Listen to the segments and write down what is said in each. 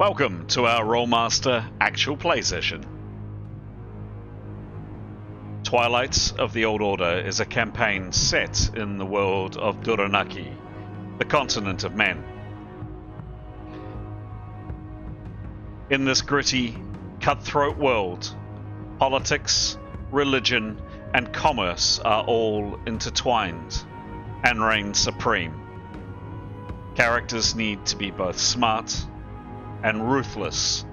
Welcome to our Rolemaster Actual play session. Twilight of the Old Order is a campaign set in the world of Duyranaki, the continent of men. In this gritty, cutthroat world, politics, religion, and commerce are all intertwined and reign supreme. Characters need to be both smart and ruthless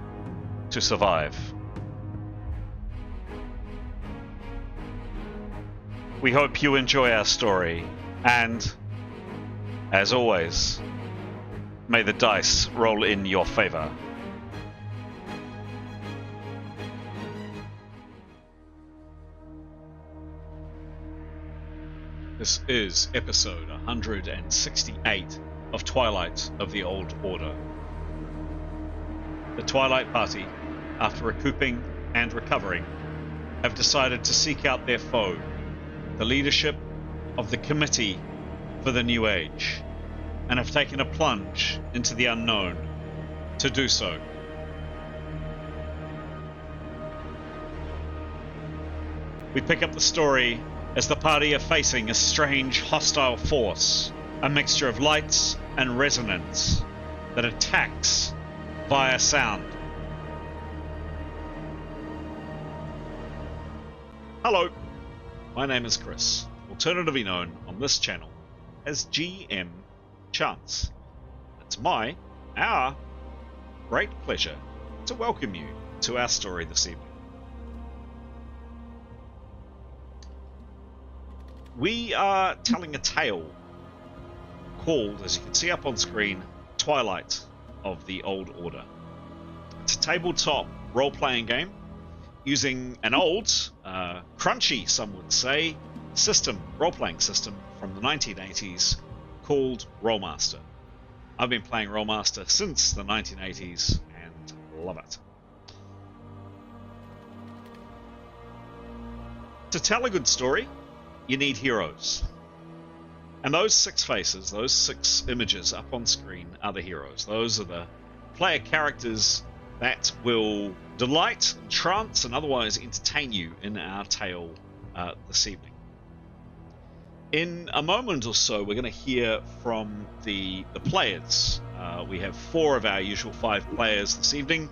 to survive. We hope you enjoy our story, and, as always, may the dice roll in your favor. This is episode 168 of Twilight of the Old Order. The Twilight Party, after recouping and recovering, have decided to seek out their foe, the leadership of the Committee for the New Age, and have taken a plunge into the unknown to do so. We pick up the story as the party are facing a strange hostile force, a mixture of lights and resonance that attacks via sound. Hello, my name is Chris, alternatively known on this channel as GM Chance. It's our great pleasure to welcome you to our story this evening. We are telling a tale called, as you can see up on screen, Twilight of the Old Order. It's a tabletop role-playing game using an old, crunchy, some would say, role-playing system from the 1980s called Rolemaster. I've been playing Rolemaster since the 1980s and love it. To tell a good story, you need heroes. And those six faces, those six images up on screen are the heroes. Those are the player characters that will delight, entrance, and otherwise entertain you in our tale this evening. In a moment or so, we're going to hear from the players. We have four of our usual five players this evening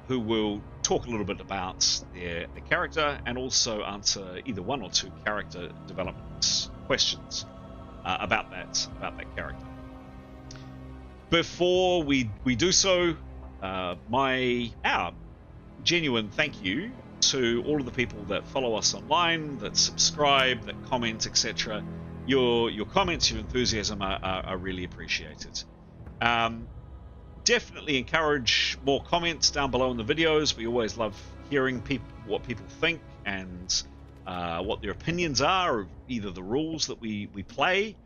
who will talk a little bit about their character and also answer either one or two character development questions about that character. Before we do so, our genuine thank you to all of the people that follow us online, that subscribe, that comment, etc. Your comments, your enthusiasm are really appreciated. Definitely encourage more comments down below in the videos. We always love hearing what people think and what their opinions are of either the rules that we play.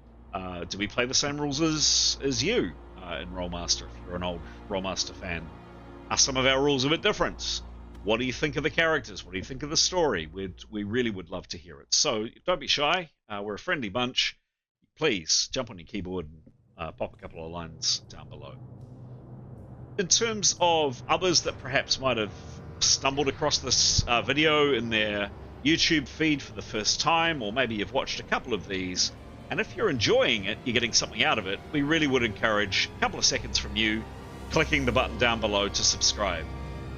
Do we play the same rules as you in Rolemaster? If you're an old Rolemaster fan, are some of our rules a bit different? What do you think of the characters? What do you think of the story? We really would love to hear it. So don't be shy. We're a friendly bunch. Please jump on your keyboard and pop a couple of lines down below. In terms of others that perhaps might have stumbled across this video in their YouTube feed for the first time, or maybe you've watched a couple of these, and if you're enjoying it, you're getting something out of it, we really would encourage a couple of seconds from you clicking the button down below to subscribe.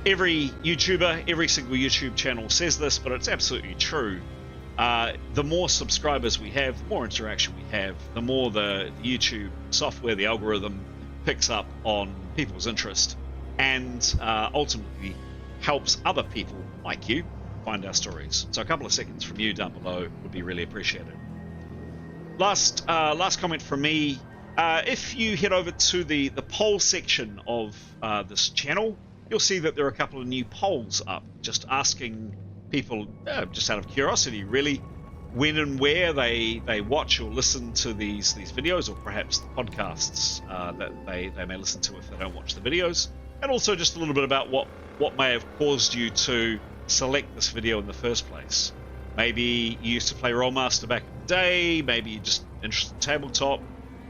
Every YouTuber, every single YouTube channel says this, but it's absolutely true. The more subscribers we have, the more interaction we have, the more the YouTube software, the algorithm, picks up on people's interest and ultimately helps other people like you find our stories. So a couple of seconds from you down below would be really appreciated. Last comment from me. If you head over to the poll section of this channel, you'll see that there are a couple of new polls up, just asking people, just out of curiosity really, when and where they watch or listen to these videos, or perhaps the podcasts that they may listen to if they don't watch the videos, and also just a little bit about what may have caused you to select this video in the first place. Maybe you used to play Rolemaster back in the day, maybe you're just interested in tabletop,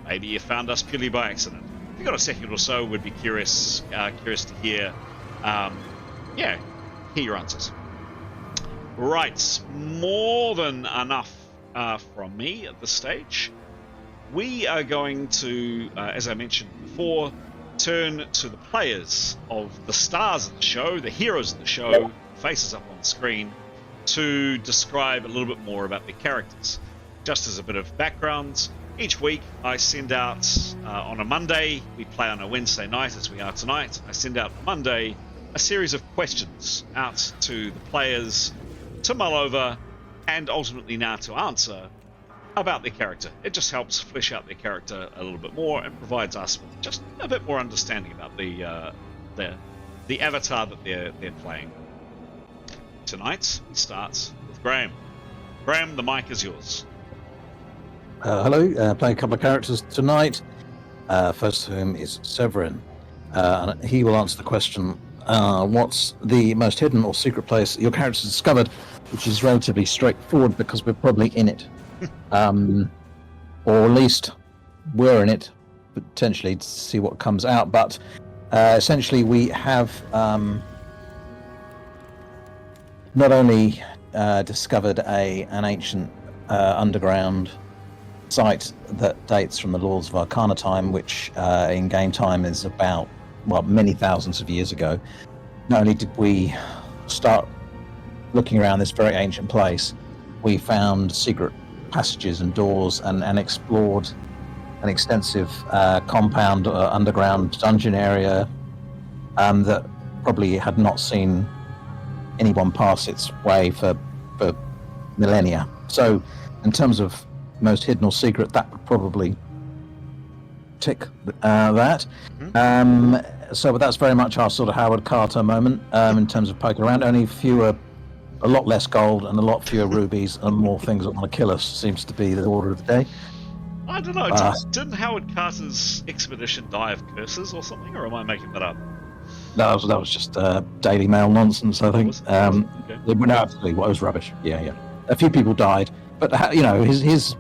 maybe you found us purely by accident. if you've got a second or so, we'd be curious to hear, hear your answers. Right, more than enough from me at this stage. We are going to, as I mentioned before, turn to the players of the stars of the show, the heroes of the show, faces up on the screen, to describe a little bit more about their characters. Just as a bit of background, each week I send out, on a Monday, we play on a Wednesday night as we are tonight, I send out on Monday a series of questions out to the players to mull over and ultimately now to answer about their character. It just helps flesh out their character a little bit more and provides us with just a bit more understanding about the avatar that they're playing. Tonight, we start with Graham. Graham, the mic is yours. Hello, playing a couple of characters tonight. First of whom is Severin. And he will answer the question, what's the most hidden or secret place your character has discovered, which is relatively straightforward because we're probably in it. Or at least we're in it, potentially to see what comes out. But essentially we have not only discovered an ancient underground site that dates from the Lords of Arcana time, which in game time is about, many thousands of years ago. Not only did we start looking around this very ancient place, we found secret passages and doors and explored an extensive compound, underground dungeon area that probably had not seen anyone pass its way for millennia. So in terms of most hidden or secret, that would probably tick that. So that's very much our sort of Howard Carter moment in terms of poking around. Only a lot less gold and a lot fewer rubies and more things that want to kill us seems to be the order of the day. I don't know, didn't Howard Carter's expedition die of curses or something, or am I making that up? That was just Daily Mail nonsense, I think. Okay. It went absolutely, it was rubbish. Yeah. A few people died, but his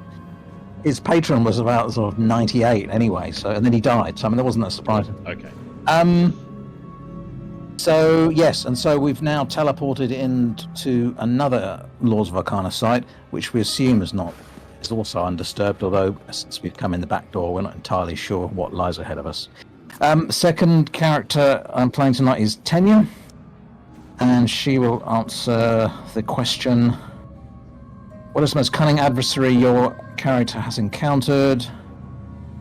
patron was about sort of 98 anyway, and then he died, so I mean, that wasn't that surprising. Okay. So yes, and so we've now teleported into another Lords of Arcana site, which we assume is also undisturbed, although since we've come in the back door, we're not entirely sure what lies ahead of us. Second character I'm playing tonight is Tenya, and she will answer the question, what is the most cunning adversary your character has encountered?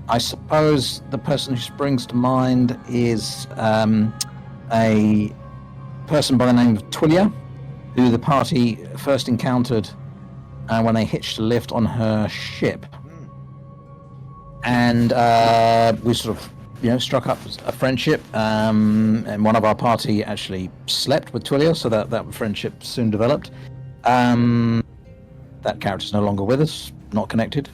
I suppose the person who springs to mind is a person by the name of Twilight, who the party first encountered when they hitched a lift on her ship. And we sort of, struck up a friendship, and one of our party actually slept with Twilight, so that friendship soon developed. That character's no longer with us, not connected.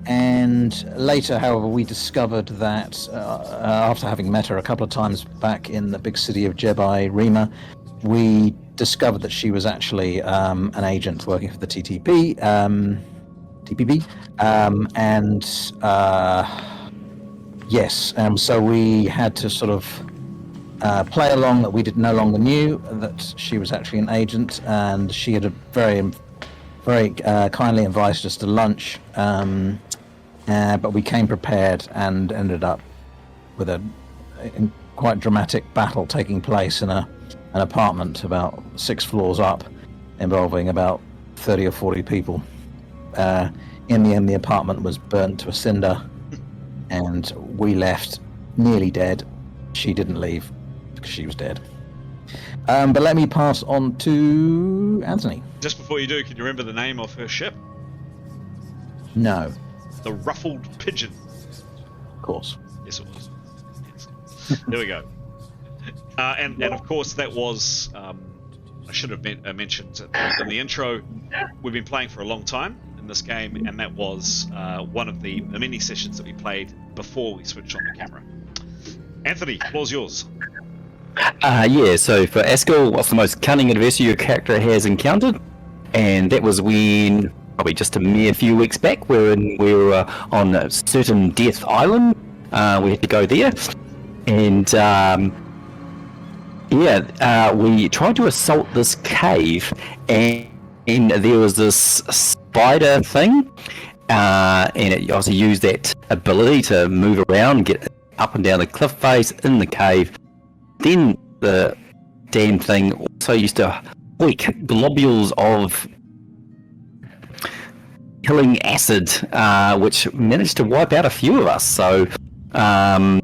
And later, however, we discovered that after having met her a couple of times back in the big city of Jebai, Rima, we discovered that she was actually an agent working for the TPP, so we had to sort of play along that we no longer knew that she was actually an agent, and she had very kindly invited us to lunch. But we came prepared and ended up with a quite dramatic battle taking place in an apartment about 6 floors up, involving about 30 or 40 people. In the end, the apartment was burnt to a cinder, and we left nearly dead. She didn't leave because she was dead. But let me pass on to Anthony. Just before you do, can you remember the name of her ship? No. The Ruffled Pigeon. Of course. Yes, it was. Yes. There we go. And of course, that was, I should have mentioned in the intro, we've been playing for a long time in this game, and that was one of the many sessions that we played before we switched on the camera. Anthony, the floor's yours. So for Eskel, what's the most cunning adversary your character has encountered? And that was when, probably just a mere few weeks back, we were on a certain Death Island, We had to go there, and we tried to assault this cave, and there was this spider thing, and it also used that ability to move around and get up and down the cliff face in the cave. Then the damn thing also used to leak globules of killing acid, which managed to wipe out a few of us. So, I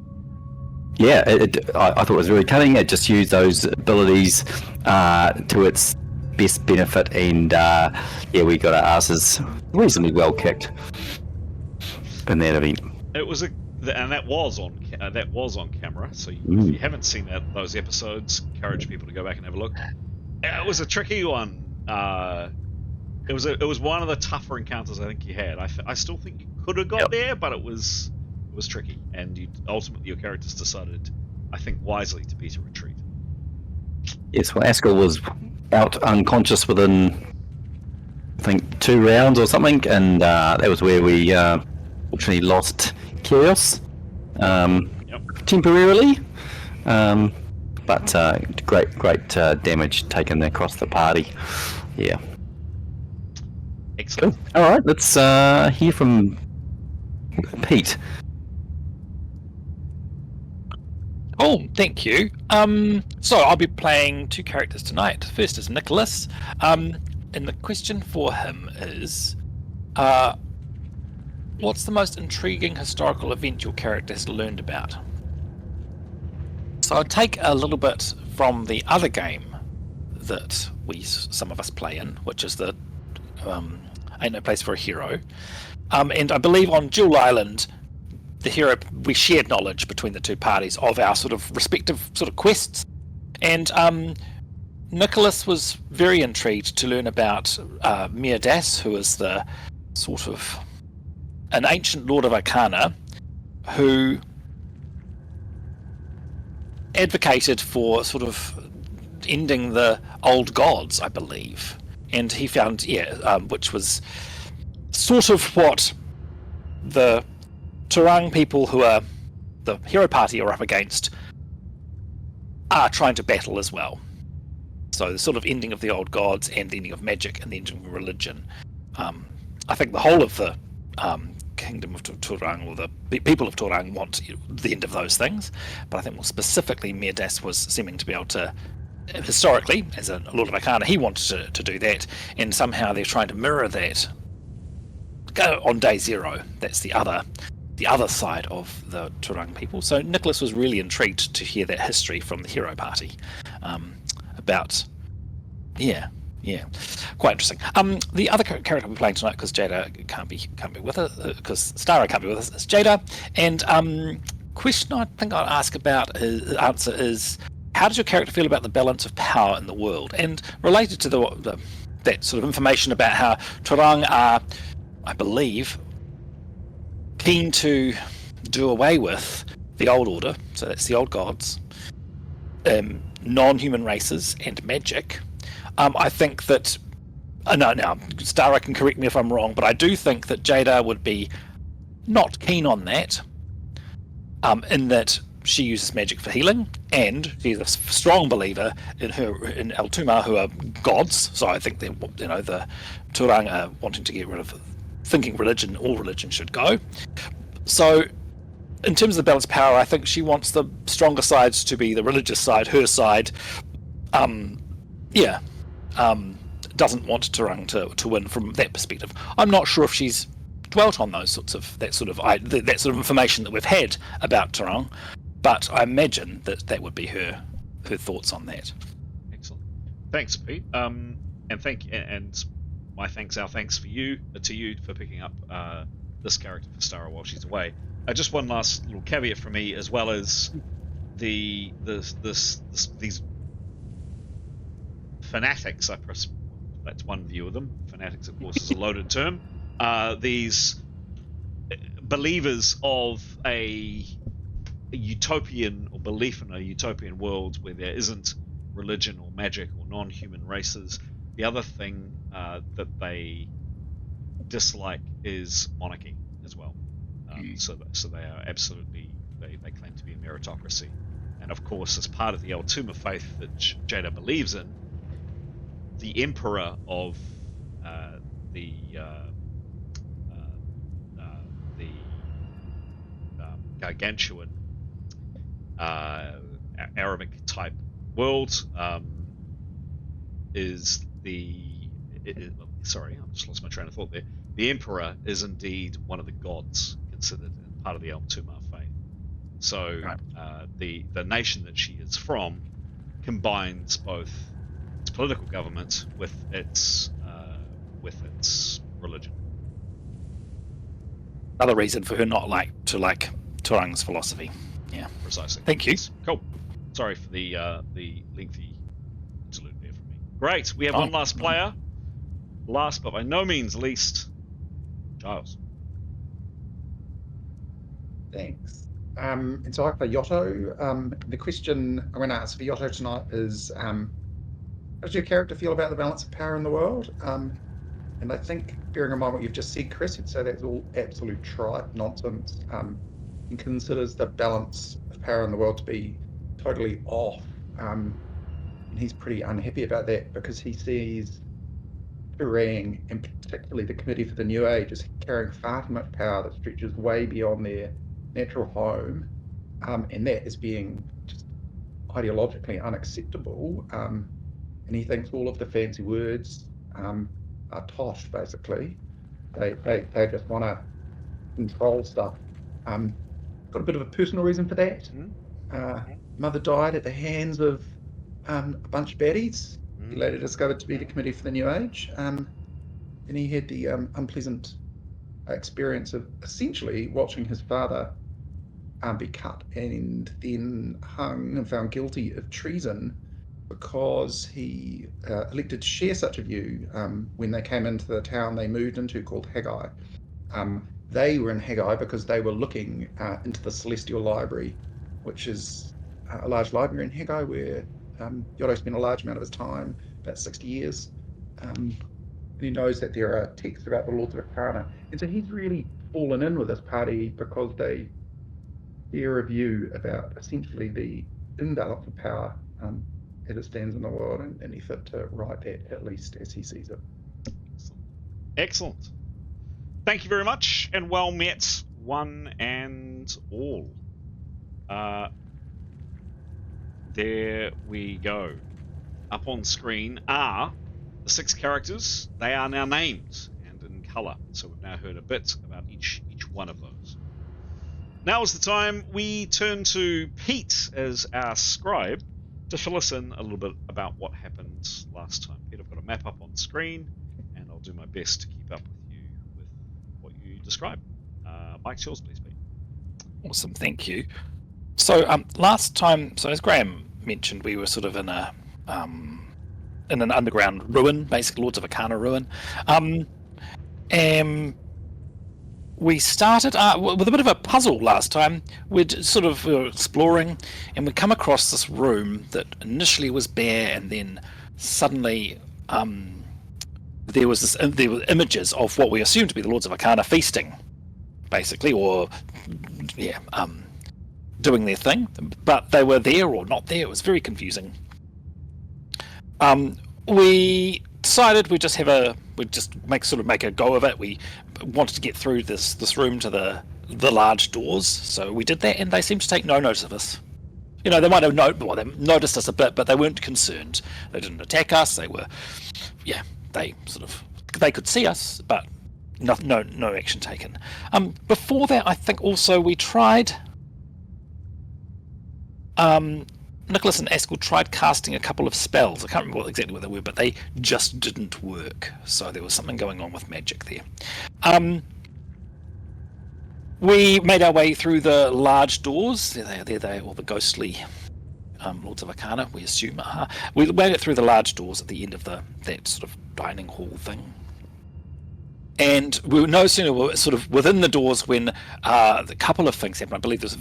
thought it was really cunning. It just used those abilities to its best benefit, and we got our asses reasonably well kicked in that event. It was that was on camera. So if you haven't seen those episodes, encourage people to go back and have a look. It was a tricky one. It was one of the tougher encounters I think you had. I still think you could have got there, but it was tricky, and ultimately your characters decided, I think wisely, to beat a retreat. Yes, well, Askell was out unconscious within, I think, 2 rounds or something, and that was where we fortunately lost Chaos temporarily. But great damage taken across the party. Yeah. Excellent. Cool. All right, let's hear from Pete. Oh, thank you. So I'll be playing 2 characters tonight. First is Nicholas, and the question for him is, what's the most intriguing historical event your character has learned about? So I'll take a little bit from the other game that some of us play in, which is the Ain't No Place for a Hero. And I believe on Jewel Island, the hero, we shared knowledge between the 2 parties of our sort of respective sort of quests. And Nicholas was very intrigued to learn about M.E.R.P, who is the sort of an ancient lord of Arcana who advocated for sort of ending the old gods, I believe. And he found, which was sort of what the Turang people who are the hero party are up against are trying to battle as well. So the sort of ending of the old gods and the ending of magic and the ending of religion. I think the whole of the kingdom of Turang, or the people of Turang, want the end of those things. But I think more specifically, M.E.R.P was seeming to be able to, historically, as a Lord of Arcana, he wanted to do that, and somehow they're trying to mirror that on day 0. That's the other side of the Turang people. So Nicholas was really intrigued to hear that history from the hero party about, quite interesting. The other character we're playing tonight, because Jada can't be with us, because Stara can't be with us, is Jada. And question I think I'll ask about answer is, how does your character feel about the balance of power in the world? And related to that sort of information about how Turang are, I believe, keen to do away with the old order, so that's the old gods, non-human races, and magic. I think that now Stara can correct me if I'm wrong, but I do think that Jada would be not keen on that, in that she uses magic for healing, and she's a strong believer in El Tumar, who are gods. So I think that the Turang are wanting to get rid of thinking all religion should go. So in terms of the balance of power, I think she wants the stronger sides to be the religious side, her side. Doesn't want Turang to win from that perspective. I'm not sure if she's dwelt on that sort of information that we've had about Turang, but I imagine that would be her thoughts on that. Excellent. Thanks, Pete. And our thanks to you for picking up this character for Stara while she's away. Just one last little caveat from me, as well as these fanatics. That's one view of them. Fanatics, of course, is a loaded term. These believers of a utopian, or belief in a utopian world where there isn't religion or magic or non-human races. The other thing that they dislike is monarchy as well. So they are absolutely, they claim to be a meritocracy. And of course, as part of the Altuma faith that Jada believes in, the emperor of the gargantuan Arabic type world is sorry, I just lost my train of thought there. The emperor is indeed one of the gods considered part of the Altuma faith. So the nation that she is from combines both its political government with its religion. Another reason for her not to like Tuarang's philosophy. Yeah, Precisely. Thank you. Yes. Cool. Sorry for the lengthy interlude there from me. Great. We have one last player. Last but by no means least, Giles. Thanks. And so I play Yotto. The question I'm going to ask for Yotto tonight is, how does your character feel about the balance of power in the world? And I think, bearing in mind what you've just said, Chris, you'd say that's all absolute trite nonsense, and considers the balance of power in the world to be totally off. And he's pretty unhappy about that because he sees Turang, and particularly the Committee for the New Age, as carrying far too much power that stretches way beyond their natural home, and that is being just ideologically unacceptable. And he thinks all of the fancy words are tosh, basically. They just want to control stuff. Got a bit of a personal reason for that. Mother died at the hands of a bunch of baddies. He later discovered to be the Committee for the New Age. And he had the unpleasant experience of essentially watching his father be cut and then hung and found guilty of treason because he elected to share such a view when they came into the town they moved into called Haggai. They were in Haggai because they were looking into the Celestial Library, which is a large library in Haggai where Yotto spent a large amount of his time, about 60 years. And he knows that there are texts about the Lords of Arcana. And so he's really fallen in with this party because they share a view about essentially the imbalance of power as it stands in the world, and he fit to right that, at least as he sees it. Excellent. Thank you very much, and well met, one and all. There we go. Up on screen are the 6 characters. They are now named and in colour, so we've now heard a bit about each one of those. Now is the time we turn to Pete as our scribe to fill us in a little bit about what happened last time. Pete, I've got a map up on screen, and I'll do my best to keep up with you with what you describe. Mike's yours, please, Pete. Awesome, thank you. So last time, so as Graham mentioned, we were sort of in an underground ruin, basically Lords of Arcana ruin. And we started with a bit of a puzzle last time. We were exploring, and we'd come across this room that initially was bare, and then suddenly there were images of what we assumed to be the Lords of Arcana feasting, basically, or doing their thing, but they were there or not there. It was very confusing. We decided we'd just make a go of it. We wanted to get through this room to the large doors, so we did that, and they seemed to take no notice of us. You know, they might have they noticed us a bit, but they weren't concerned. They didn't attack us. They were, they could see us, but no action taken. Before that, I think also we tried. Nicholas and Askell tried casting a couple of spells. I can't remember exactly what they were, but they just didn't work. So there was something going on with magic there. We made our way through the large doors. There they all the ghostly Lords of Arcana, we assume. We made it through the large doors at the end of that sort of dining hall thing. And we were no sooner were sort of within the doors when a couple of things happened. I believe there's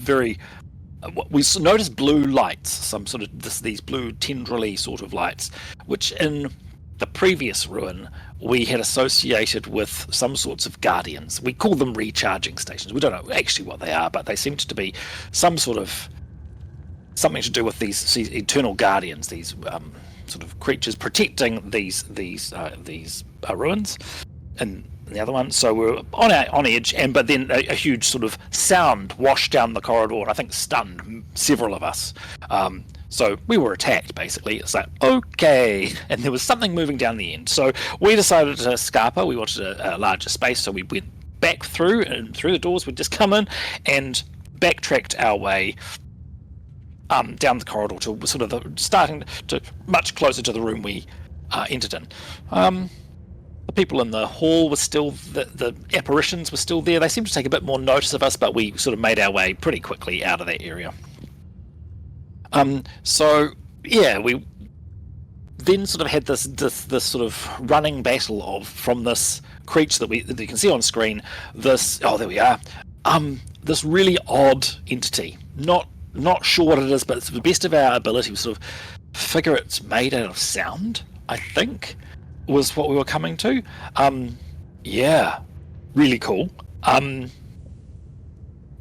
we noticed blue lights, some sort of these blue tendrily sort of lights, which in the previous ruin we had associated with some sorts of guardians. We call them recharging stations. We don't know actually what they are, but they seemed to be some sort of something to do with these eternal guardians, these sort of creatures protecting these ruins, and the other one. So we were on edge, but then a huge sort of sound washed down the corridor, and I think stunned several of us. So we were attacked, basically. It's like, okay, and there was something moving down the end. So we decided to scarper. We wanted a larger space, so we went back through, and through the doors we'd just come in, and backtracked our way down the corridor to sort of starting to much closer to the room we entered in. The people in the hall were still, the apparitions were still there. They seemed to take a bit more notice of us, but we sort of made our way pretty quickly out of that area. So yeah, we then sort of had this sort of running battle from this creature that you can see on screen. There we are. This really odd entity. Not sure what it is, but it's the best of our ability to sort of figure it's made out of sound, I think, was what we were coming to. Yeah, really cool.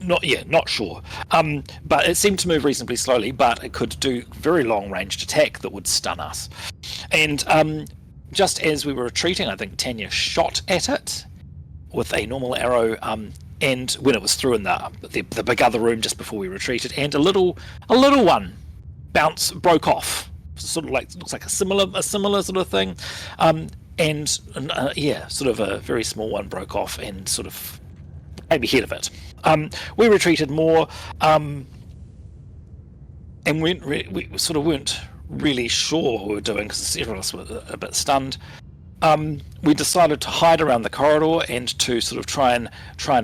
Not sure. But it seemed to move reasonably slowly, but it could do very long-ranged attack that would stun us. And just as we were retreating, I think Tanya shot at it with a normal arrow, and when it was through in the big other room just before we retreated, and a little one broke off, sort of like, looks like a similar sort of thing, sort of a very small one broke off and sort of came ahead of it. We retreated more, and we sort of weren't really sure what we were doing because several of us were a bit stunned. We decided to hide around the corridor and to sort of try and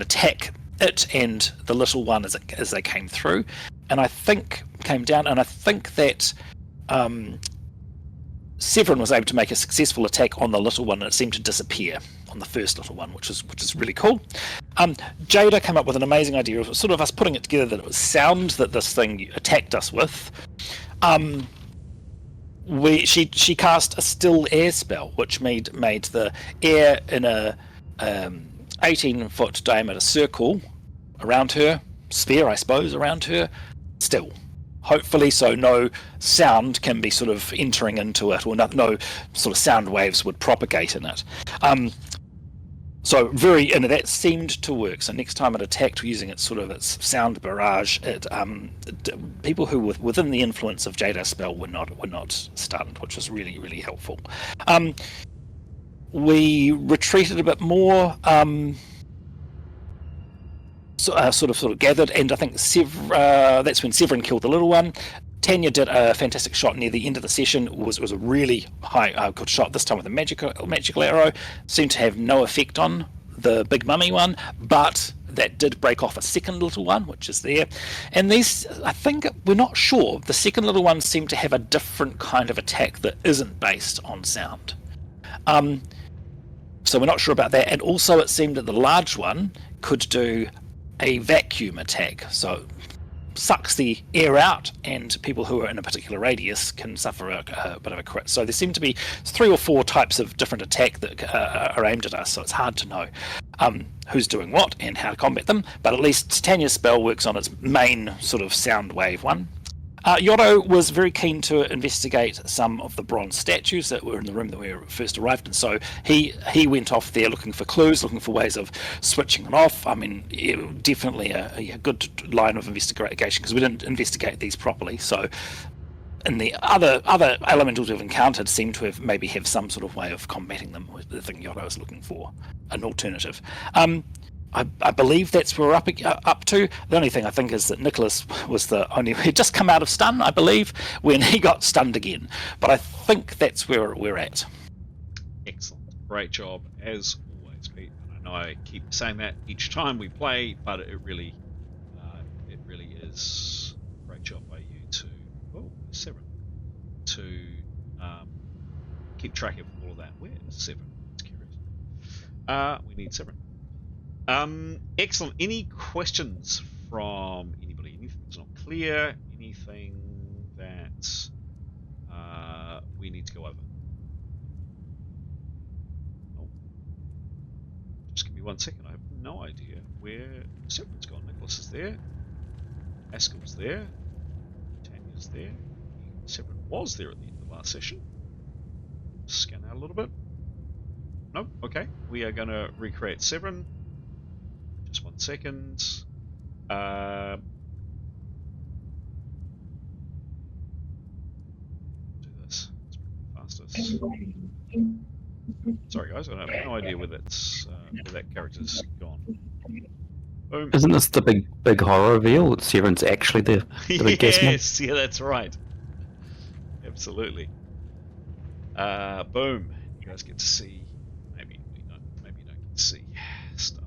attack it and the little one as they came through, and I think came down. And I think that Severin was able to make a successful attack on the little one, and it seemed to disappear on the first little one, which is really cool. Jada came up with an amazing idea of sort of us putting it together that it was sound that this thing attacked us with. She cast a still air spell, which made the air in a 18-foot diameter circle around her, sphere I suppose, around her, still. Hopefully, so no sound can be sort of entering into it, or no sort of sound waves would propagate in it. So that seemed to work. So next time it attacked using its sound barrage, people who were within the influence of Jada's spell were not stunned, which was really, really helpful. We retreated a bit more, sort of gathered, and I think that's when Severin killed the little one. Tanya did a fantastic shot near the end of the session. It was a really good shot, this time with a magical arrow. Seemed to have no effect on the big mummy one, but that did break off a second little one, which is there. And these, I think, we're not sure. The second little one seemed to have a different kind of attack that isn't based on sound. So we're not sure about that. And also it seemed that the large one could do a vacuum attack. So sucks the air out, and people who are in a particular radius can suffer a bit of a crit. So there seem to be 3 or 4 types of different attack that are aimed at us, so it's hard to know who's doing what and how to combat them, but at least Tanya's spell works on its main sort of sound wave one. Yotto was very keen to investigate some of the bronze statues that were in the room that we first arrived in, so he went off there looking for clues, looking for ways of switching them off. I mean, definitely a good line of investigation, because we didn't investigate these properly. So, and the other elementals we've encountered seem to have some sort of way of combating them. The thing Yotto was looking for, an alternative. I believe that's where we're up to. The only thing I think is that Nicholas was he'd just come out of stun, I believe, when he got stunned again. But I think that's where we're at. Excellent. Great job, as always, Pete. And I know I keep saying that each time we play, but it really is a great job by you to keep track of all of that. Where is Severin? It's curious. We need Severin. Excellent. Any questions from anybody? Anything that's not clear? Anything that we need to go over? 1 second. I have no idea where Severin's gone. Nicholas is there. Askel's there. Tanya's there. Severin was there at the end of the last session. Scan out a little bit. Nope. Okay. We are going to recreate Severin. Just 1 second. Do this. It's fastest. Sorry, guys. I have no idea where that character's gone. Boom. Isn't this the big horror reveal? That Severin's actually the big gas man? Yes, yeah, that's right. Absolutely. Boom. You guys get to see. Maybe you don't get to see stuff.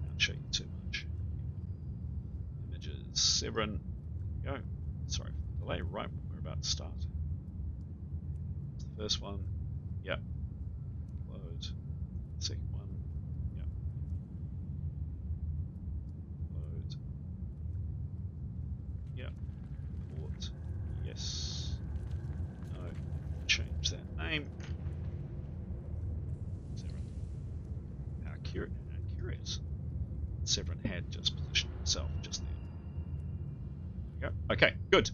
Can't show you too much. Images. Severin. There we go. Sorry for the delay. Right when we're about to start. It's the first one. Yep. Load. Second one. Yep. Load. Yep. Import. Yes. No. Change that name. Severin. How curious. Severin had just positioned himself just there. There we go. Okay, good.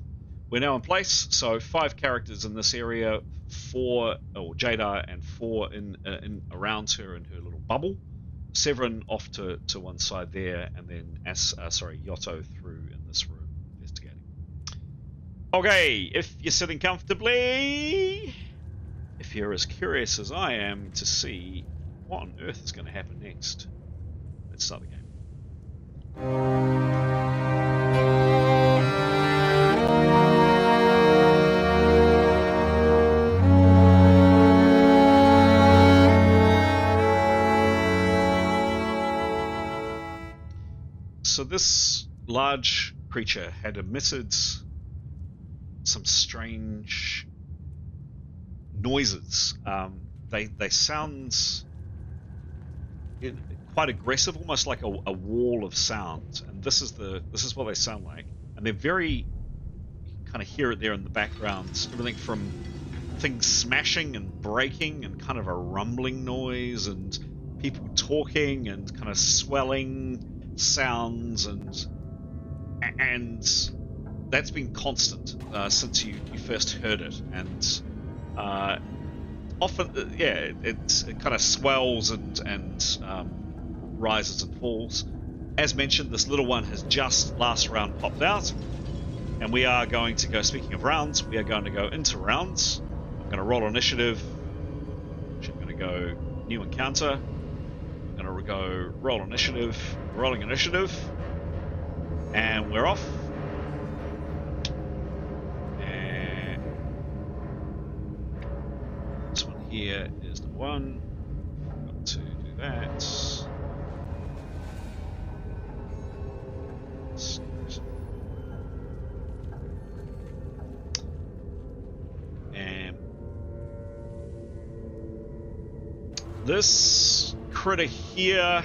We're now in place. So 5 characters in this area, 4, Jadar and 4 in around her in her little bubble. Severin off to one side there, and then Yotto through in this room investigating. Okay, if you're sitting comfortably, if you're as curious as I am to see what on earth is going to happen next, let's start the game. So this large creature had emitted some strange noises. They sound quite aggressive, almost like a wall of sound. And this is what they sound like. And they're very, you can kind of hear it there in the background. Everything from things smashing and breaking and kind of a rumbling noise and people talking and kind of swelling sounds and that's been constant since you first heard it, and often it kind of swells and rises and falls. As mentioned, this little one has just last round popped out, and we are going to go, speaking of rounds, we are going to go into rounds. I'm going to roll initiative. I'm going to go new encounter. I'm going to go roll initiative, rolling initiative, and we're off. And this one here is the one. Got to do that. And this critter here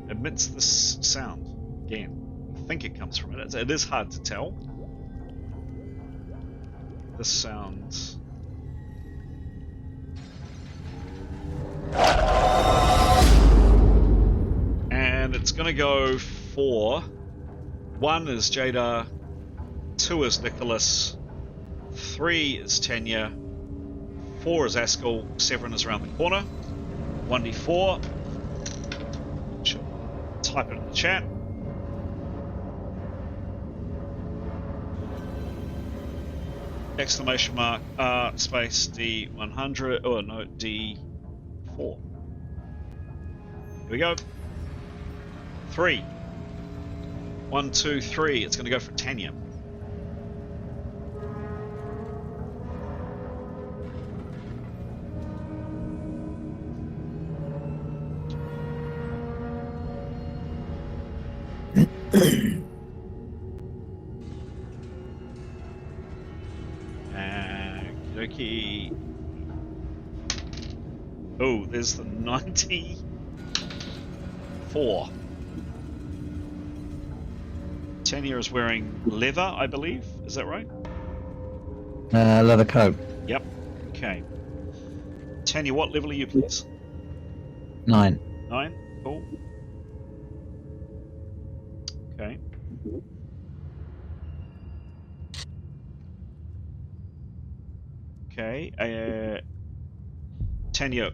emits this sound again. I think it comes from it. It is hard to tell. This sound and it's gonna go for 1 is Jada, 2 is Nicholas, 3 is Tanya, 4 is Askel, Severin is around the corner. 1d4. Type it in the chat. Exclamation mark R space D100. Oh no, D4. Here we go. 3. 1, 2, 3. It's going to go for Tanya. Okay. Oh, there's the 94. Tanya is wearing leather, I believe. Is that right? Leather coat. Yep. Okay. Tanya, what level are you, please? 9. 9. Cool. Okay. Okay. Tanya,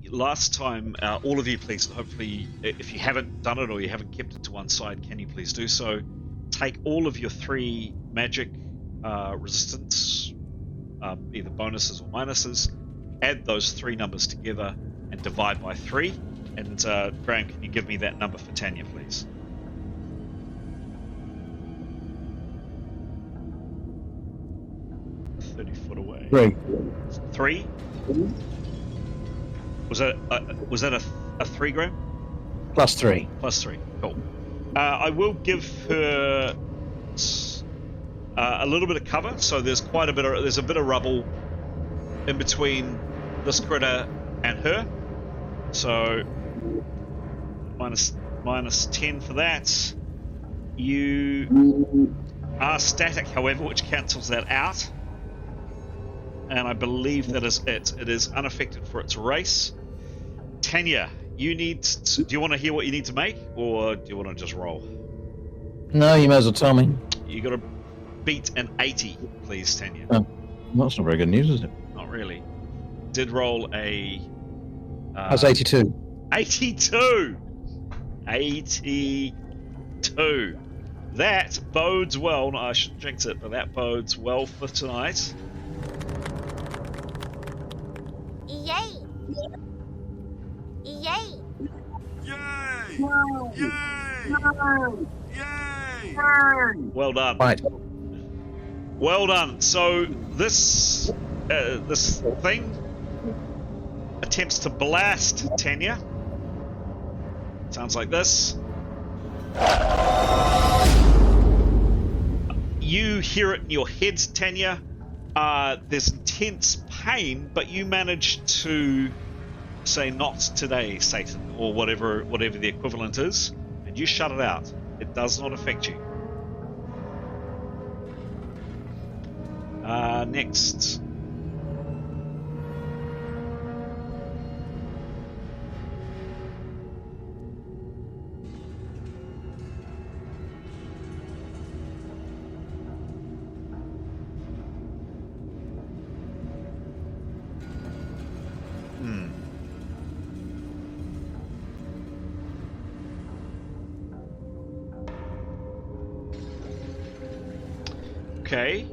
last time, all of you, please, hopefully, if you haven't done it or you haven't kept it to one side, can you please do so? Take all of your 3 magic resistance, either bonuses or minuses, add those 3 numbers together and divide by 3. And Graham, can you give me that number for Tanya, please? 30 foot away. 3. 3? Was that a 3, Graham? Plus 3. Plus 3. Cool. I will give her a little bit of cover. So there's a bit of rubble in between this critter and her. So minus 10 for that. You are static, however, which cancels that out. And I believe that is it. It is unaffected for its race. Tanya, you need to, do you want to hear what you need to make, or do you want to just roll? No, you may as well tell me. You got to beat an 80, please, Tanya. Oh, that's not very good news, is it? Not really. Did roll a... That's 82. 82! 82. That bodes well. No, I shouldn't jinx it, but that bodes well for tonight. Yay! Yay! Yay! Yay! Yay! Well done. Right. Well done. So this thing attempts to blast Tanya. Sounds like this. You hear it in your head, Tanya. There's intense pain, but you manage to say, "Not today, Satan," or whatever the equivalent is, and you shut it out. It does not affect you. Next. Okay.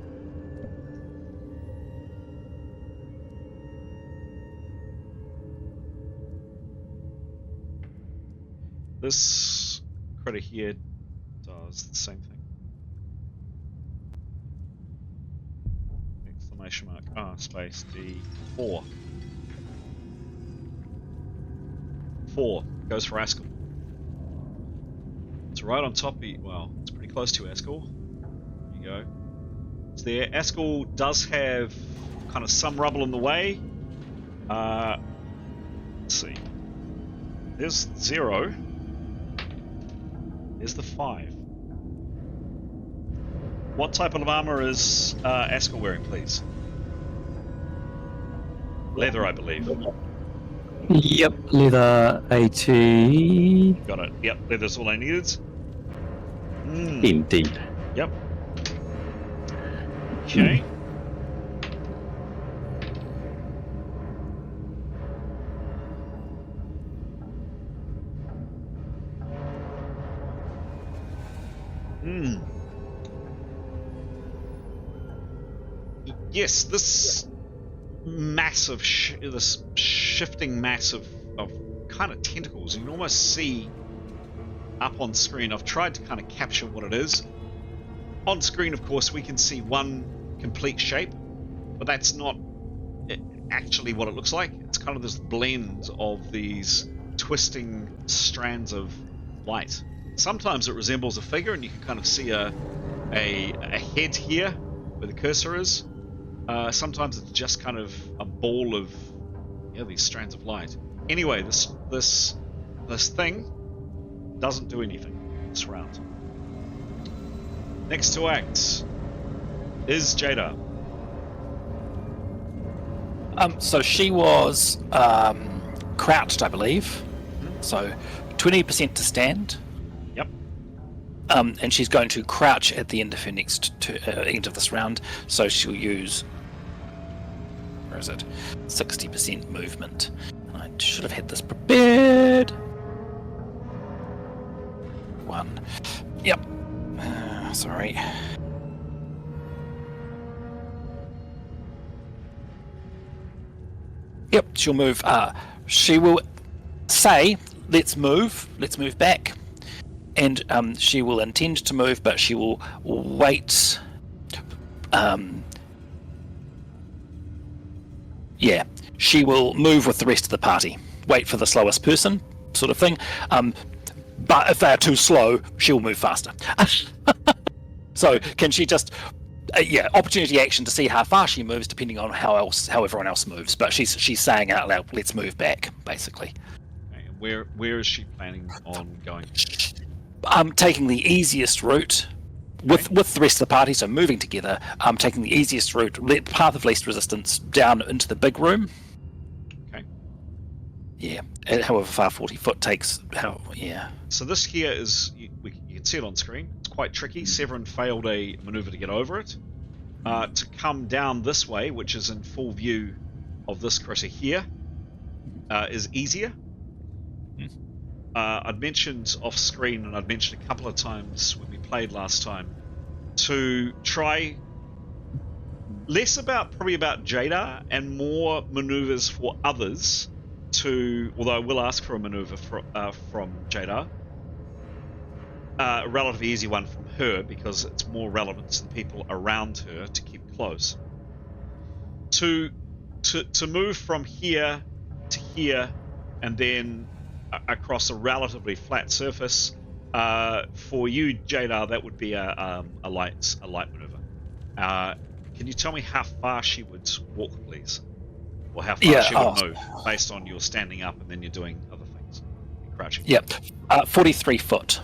This critter here does the same thing. Exclamation mark. Space D. 4. 4 goes for Askell. It's right on top of you. Well, it's pretty close to Askell. There you go. It's there. Askell does have kind of some rubble in the way. Let's see. There's 0. There's the 5. What type of armor is Askell wearing, please? Leather, I believe. Yep, leather 80. Got it. Yep, leather's all I needed. Indeed. Yep. Okay. Yes, this massive, this shifting mass of kind of tentacles. You can almost see up on screen. I've tried to kind of capture what it is. On screen, of course, we can see one complete shape, but that's not actually what it looks like. It's kind of this blend of these twisting strands of light. Sometimes it resembles a figure, and you can kind of see a head here where the cursor is. Sometimes it's just kind of a ball of these strands of light. Anyway, this thing doesn't do anything this round. Next to act is Jada. So she was crouched, I believe. So 20% to stand. Yep. And she's going to crouch at the end of her end of this round. So she'll use. Where is it? 60% movement. I should have had this prepared. 1. Yep. Sorry. Yep, she'll move. She will say, let's move back. And she will intend to move, but she will wait. Yeah, she will move with the rest of the party. Wait for the slowest person, sort of thing. But if they're too slow, she'll move faster. So can she just... opportunity action to see how far she moves, depending on how everyone else moves. But she's saying out loud, "Let's move back," basically. Okay, and where is she planning on going? Taking the easiest route with the rest of the party, so moving together. Taking the easiest route, path of least resistance, down into the big room. Okay. Yeah, however far 40 foot takes. So this here is you can see it on screen. It's quite tricky. Severin failed a maneuver to get over it. To come down this way, which is in full view of this critter here, is easier. I'd mentioned off screen, and I'd mentioned a couple of times when we played last time, to try less probably about Jadar and more maneuvers for others. Although I will ask for a maneuver from Jadar. A relatively easy one from her, because it's more relevant to the people around her to keep close. To move from here to here and then across a relatively flat surface, for you, Jadar, that would be a light maneuver. Can you tell me how far she would walk, please, or how far she would move based on your standing up and then you're doing other things, crouching? Yep, 43 foot.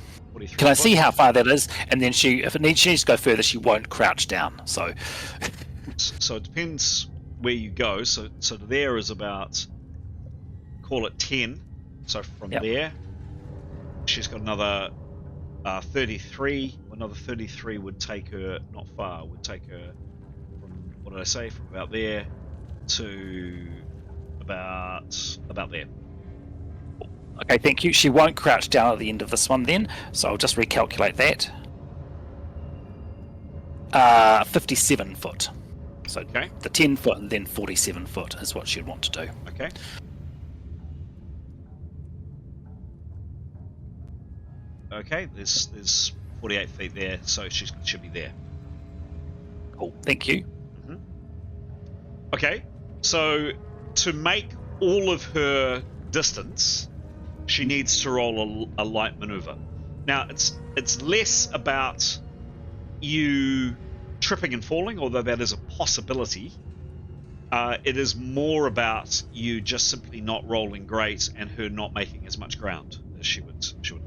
Can I see how far that is? And then if she needs to go further, she won't crouch down. So it depends where you go. So there is about, call it 10. So from there, she's got another 33. Another 33 would take her not far. Would take her from, what did I say? From about there to about there. Okay, thank you. She won't crouch down at the end of this one then, so I'll just recalculate that. 57 foot. So the 10 foot and then 47 foot is what she'd want to do. Okay. Okay, there's 48 feet there, so she should be there. Cool, thank you. Mm-hmm. Okay, so to make all of her distance, she needs to roll a light maneuver. Now, it's less about you tripping and falling, although that is a possibility. It is more about you just simply not rolling great and her not making as much ground as she would like.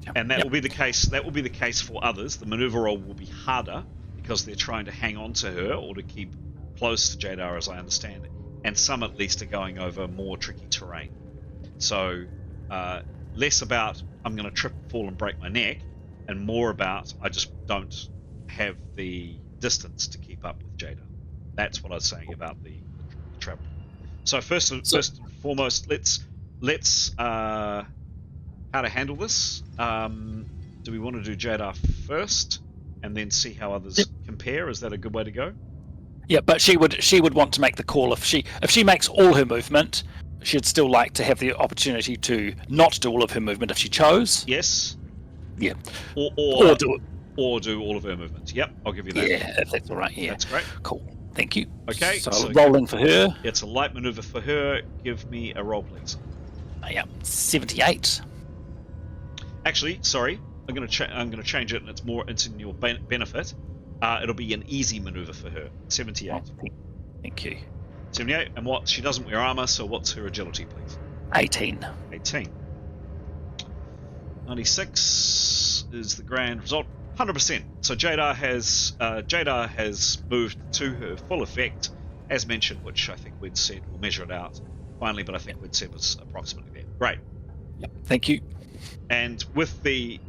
Yep. And that will be the case. That will be the case for others. The maneuver roll will be harder because they're trying to hang on to her or to keep close to Jadar, as I understand it. And some at least are going over more tricky terrain. So less about I'm going to trip, fall, and break my neck, and more about I just don't have the distance to keep up with Jadar. That's what I was saying about the travel. So first and foremost, let's how to handle this. Do we want to do Jadar first and then see how others compare? Is that a good way to go? Yeah, but she would want to make the call if she makes all her movement. She'd still like to have the opportunity to not do all of her movement if she chose. Yes. Yeah. Or do it. Or do all of her movements. Yep, I'll give you that. Yeah, if that's all right. Yeah. That's great. Cool. Thank you. Okay. So rolling for her. It's a light maneuver for her. Give me a roll, please. Yeah, 78. Actually, sorry. I'm going to change it, and it's in your benefit. It'll be an easy maneuver for her. 78. Oh, thank you. 78. And what? She doesn't wear armor, so what's her agility, please? 18. 18. 96 is the grand result. 100%. So Jadar has moved to her full effect as mentioned, which I think we'd said, we'll measure it out finally, but I think we'd said was approximately there. Great. Yep. Thank you. And with the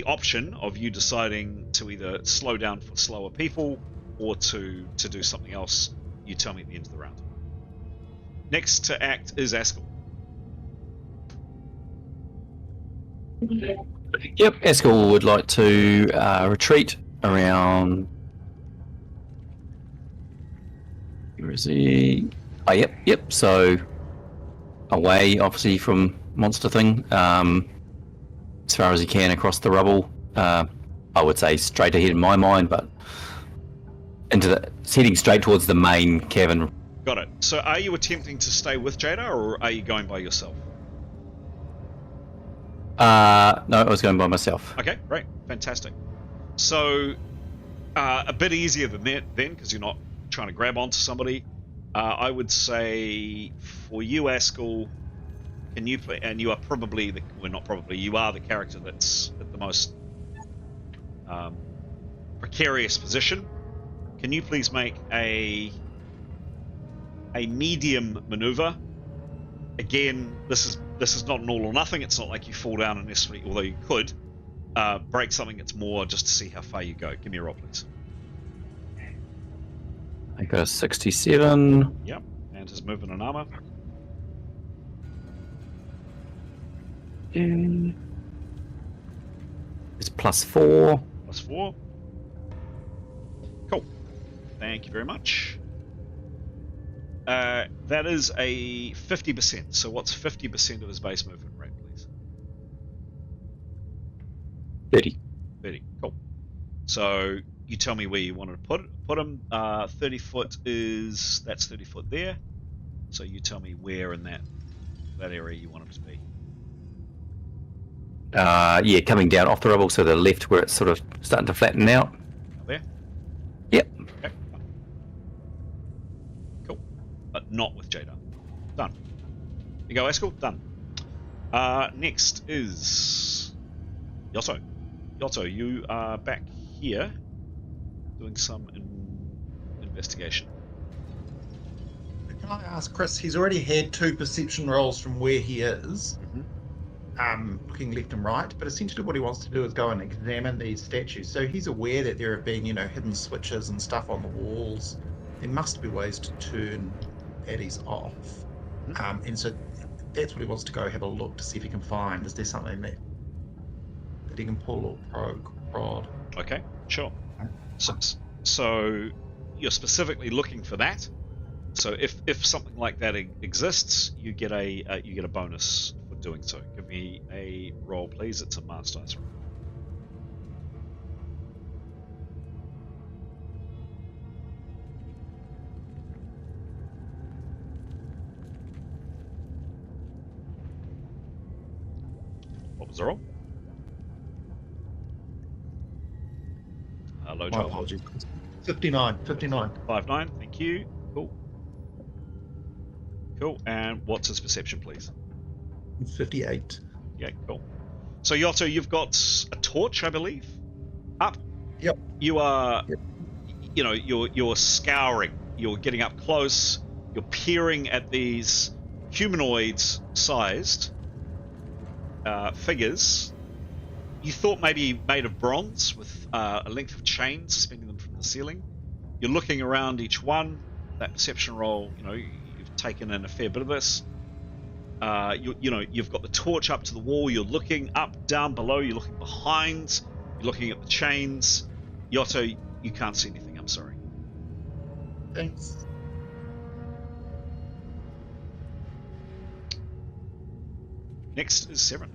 option of you deciding to either slow down for slower people or to do something else, you tell me at the end of the round. Next to act is Askell. Yep, Askell would like to retreat around. Where is he? Oh, yep. So away, obviously, from monster thing, as far as he can across the rubble. I would say straight ahead in my mind, but it's heading straight towards the main cavern. Got it. So are you attempting to stay with Jada, or are you going by yourself? No, I was going by myself. Okay, great. Fantastic. So a bit easier than that then, because you're not trying to grab onto somebody. I would say for you, Askell, can you play, and you are probably you are the character that's at the most precarious position. Can you please make a medium maneuver? Again, this is not an all or nothing. It's not like you fall down and necessarily, although you could break something. It's more just to see how far you go. Give me a roll, please. I got a 67. Yep, and his movement and armor. It's +4. +4. Cool. Thank you very much. That is a 50%. So what's 50% of his base movement rate, please? 30. 30. Cool. So you tell me where you want to put him. 30 foot that's 30 foot there. So you tell me where in that area you want him to be. Yeah, coming down off the rubble, so the left where it's sort of starting to flatten out. There? Yep. Okay. Cool. But not with Jada. Done. You go, Askell. Done. Next is Yoto. Yoto, you are back here doing some investigation. Can I ask Chris? He's already had 2 perception rolls from where he is. Looking left and right, but essentially what he wants to do is go and examine these statues. So he's aware that there have been, hidden switches and stuff on the walls. There must be ways to turn baddies off. And so that's what he wants to go have a look to see if he can find. Is there something that he can pull or prod? Okay, sure. So you're specifically looking for that. So if something like that exists, you get a bonus for doing so. Give me a roll, please. It's a master dice roll. What was the roll? Low My job. apologies. 59. 5-9. Thank you. Cool. And what's his perception, please? 58. Yeah, cool. So Yoto, you've got a torch, I believe, up. Yep. You are, you're scouring. You're getting up close. You're peering at these humanoid-sized figures. You thought maybe made of bronze with a length of chain suspending them from the ceiling. You're looking around each one. That perception roll, you've taken in a fair bit of this. You've got the torch up to the wall. You're looking up, down, below. You're looking behind. You're looking at the chains. Yoto, you can't see anything. I'm sorry. Thanks. Next is Severin.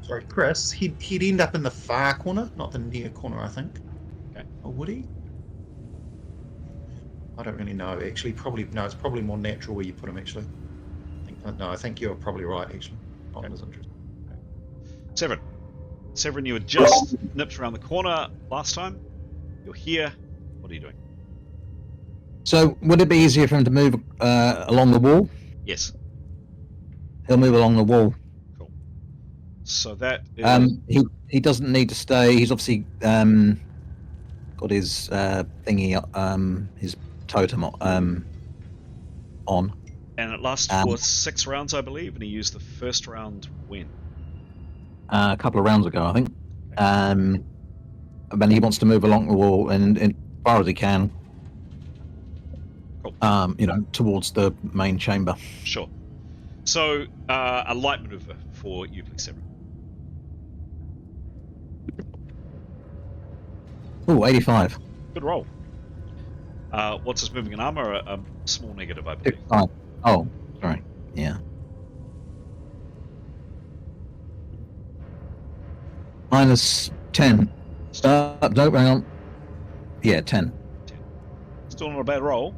Sorry, Chris. He'd end up in the far corner, not the near corner, I think. Okay. Or would he? I don't really know. Actually, it's probably more natural where you put him. Actually, I think you're probably right. Actually, not in his interest. Severin, you had just nipped around the corner last time. You're here. What are you doing? So, would it be easier for him to move along the wall? Yes. He'll move along the wall. Cool. So that is... he doesn't need to stay. He's obviously got his thingy, his totem on. And it lasts for 6 rounds, I believe, and he used the first round when? A couple of rounds ago, I think. And then he wants to move along the wall and as far as he can. Cool. Towards the main chamber. Sure. So, a light maneuver for you, please, Severin. Oh, 85. Good roll. What's his moving in armor? A small negative, I believe. 55. Oh, sorry. Yeah. Minus 10. No, hang on. Yeah, 10. Still not a bad roll.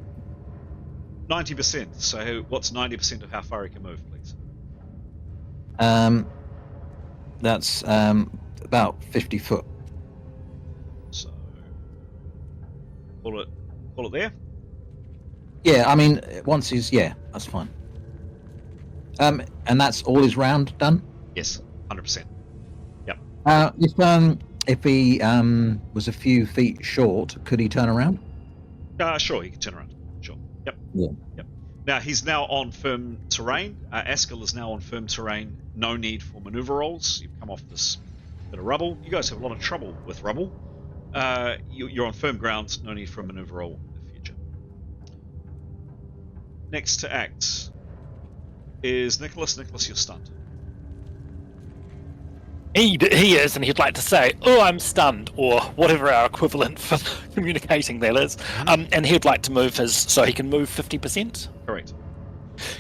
90%. So, what's 90% of how far he can move, please? That's about 50 foot. So, call it there. Yeah, I mean, once he's that's fine. And that's all his round done. Yes, 100%. Yep. If he was a few feet short, could he turn around? Sure, he can turn around. Sure. Yep. Yeah. Yep. Now he's now on firm terrain. Askell is now on firm terrain. No need for maneuver rolls. You've come off this bit of rubble. You guys have a lot of trouble with rubble. You're on firm ground. No need for a maneuver roll in the future. Next to act is Nicholas. Nicholas, you're stunned. He is, and he'd like to say, "Oh, I'm stunned," or whatever our equivalent for communicating there is. And he'd like to move so he can move 50%. Correct.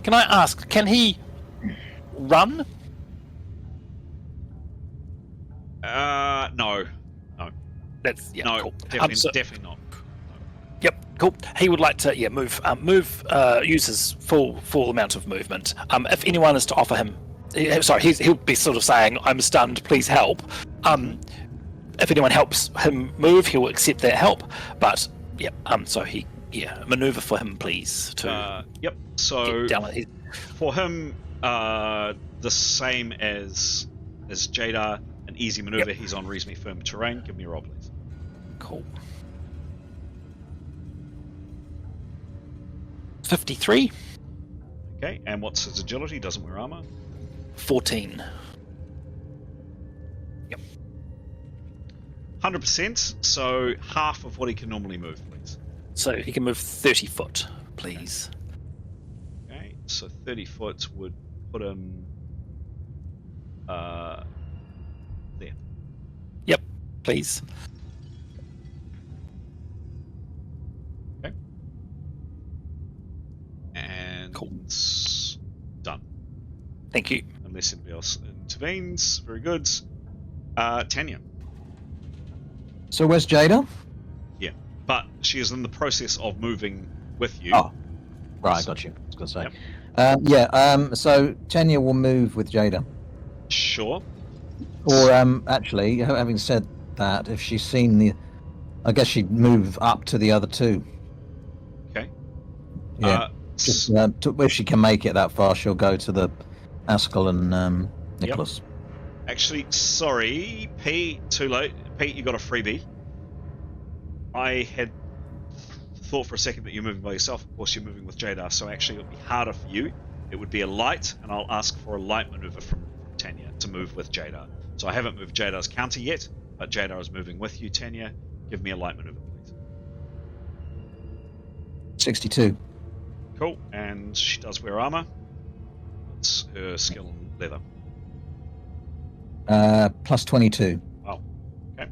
Can I ask, can he run? No. That's no, cool. definitely not. No. Yep, cool. He would like to move. Use his full amount of movement. If anyone is to offer him. Sorry, he'll be sort of saying, "I'm stunned, please help." If anyone helps him move, he'll accept that help. But so maneuver for him, please. Yep. So get down for him, the same as Jadar, an easy maneuver. Yep. He's on reasonably firm terrain. Give me a roll, please. Cool. 53. Okay, and what's his agility? Doesn't wear armor. 14. Yep. 100%, so half of what he can normally move, please. So he can move 30 foot, please. Okay, so 30 foot would put him there. Yep, please. Okay. And cool. It's done. Thank you. Unless anybody else intervenes. Very good. Tanya. So where's Jada? Yeah, but she is in the process of moving with you. Oh, right, got you. I was going to say. So Tanya will move with Jada. Sure. Or actually, having said that, if she's seen I guess she'd move up to the other two. Okay. Yeah. If she can make it that far, she'll go to the Askell and Nicholas. Yep. Actually, sorry, Pete, too late. Pete, you got a freebie. I had thought for a second that you're moving by yourself. Of course, you're moving with Jadar, so actually it would be harder for you. It would be a light, and I'll ask for a light maneuver from Tanya to move with Jadar. So I haven't moved Jadar's counter yet, but Jadar is moving with you, Tanya. Give me a light maneuver, please. 62. Cool, and she does wear armor. What's her skill in leather? Plus 22. Oh, okay.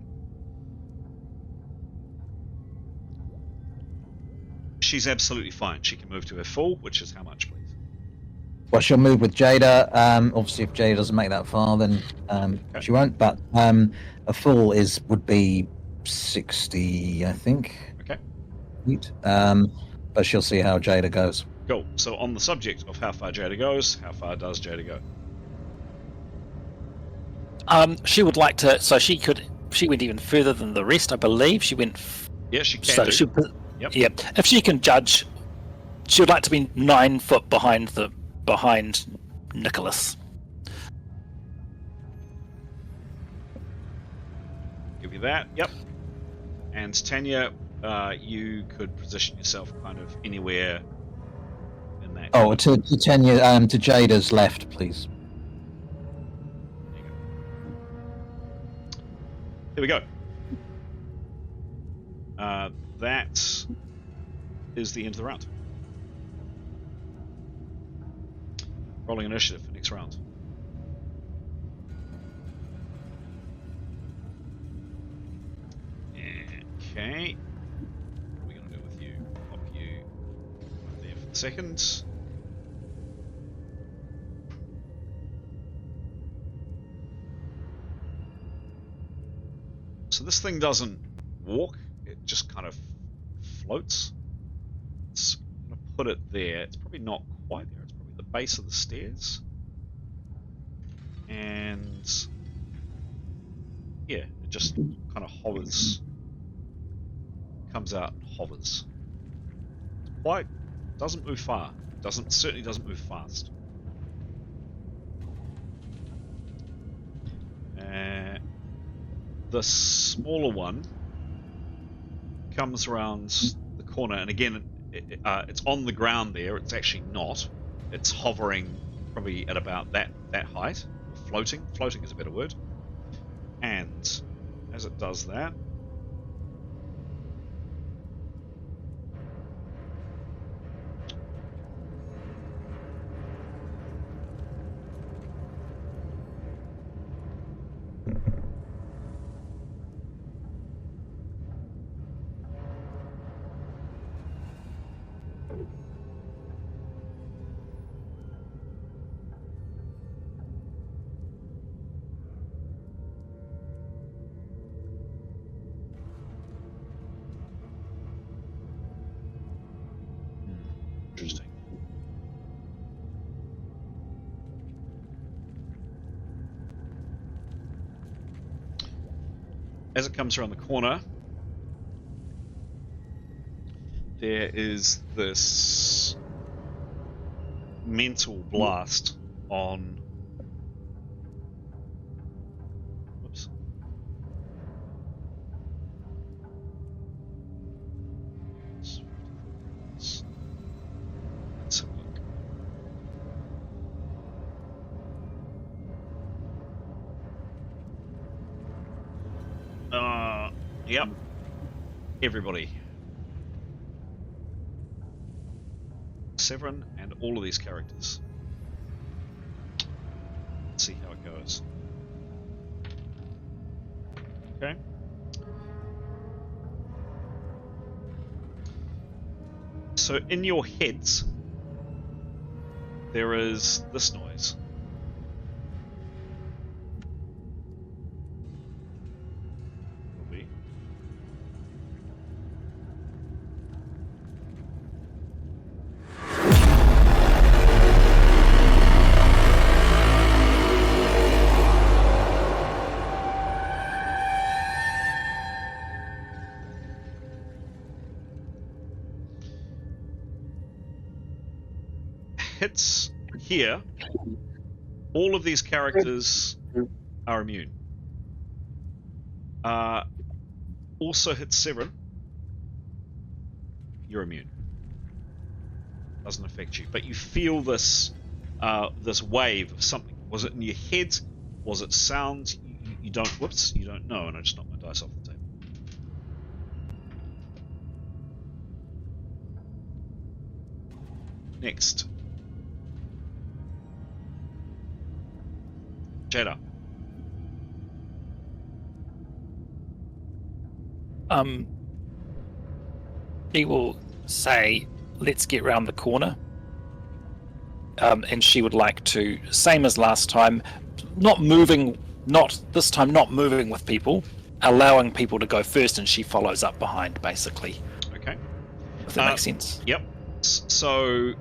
She's absolutely fine. She can move to her full, which is how much, please? Well, she'll move with Jada. Obviously, if Jada doesn't make that far, then she won't. But a full would be 60, I think. Okay. Feet. But she'll see how Jada goes. Cool. So on the subject of how far Jada goes, how far does Jada go? She would like to. So she went even further than the rest, I believe. She went. Yeah, she can. So yep. Yeah. If she can judge, she would like to be 9 foot behind Nicholas. Give you that. Yep. And Tanya, you could position yourself kind of anywhere in Oh, to Tanya, to Jada's left, please. Here we go. That is the end of the round. Rolling initiative for next round. Okay. What are we going to do with you? Pop you right there for the second. So this thing doesn't walk, it just kind of floats. It's going to put it there. It's probably not quite there. It's probably the base of the stairs. And yeah, it just kind of hovers. Comes out and hovers. Quite doesn't move far. Certainly doesn't move fast. The smaller one comes around the corner, and again, it's on the ground there. It's actually not. It's hovering probably at about that height, or floating. Floating is a better word. And as it does that, interesting. As it comes around the corner, there is this mental blast on. Whoops. Let's have a look. Yep. Everybody. Severin and all of these characters. Let's see how it goes. Okay. So in your heads, there is this noise. Hits here, all of these characters are immune. Also hits Severin, you're immune. Doesn't affect you, but you feel this this wave of something. Was it in your head? Was it sound? You don't. Whoops! You don't know, and I just knocked my dice off the table. Next. Jada. He will say, let's get round the corner. And she would like to, same as last time, not moving with people, allowing people to go first, and she follows up behind, basically. Okay. If that makes sense. Yep. So,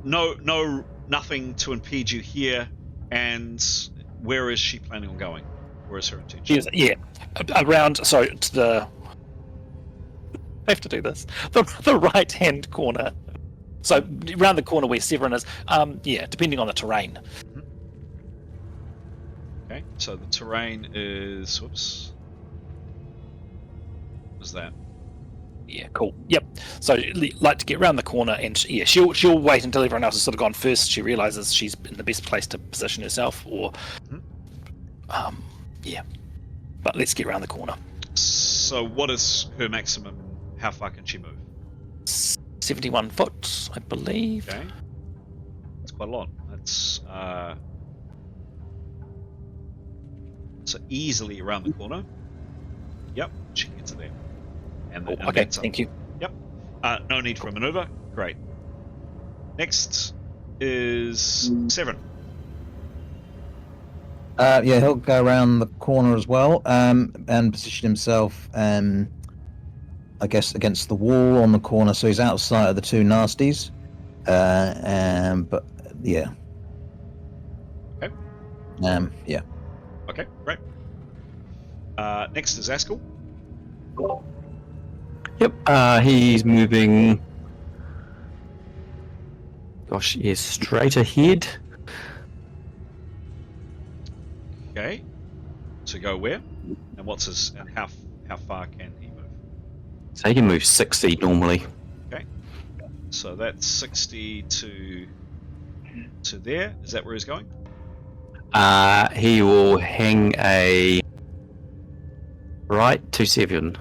nothing to impede you here. And where is she planning on going? Where is her intention? Yeah, around. So to the. I have to do this. The right-hand corner. So around the corner where Severin is. Yeah, depending on the terrain. Mm-hmm. Okay, so the terrain is. Whoops. What was that? Yeah, cool. Yep. So like to get around the corner, and yeah, she'll wait until everyone else has sort of gone first. She realizes she's in the best place to position herself, or yeah. But let's get around the corner. So what is her maximum? How far can she move? 71 foot, I believe. Okay, that's quite a lot. That's so easily around the corner. Yep, she gets it there. And Okay, that's up. thank you. Yep. No need for a maneuver. Great. Next is Severin. Yeah, he'll go around the corner as well, and position himself, I guess, against the wall on the corner, so he's out of sight of the two nasties. But yeah. Okay. Yeah. Okay, great. Next is Askell. Yep. He's moving. Gosh, yes, straight ahead. Okay. So go where? And what's his? And how far can he move? So he can move 60 normally. Okay. So that's 60 to there. Is that where he's going? He will hang a right to 7.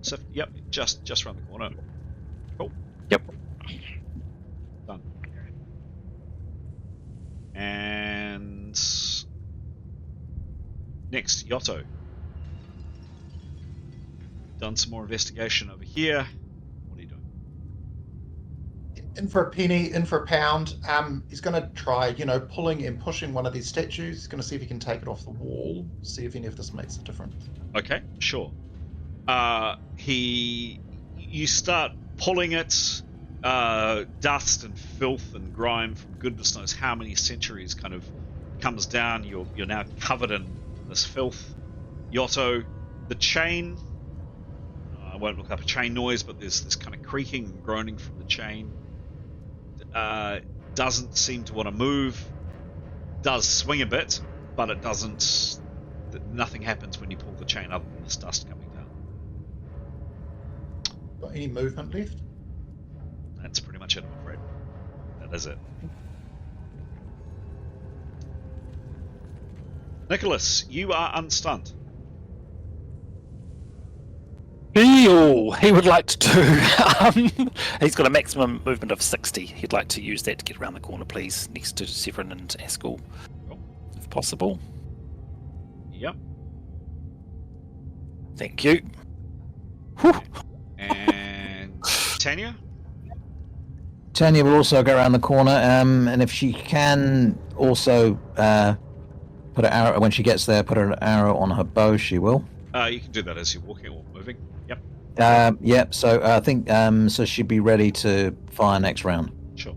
So yep, just around the corner. Cool. Yep. Done. And next, Yotto. Done some more investigation over here. What are you doing? In for a penny, in for a pound. He's going to try, pulling and pushing one of these statues. He's going to see if he can take it off the wall. See if any of this makes a difference. Okay, sure. You start pulling it. Dust and filth and grime from goodness knows how many centuries kind of comes down. You're now covered in this filth. Yotto, the chain. I won't look up a chain noise, but there's this kind of creaking and groaning from the chain. Doesn't seem to want to move. Does swing a bit, but it doesn't. Nothing happens when you pull the chain other than this dust coming down. Got any movement left? That's pretty much it, I'm afraid. That is it. Nicholas, you are unstunned. He would like to do. He's got a maximum movement of 60. He'd like to use that to get around the corner, please, next to Severin and Askell, if possible. Yep. Thank you. And Tanya? Tanya will also go around the corner, and if she can also put an arrow, when she gets there, put an arrow on her bow, she will. You can do that as you're walking or moving. Yep. Yep, so I think so she'd be ready to fire next round. Sure.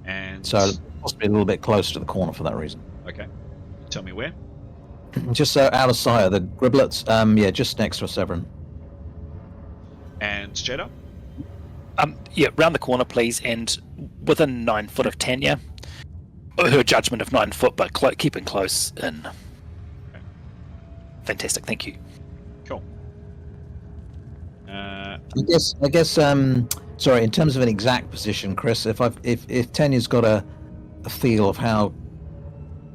And so possibly a little bit closer to the corner for that reason. Okay. Tell me where? Just so out of sight of the griblets, yeah, just next to Severin. And Jada? Yeah, round the corner, please, and within 9 foot of Tanya. Her judgment of 9 foot, but keeping close in. Okay. Fantastic, thank you. Cool. I guess. Sorry, in terms of an exact position, Chris, if Tanya's got a feel of how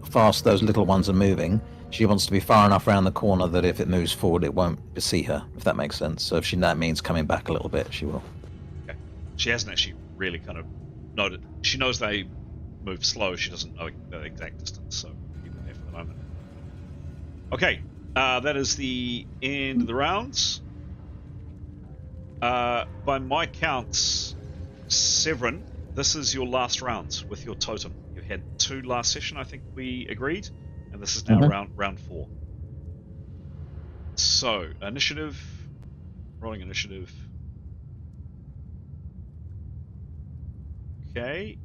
fast those little ones are moving, she wants to be far enough around the corner that if it moves forward, it won't see her. If that makes sense. So if that means coming back a little bit, she will. Okay. She hasn't actually really kind of noted. She knows they move slow. She doesn't know the exact distance. So keep it there for the moment. Okay. That is the end of the rounds. By my counts, Severin, this is your last round with your totem. You had 2 last session, I think we agreed, and this is now round 4. So, initiative, rolling initiative. Okay.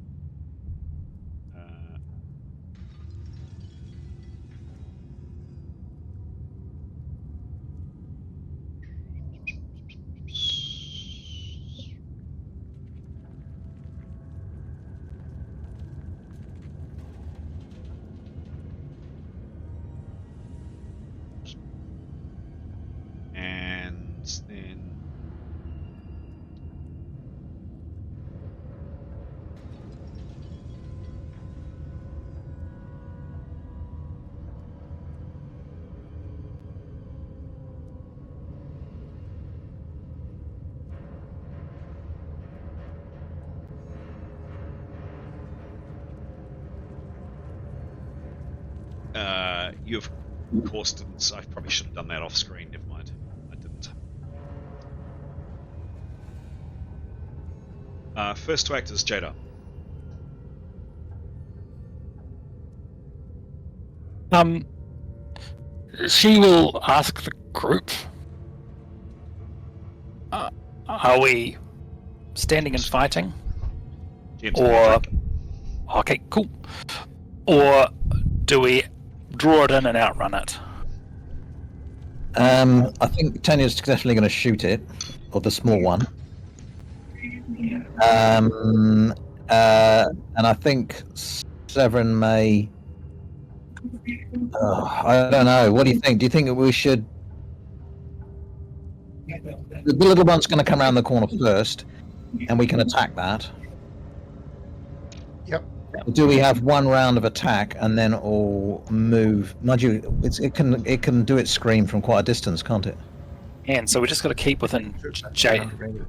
You of course didn't. I probably should have done that off screen. Never mind. I didn't. First to act is Jada. She will ask the group, are we standing and fighting? Or, okay, cool. Or do we draw it in and outrun it? I think Tanya's definitely going to shoot it, or the small one. And I think Severin may. I don't know. What do you think? Do you think that we should? The little one's going to come around the corner first, and we can attack that. Yep. Or do we have one round of attack and then all move? Mind you, it can do its scream from quite a distance, can't it? And so we just got to keep within Jada.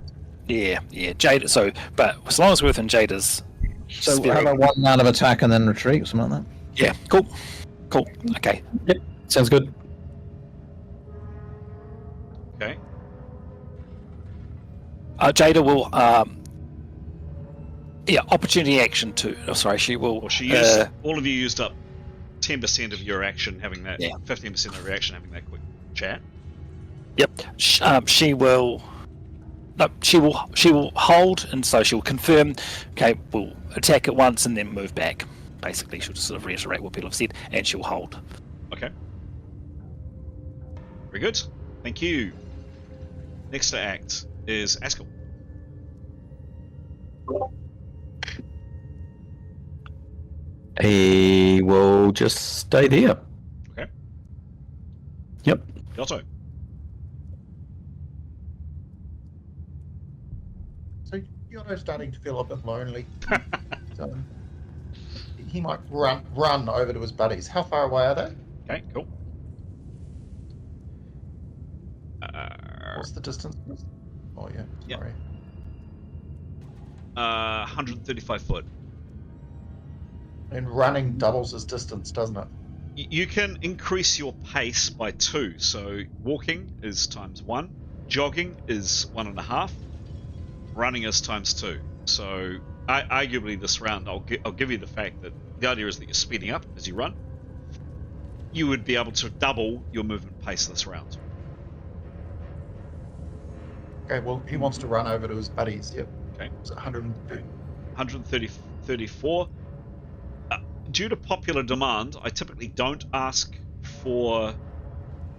Yeah, Jada. So, but as long as we're within Jada's. So sphere. how about one round of attack and then retreat, something like that? Yeah, cool. Okay. Yep, sounds good. Okay. Jada will. Opportunity action too. Oh, sorry, she will. Well, she used. All of you used up 10% of your action having that. Yeah. 15% of your action having that quick chat. Yep. She will. No, she will hold, and so she'll confirm. Okay, we'll attack it once and then move back. Basically, she'll just sort of reiterate what people have said, and she'll hold. Okay. Very good. Thank you. Next to act is Askell. He will just stay there. Okay. Yep. Yotto. So Yotto's starting to feel a bit lonely. So he might run over to his buddies. How far away are they? Okay, cool. What's the distance? Oh yeah, Yep. sorry. 135 foot. And running doubles his distance, doesn't it? You can increase your pace by 2. So walking is times 1, jogging is 1.5, running is times 2. So arguably this round, I'll give you the fact that the idea is that you're speeding up as you run. You would be able to double your movement pace this round. Okay, well, he wants to run over to his buddies. Yep. Okay. It's 130. 134. Due to popular demand, I typically don't ask for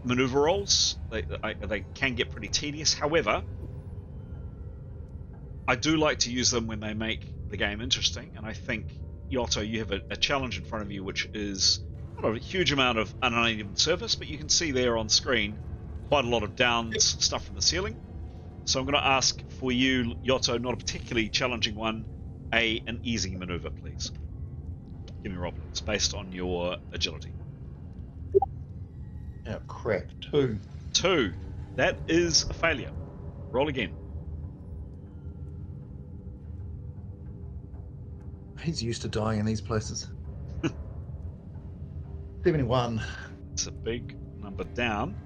maneuver rolls. They can get pretty tedious. However, I do like to use them when they make the game interesting, and I think, Yotto, you have a challenge in front of you, which is not a huge amount of uneven surface, but you can see there on screen quite a lot of downs, stuff from the ceiling. So I'm going to ask for you, Yotto, not a particularly challenging one, an easy maneuver, please. Give me a roll, please, based on your agility. Yeah, crap. 2. 2. That is a failure. Roll again. He's used to dying in these places. 71. It's a big number down.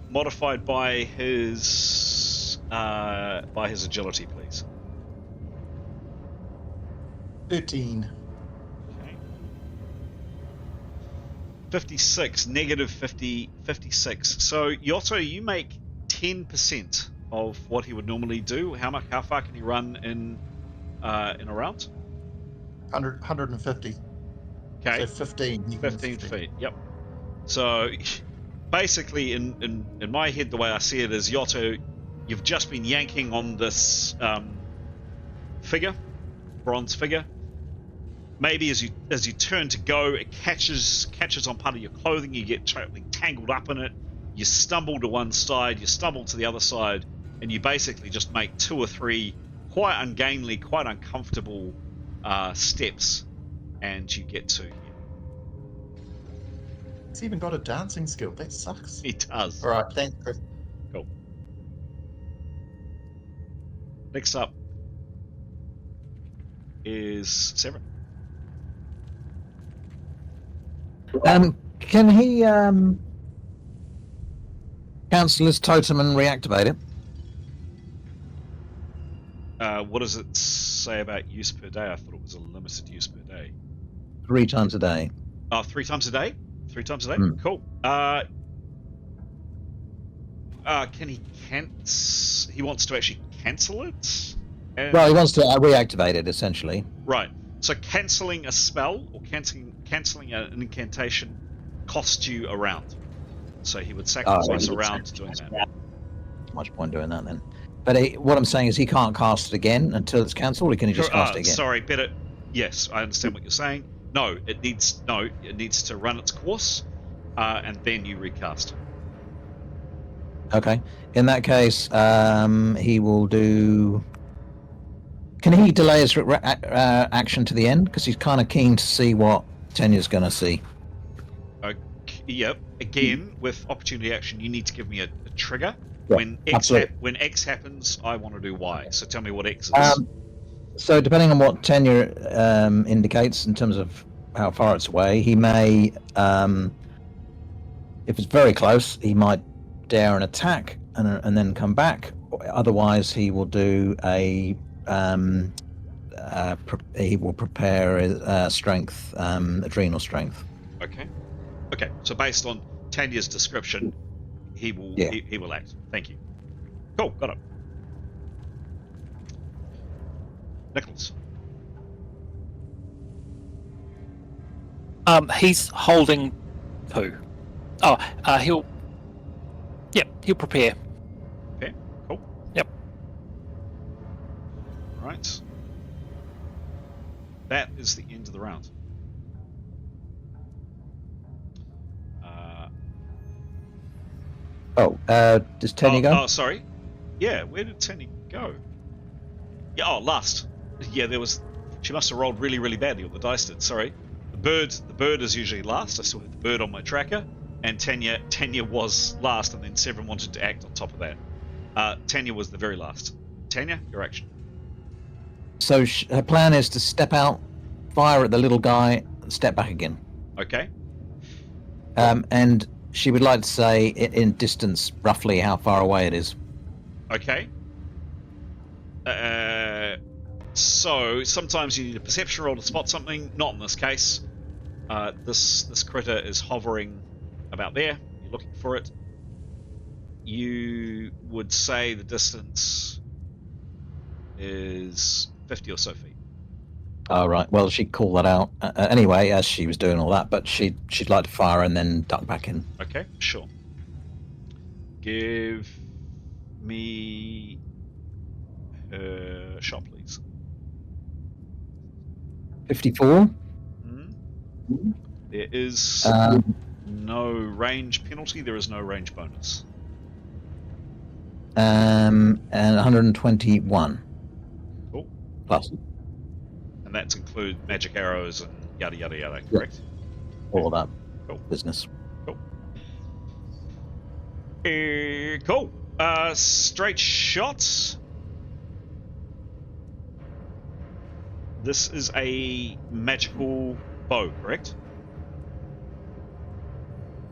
Modified by his agility, please. 13. Okay. 56, negative 50, 56. So Yotto, you make 10% of what he would normally do. How far can he run in a round? 150. Okay. So 15. 15 feet. Yep. So basically, in my head, the way I see it is, Yotto, you've just been yanking on this bronze figure. Maybe as you turn to go, it catches on part of your clothing. You get totally tangled up in it. You stumble to one side, you stumble to the other side, and you basically just make 2 or 3 quite ungainly, quite uncomfortable steps, and you get to here. It's even got a dancing skill. That sucks. It does. All right, thanks, Chris. Cool. Next up is Severin. Can he cancel his totem and reactivate it? What does it say about use per day? I thought it was a limited use per day. 3 times a day. Oh, 3 times a day? 3 times a day? Hmm. Cool. Can he he wants to actually cancel it? Well, he wants to reactivate it, essentially. Right. So cancelling a spell or cancelling an incantation costs you a round. So he would sacrifice a round doing that. Not much point doing that then. But what I'm saying is he can't cast it again until it's cancelled, or can he just cast it again? Sorry, better. Yes, I understand what you're saying. No, it needs to run its course, and then you recast. Okay. In that case, he will do. Can he delay his action to the end? Because he's kind of keen to see what Tenya's going to see. Yep. Again, with opportunity action, you need to give me a trigger. Yeah, when X happens, I want to do Y. So tell me what X is. So depending on what Tenya indicates in terms of how far it's away, he may, if it's very close, he might dare an attack and then come back. Otherwise, he will do he will prepare strength, adrenal strength. Okay. So based on Tanya's description, he will he will act. Thank you. Cool, got it. Nicholas. He's holding poo. Oh, he'll prepare. Okay, cool. Yep. Right. That is the end of the round. Does Tenya go? Oh, sorry. Yeah, where did Tenya go? Yeah, last. Yeah, she must have rolled really, really badly, or the dice did. Sorry. The bird is usually last. I still have the bird on my tracker, and Tenya was last, and then Severin wanted to act on top of that. Tenya was the very last. Tenya, your action. So her plan is to step out, fire at the little guy, and step back again. Okay. And she would like to say in distance roughly how far away it is. Okay. So sometimes you need a perception roll to spot something. Not in this case. This critter is hovering about there. You're looking for it. You would say the distance is 50 or so feet. Oh, right. Well, she'd call that out anyway as she was doing all that, but she'd like to fire and then duck back in. Okay, sure. Give me her shot, please. 54. There is no range penalty. There is no range bonus. And 121. Cool. Plus. And that's include magic arrows and yada yada yada, correct? All of that Cool. business. Cool. Cool. Straight shot. This is a magical bow, correct?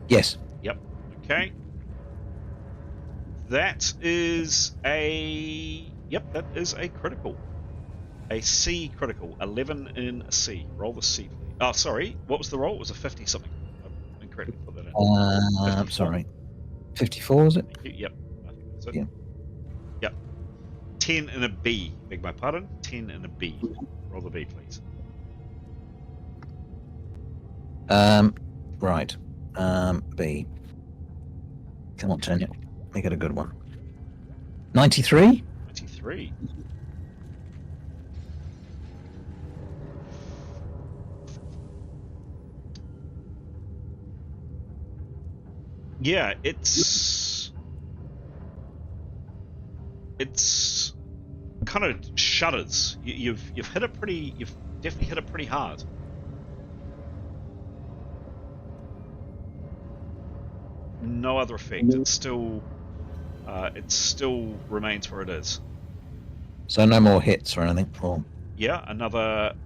Yes. Yep. Okay. That is a critical. A C critical. 11 in a C. Roll the C, please. Oh, sorry. What was the roll? It was a 50 something. I'm incorrect. Put that in. I'm sorry. 54, is it? Yep. I think that's it. Yeah. Yep. 10 in a B. Beg my pardon. 10 in a B. Roll the B, please. Right. B. Come on, Tanya. Make it a good one. 93? 93. Yeah, it's kind of shudders. You've definitely hit it pretty hard. No other effect. It still remains where it is. So no more hits or anything? Or... Yeah, another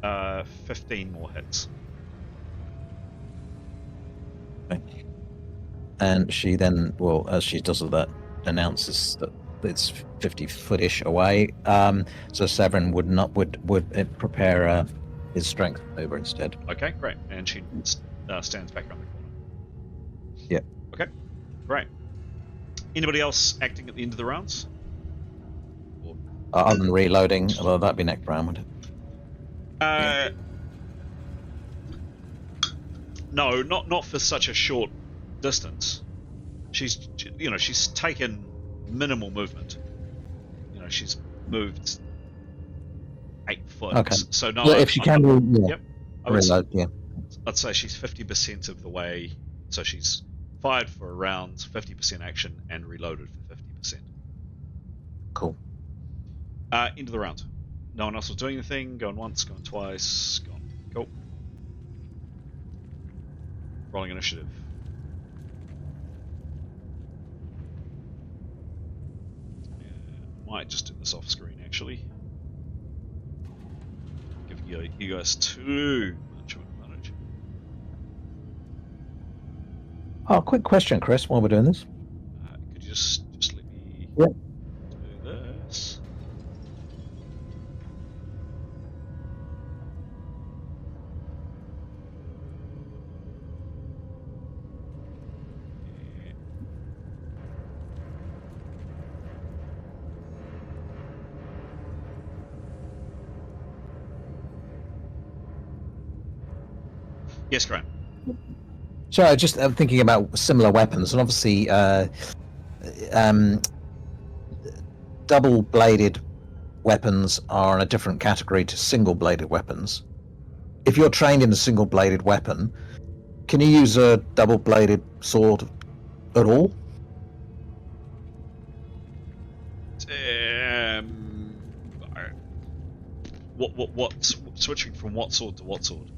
15 more hits. and she then, well, as she does that, announces that it's 50-footish away. So Severin would prepare his strength maneuver instead. Okay, great. And she stands back around the corner. Yep. Okay, great. Anybody else acting at the end of the rounds? Or, Other than reloading, although that'd be next round, wouldn't it? no, not for such a short distance. She's taken minimal movement. She's moved 8 foot. Okay. So no. Well, if she can, Yep. I would reload. Yeah. I'd say she's 50% of the way. So she's fired for a round, 50% action, and reloaded for 50%. Cool. End of the round. No one else was doing anything. Going once, going twice, gone. Cool. Rolling initiative. Might just do this off screen actually. Give you guys too much of an advantage. Oh, quick question, Chris, while we're doing this. Could you just let me Yep. do this? Yes, Graham. So I'm thinking about similar weapons, and obviously, double-bladed weapons are in a different category to single-bladed weapons. If you're trained in a single-bladed weapon, can you use a double-bladed sword at all? What? Switching from what sword to what sword?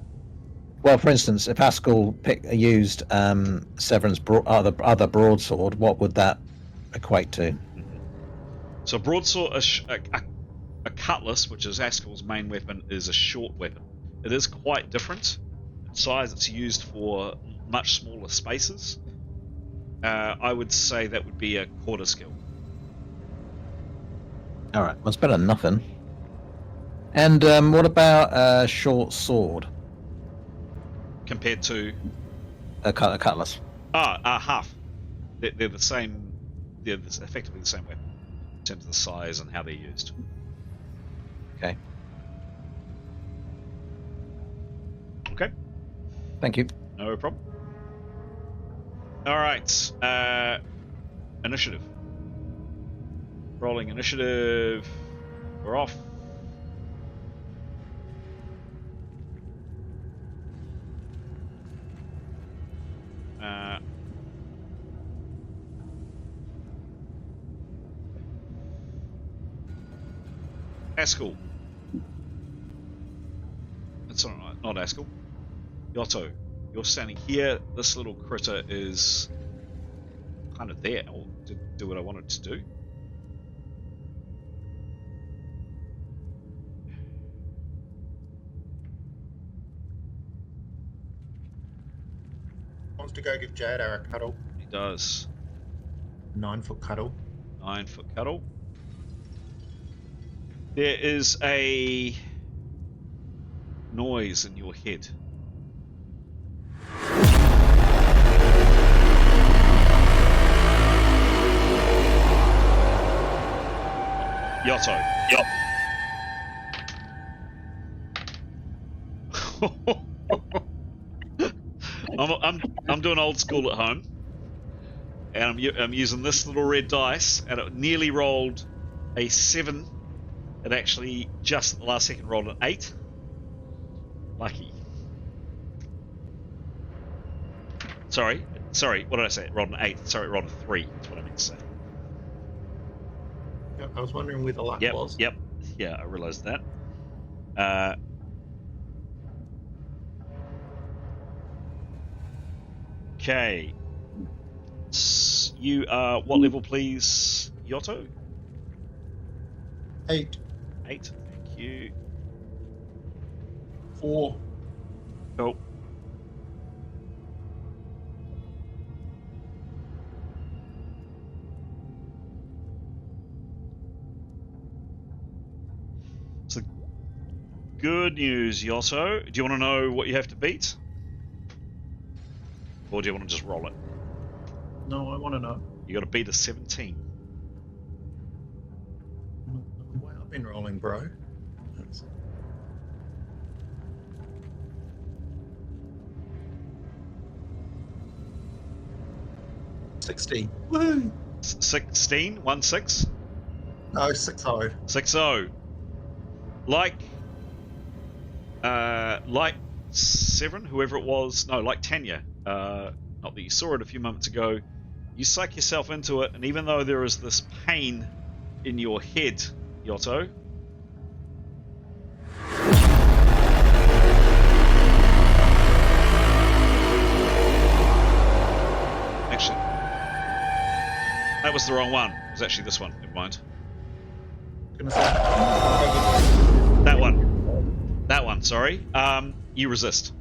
Well, for instance, if Haskell used Severin's other broadsword, what would that equate to? So broadsword, a cutlass, which is Haskell's main weapon, is a short weapon. It is quite different in size. It's used for much smaller spaces. I would say that would be a quarter skill. All right, well, it's better than nothing. And what about a short sword? Compared to A cutlass. half. They're the same. They're effectively the same weapon in terms of the size and how they're used. Okay. Okay. Thank you. No problem. All right. Initiative. Rolling initiative. We're off. Haskell. That's not Haskell. Yotto. You're standing here. This little critter is kind of there. Or did do what I wanted to do. Wants to go give Jadar a cuddle. He does. 9-foot cuddle. 9-foot cuddle. There is a noise in your head. Yotto. Yup. I'm doing old school at home, and I'm using this little red dice, and it nearly rolled a 7. It actually just at the last second rolled an 8. Lucky. Sorry. What did I say? It rolled an 8. Sorry, it rolled a 3. That's what I meant to say. I was wondering where the luck was. Yep. Yeah, I realised that. Okay. You are what level, please, Yotto? 8. 8. Thank you. 4. Cool. good news, Yosso. Do you want to know what you have to beat? Or do you want to just roll it? No, I want to know. You got to beat a 17. Well, I've been rolling, bro. That's... 16. Woo! 16? 1-6? No, 6-0. 6-0. Like 7, whoever it was, no, like Tanya, not that you saw it a few moments ago, you psych yourself into it, and even though there is this pain in your head, Yotto, actually, that was the wrong one. It was actually this one. Never mind. That one, sorry. You resist.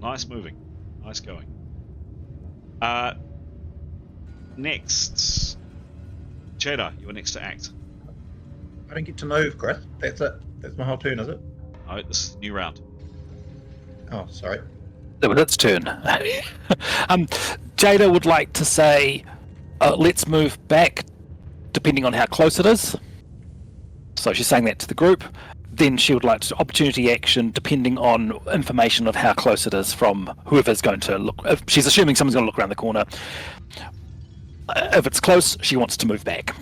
Nice moving. Nice going. Next. Jada, you are next to act. I don't get to move, Chris. That's it. That's my whole turn, is it? No, this is a new round. Oh, sorry. That was its turn. Jada would like to say, let's move back, depending on how close it is. So she's saying that to the group. Then she would like to opportunity action, depending on information of how close it is from whoever's going to look. If she's assuming someone's going to look around the corner. If it's close, she wants to move back.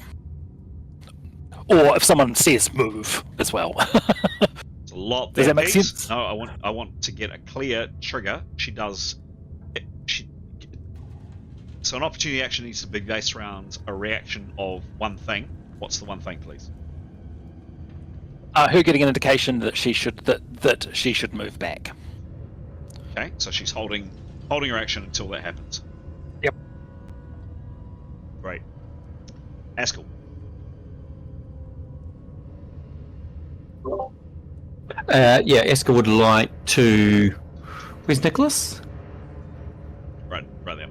Or if someone says move as well. It's a lot. Does that make sense? No, I want to get a clear trigger. She does. So an opportunity action needs to be based around a reaction of one thing. What's the one thing, please? Her getting an indication that she should move back. Okay, so she's holding her action until that happens. Yep. Great. Askell. Yeah, Esker would like to. Where's Nicholas? Right there.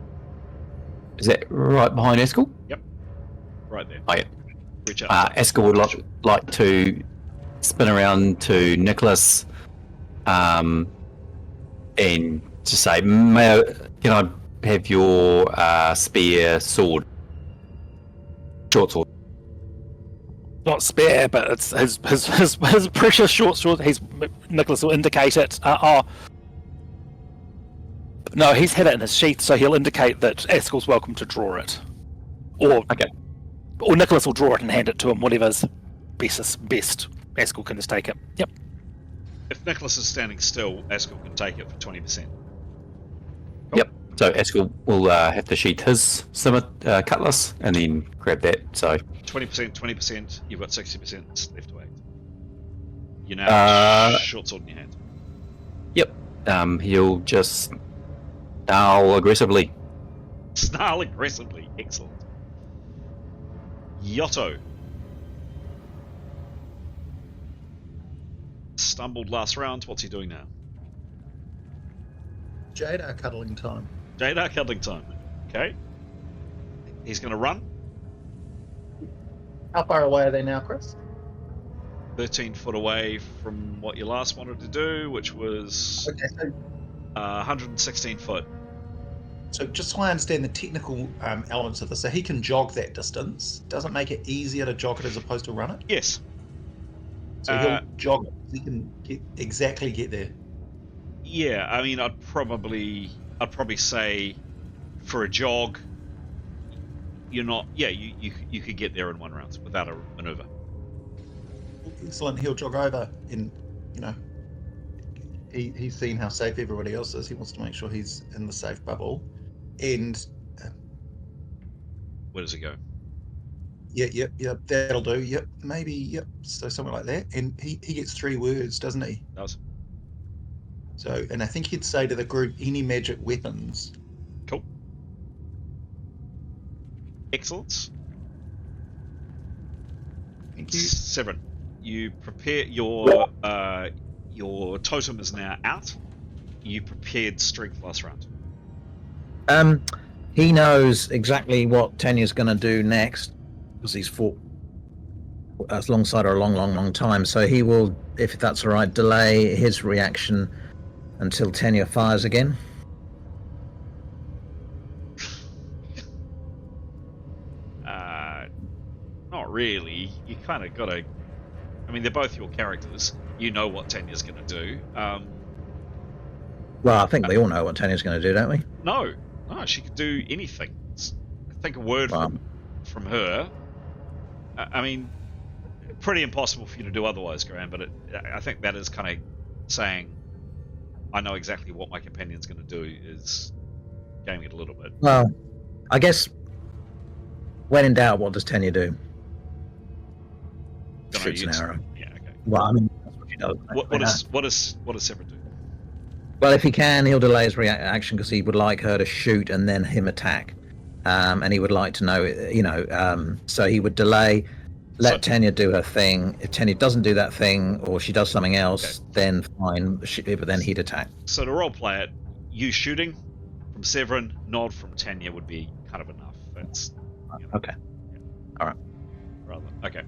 Is that right behind Esker? Yep. Right there. Oh, yeah. Reach out. Esker would like to spin around to Nicholas and to say, can I have your spear sword? Short sword. Not spare, but it's his precious short sword. Nicholas will indicate it. No, he's had it in his sheath, so he'll indicate that Askell's welcome to draw it. Or Nicholas will draw it and hand it to him, whatever's best. Askell can just take it. Yep. If Nicholas is standing still, Askell can take it for 20%. Cool. Yep. So Askell will have to sheath his cutlass and then grab that. So 20%. You've got 60% left to act. You now have a short sword in your hand. Yep. He'll just snarl aggressively. Snarl aggressively. Excellent. Yotto. Stumbled last round. What's he doing now? Jada cuddling time. Jada cuddling time. Okay. He's going to run. How far away are they now, Chris? 13 foot away from what you last wanted to do, which was 116 foot. So just so I understand the technical elements of this, so he can jog that distance. Doesn't make it easier to jog it as opposed to run it? Yes. So he'll jog it. He can get there. Yeah, I mean, I'd probably say for a jog, you're not. Yeah, you could get there in one round without a maneuver. Excellent. He'll jog over, and he's seen how safe everybody else is. He wants to make sure he's in the safe bubble. And where does he go? Yep, that'll do. Yep, maybe, yep. So somewhere like that. And he gets 3 words, doesn't he? Does. So, and I think he'd say to the group, any magic weapons. Cool. Excellence. Thank you. 7. You prepare your totem is now out. You prepared strength last round. He knows exactly what Tanya's going to do next because he's fought alongside her a long time. So he will, if that's all right, delay his reaction until Tenya fires again. Not really. You kind of got to. I mean, they're both your characters. You know what Tanya's going to do. Well, I think we all know what Tanya's going to do, don't we? No, she could do anything. I think a word from her. I mean, pretty impossible for you to do otherwise, Graham. But I think that is kind of saying, I know exactly what my companion's going to do. Is gaming it a little bit. Well, I guess when in doubt, what does Tenya do? Shoots an arrow. Yeah. Okay. Well, I mean, that's what she does. What does Severin do? Well, if he can, he'll delay his reaction because he would like her to shoot and then him attack. And he would like to know, so he would delay, let Tenya do her thing. If Tenya doesn't do that thing or she does something else, then fine, but then he'd attack. So to role play it, you shooting from Severin, nod from Tenya would be kind of enough. That's okay. Yeah. All right. Okay.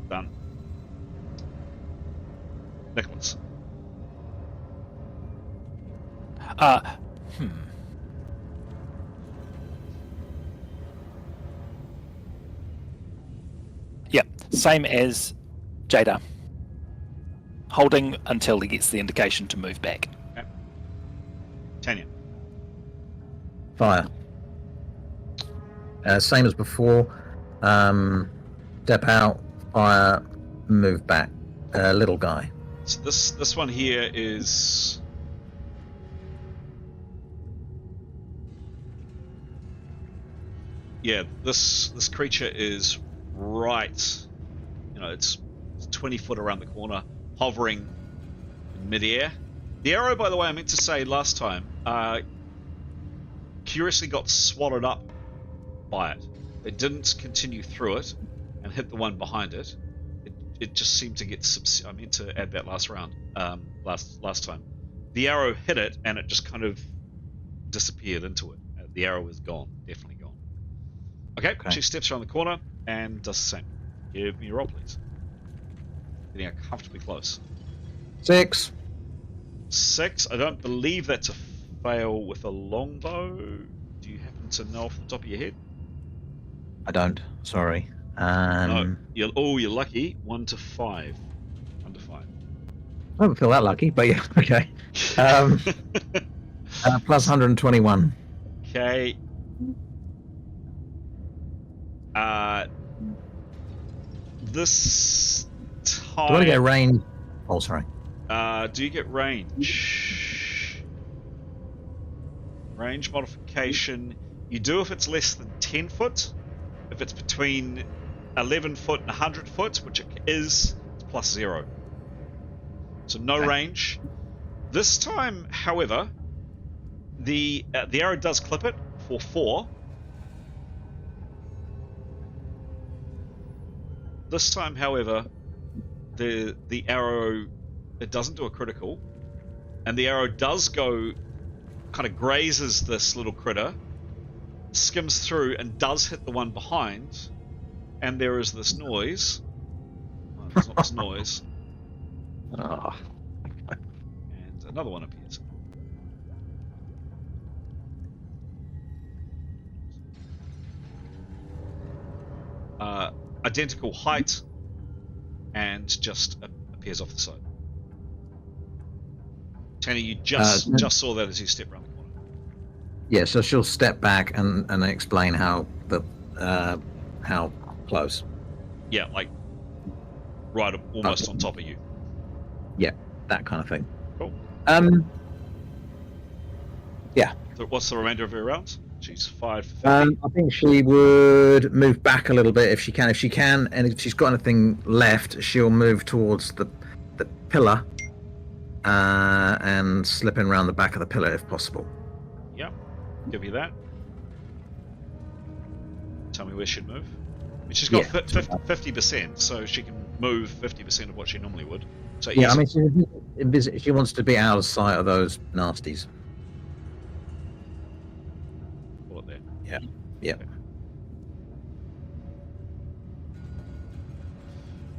Done. Nicholas. Yeah, same as Jada. Holding until he gets the indication to move back. Okay. Tanya. Fire. Same as before. Step out, fire, move back. Little guy. So this one here is. Yeah, this creature is right. It's 20 foot around the corner, hovering in midair. The arrow, by the way, I meant to say last time, curiously got swallowed up by it. It didn't continue through it and hit the one behind it. It just seemed to get I meant to add that last round, last time. The arrow hit it and it just kind of disappeared into it. The arrow is gone, definitely gone. Okay, she steps around the corner and does the same. Give me a roll, please. Getting uncomfortably close. 6. I don't believe that's a fail with a longbow. Do you happen to know off the top of your head? I don't. Sorry. No. You're lucky. 1 to 5. Under 5. I don't feel that lucky, but yeah, okay. Plus 121. Okay. This time. Do I get range? Oh, sorry. Do you get range? Range modification. You do if it's less than 10 foot. If it's between 11 foot and 100 foot, which it is, it's plus 0. So no range. This time, however, the arrow does clip it for 4. This time, however, the arrow, it doesn't do a critical, and the arrow does go, kind of grazes this little critter, skims through and does hit the one behind, and there is this noise. Oh, there's not this noise. Oh. And another one appears. Identical height, and just appears off the side. Tanya, you just saw that as you step around the corner. Yeah, so she'll step back and explain how close. Yeah, like right almost on top of you. Yeah, that kind of thing. Cool. Yeah. So what's the remainder of her rounds? She's 5 for 50. I think she would move back a little bit if she can. If she can, and if she's got anything left, she'll move towards the pillar and slip in around the back of the pillar if possible. Yep. Give you that. Tell me where she'd move. I mean, she's got 50%, so she can move 50% of what she normally would. So yeah, I mean, she wants to be out of sight of those nasties. There. Yeah. Okay.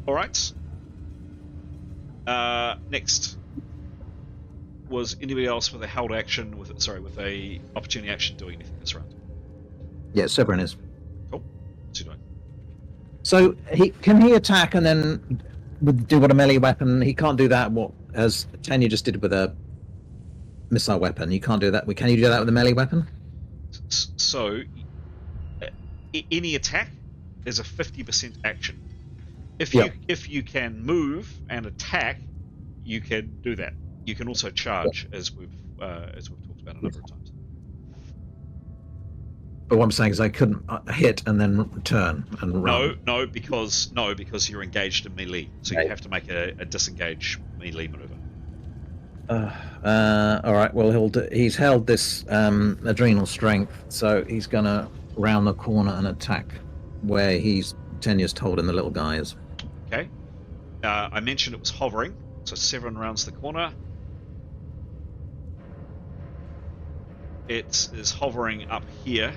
All right. Next was anybody else with a held action with a opportunity action doing anything this round? Yeah, Severin is. Cool. What's he doing? So can he attack and then do what a melee weapon? He can't do that. What as Tanya just did with a missile weapon. You can't do that. Can you do that with a melee weapon? So any attack is a 50% action. If you can move and attack, you can do that. You can also charge, as we've talked about a number of times. But what I'm saying is I couldn't hit and then turn and run. No, because you're engaged in melee, so you have to make a disengage melee maneuver. All right. Well, he's held this adrenal strength, so he's gonna round the corner and attack where Tenya's told him the little guy is. Okay. I mentioned it was hovering, so Severin rounds the corner. It is hovering up here.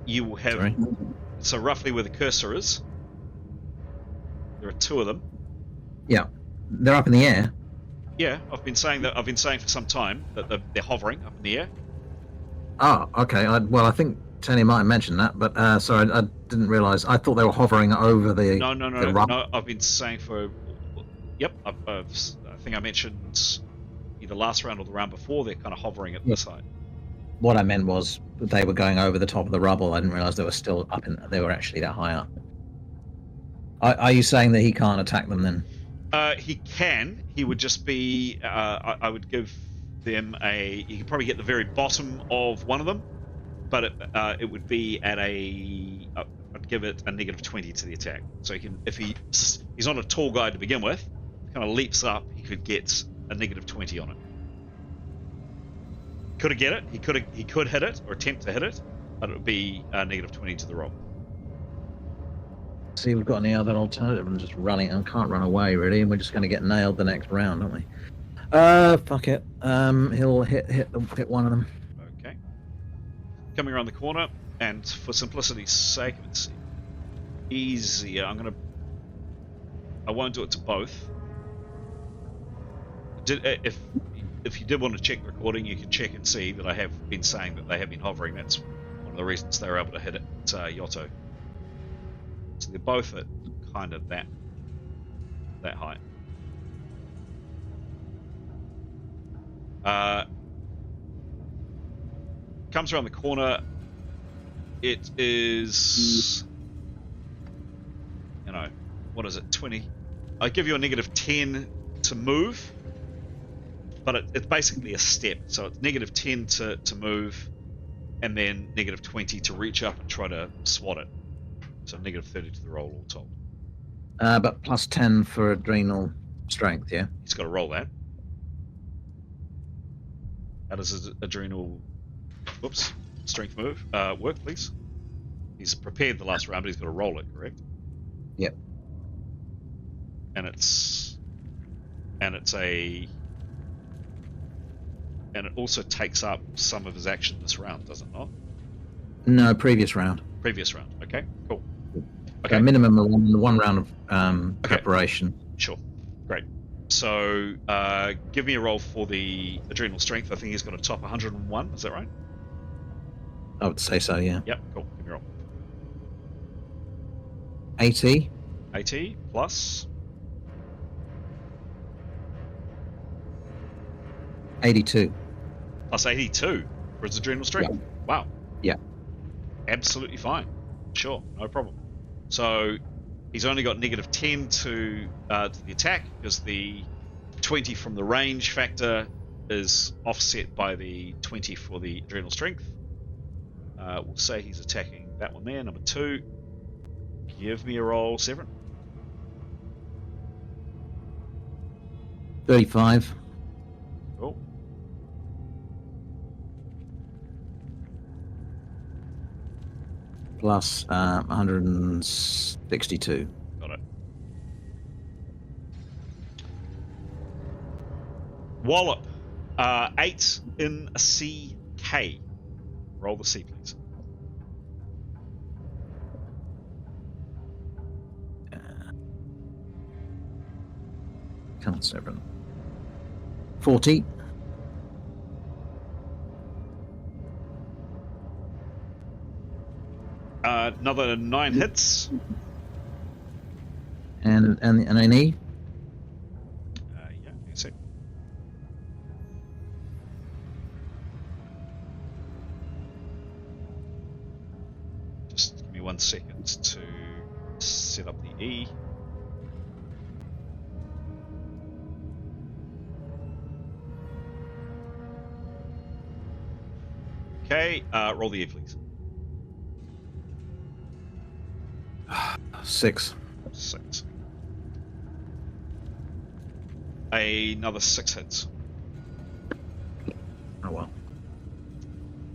You will have so roughly where the cursor is. There are two of them. Yeah, they're up in the air. Yeah, I've been saying for some time that they're hovering up in the air. Oh, okay. I think Tanya might have mentioned that, but sorry, I didn't realise. I thought they were hovering over the. No. I've been saying for. Yep, I think I mentioned either last round or the round before. They're kind of hovering at the side. What I meant was they were going over the top of the rubble. I didn't realise they were still up in. They were actually that high up. Are you saying that he can't attack them then? He can. He would just be. I would give them a. You could probably get the very bottom of one of them, but it would be at a. I'd give it a -20 to the attack. So he can, if he's not a tall guy to begin with, kind of leaps up, he could get a -20 on it. Could get it. He could hit it or attempt to hit it, but it would be a -20 to the roll. See, we've got any other alternative than just running and can't run away really, and we're just going to get nailed the next round, aren't we? Fuck it. He'll hit one of them. Okay. Coming around the corner, and for simplicity's sake, it's easier. I won't do it to both. If you did want to check the recording, you can check and see that I have been saying that they have been hovering. That's one of the reasons they were able to hit it Yotto. So they're both at kind of that height. Comes around the corner. It is, what is it? 20. I give you a -10 to move, but it's basically a step. So it's -10 to move, and then -20 to reach up and try to swat it. So -30 to the roll, all told. But +10 for adrenal strength, yeah? He's got to roll that. How does his adrenal strength move work, please? He's prepared the last round, but he's got to roll it, correct? Yep. And it also takes up some of his action this round, does it not? No, previous round. Previous round. Okay, cool. Okay, minimum of one round of preparation. Sure, great. So, give me a roll for the adrenal strength. I think he's got a top 101. Is that right? I would say so, yeah. Yep, cool. Give me a roll. 80. 80 plus 82. Plus 82 for his adrenal strength. Yeah. Wow. Yeah. Absolutely fine. Sure, no problem. So he's only got -10 to the attack because the 20 from the range factor is offset by the 20 for the adrenal strength. We'll say he's attacking that one there, number 2. Give me a roll, Severin. 35. Cool. Plus 162. Got it. Wallop. 8 in a CK. Roll the C, please. Come on, Severin. 40. Another 9 hits. And an E? Yeah, that's it. Just give me 1 second to set up the E. Okay, roll the E, please. 6. 6. Another 6 hits. Oh well.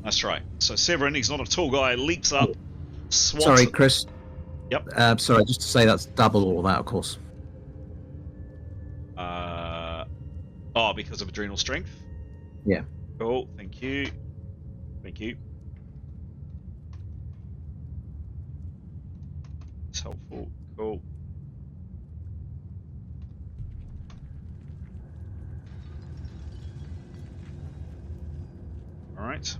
That's right. So Severin, he's not a tall guy, leaps up, swats. Sorry, Chris. Yep. Sorry, just to say that's double all that, of course. Oh, because of adrenal strength? Yeah. Cool, thank you. Thank you. It's helpful. Cool. All right.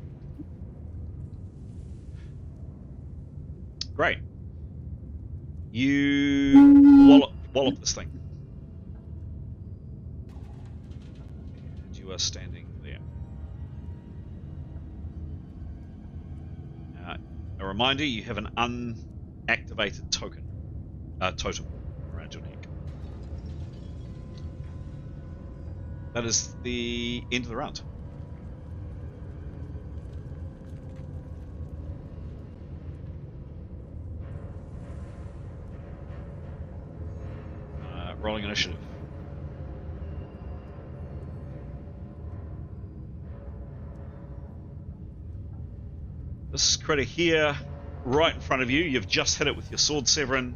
Great. You wallop this thing. And you are standing there. A reminder, you have an unactivated totem around your neck. That is the end of the round. Rolling initiative. This critter here, right in front of you, you've just hit it with your sword, Severin.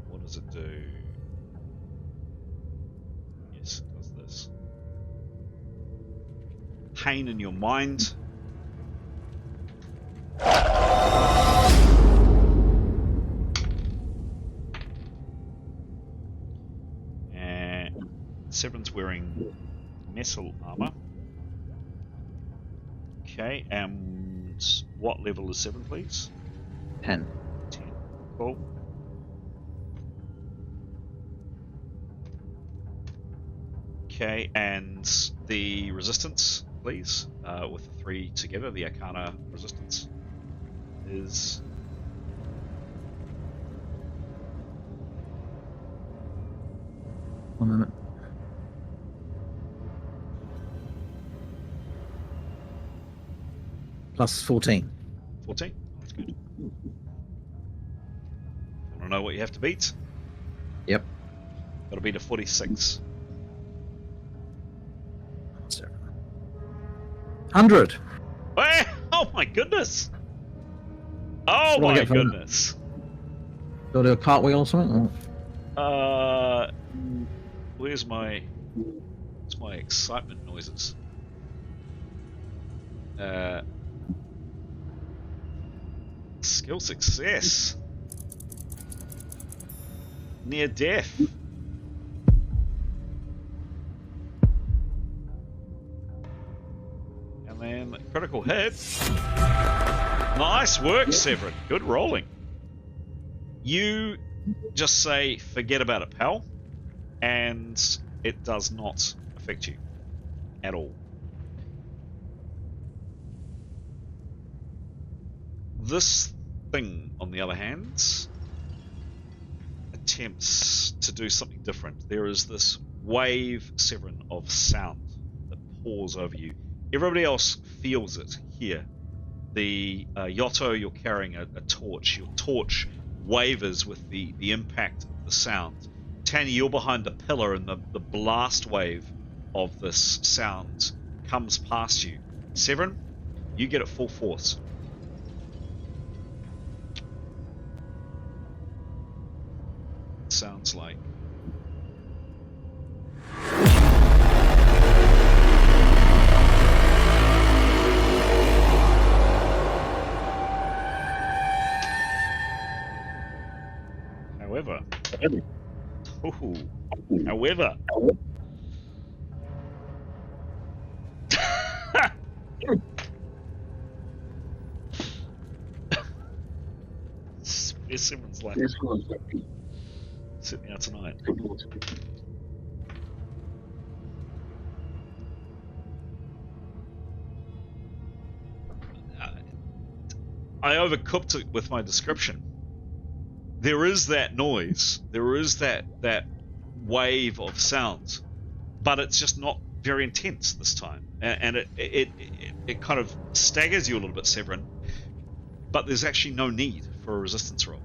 What does it do? Yes, it does this. Pain in your mind. And Severin's wearing metal armor. Okay, and what level is 7, please? 10. 10. Cool. Okay, and the resistance, please, with the 3 together, the Arcana resistance is... One minute. Plus 14. 14? That's good. Want to know what you have to beat? Yep. Got to beat a 46. 100. Oh my goodness! Oh What do I my get for that? goodness! Do I do a cartwheel or something? Where's my excitement noises? Skill success. Near death. And then critical hit. Nice work, Severin. Good rolling. You just say, forget about it, pal. And it does not affect you at all. This thing, on the other hand, attempts to do something different. There is this wave, Severin, of sound that pours over you. Everybody else feels it here. The Yotto, you're carrying a torch. Your torch wavers with the impact of the sound. Tanya, you're behind the pillar, and the blast wave of this sound comes past you. Severin, you get it full force. It sounds like however, Ooh. However, where's Severan's lucky? Sitting out tonight. I overcooked it with my description. There is that noise. There is that wave of sounds, but it's just not very intense this time, and it kind of staggers you a little bit, Severin. But there's actually no need for a resistance roll.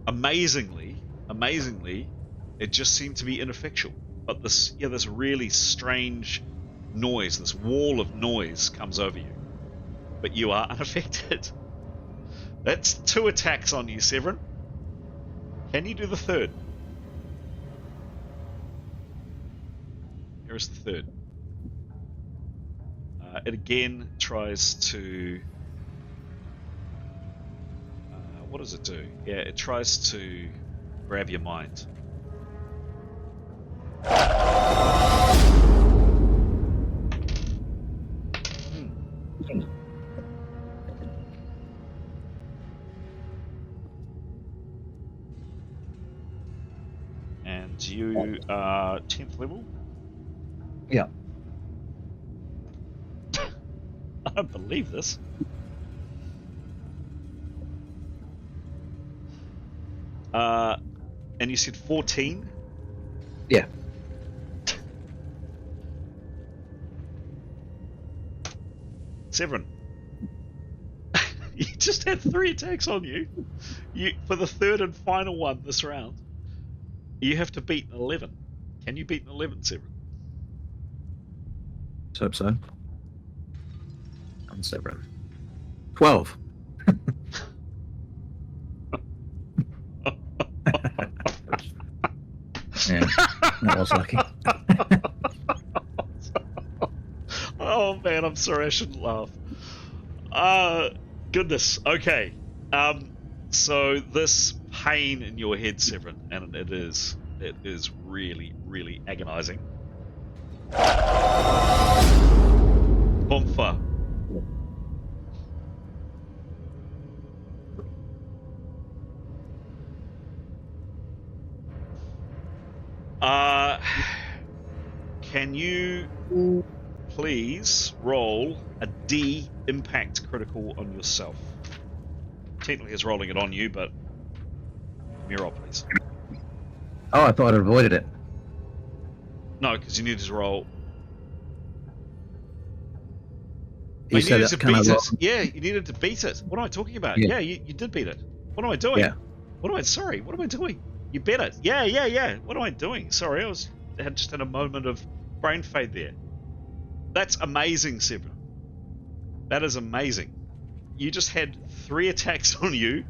Amazingly, it just seemed to be ineffectual. But this really strange noise, this wall of noise comes over you, but you are unaffected. That's 2 attacks on you, Severin. Can you do the third? Here's the third. It again tries to... what does it do? Yeah, it tries to grab your mind. And you are 10th level? Yeah. I don't believe this. And you said 14? Yeah. Severin. You just had 3 attacks on you. For the third and final one this round. You have to beat an 11. Can you beat an 11, Severin? Hope so. I'm Severin. 12. Yeah, that was lucky. Oh man, I'm sorry, I shouldn't laugh. Goodness. Okay. So this pain in your head, Severin, and it is really, really agonizing. Bumfa. Can you please roll a D impact critical on yourself? Technically, it's rolling it on you, but M.E.R.P, please. Oh, I thought I'd avoided it. No, because you needed to roll. You said needed that to kind beat of it. Yeah, you needed to beat it. What am I talking about? Yeah. Yeah, you did beat it. What am I doing? Yeah. What am I doing? You beat it. Yeah. What am I doing? Sorry, I had just had a moment of brain fade there. That's amazing, Severin. That is amazing. You just had 3 attacks on you,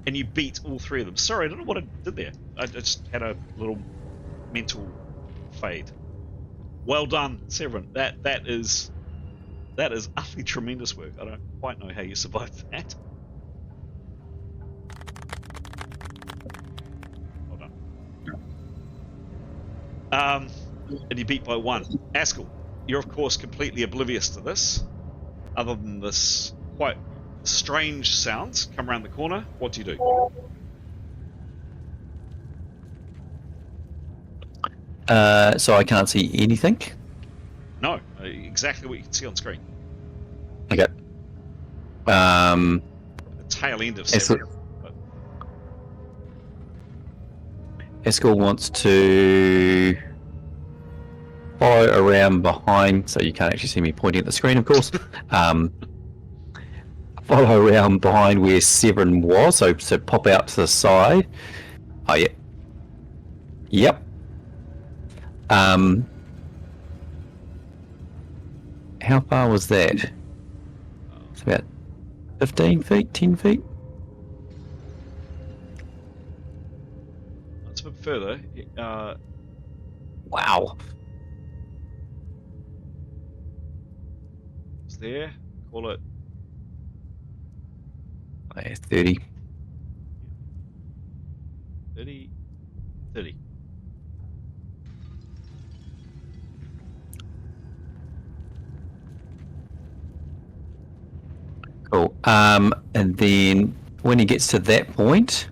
and you beat all 3 of them. Sorry, I don't know what I did there. I just had a little mental fade. Well done, Severin. That is utterly tremendous work. I don't quite know how you survived that. Well done. And you beat by 1. Askell, you're of course completely oblivious to this, other than this quite strange sounds come around the corner. What do you do? So I can't see anything. No, exactly what you can see on screen. Okay. The tail end of Severin. Eskel wants to follow around behind, so you can't actually see me pointing at the screen, of course. Follow around behind where Severin was, so pop out to the side. Oh, yeah. Yep. How far was that? It's about 15 feet, 10 feet? That's a bit further. Wow. It's there. Call it. Yeah, 30. 30, 30. Cool. And then when he gets to that point,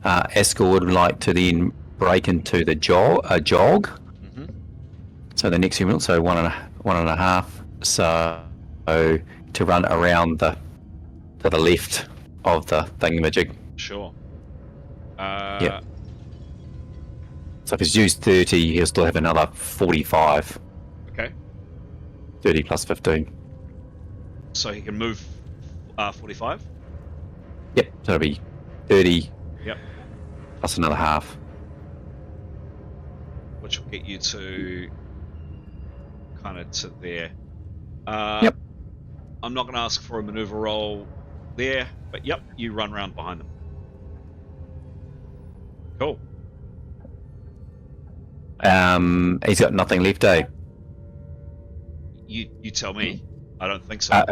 Askell would like to then break into the jog. Mm-hmm. So the next few minutes, so one and a half. So to run around to the left of the thingamajig. Sure. Yep. So if he's used 30, he'll still have another 45. Okay. 30 plus 15. So he can move 45? Yep. So it'll be 30. Yep. Plus another half. Which will get you to kind of to there. Yep. I'm not going to ask for a maneuver roll there, but yep, you run around behind them. Cool. He's got nothing left, eh? You tell me. I don't think so. Has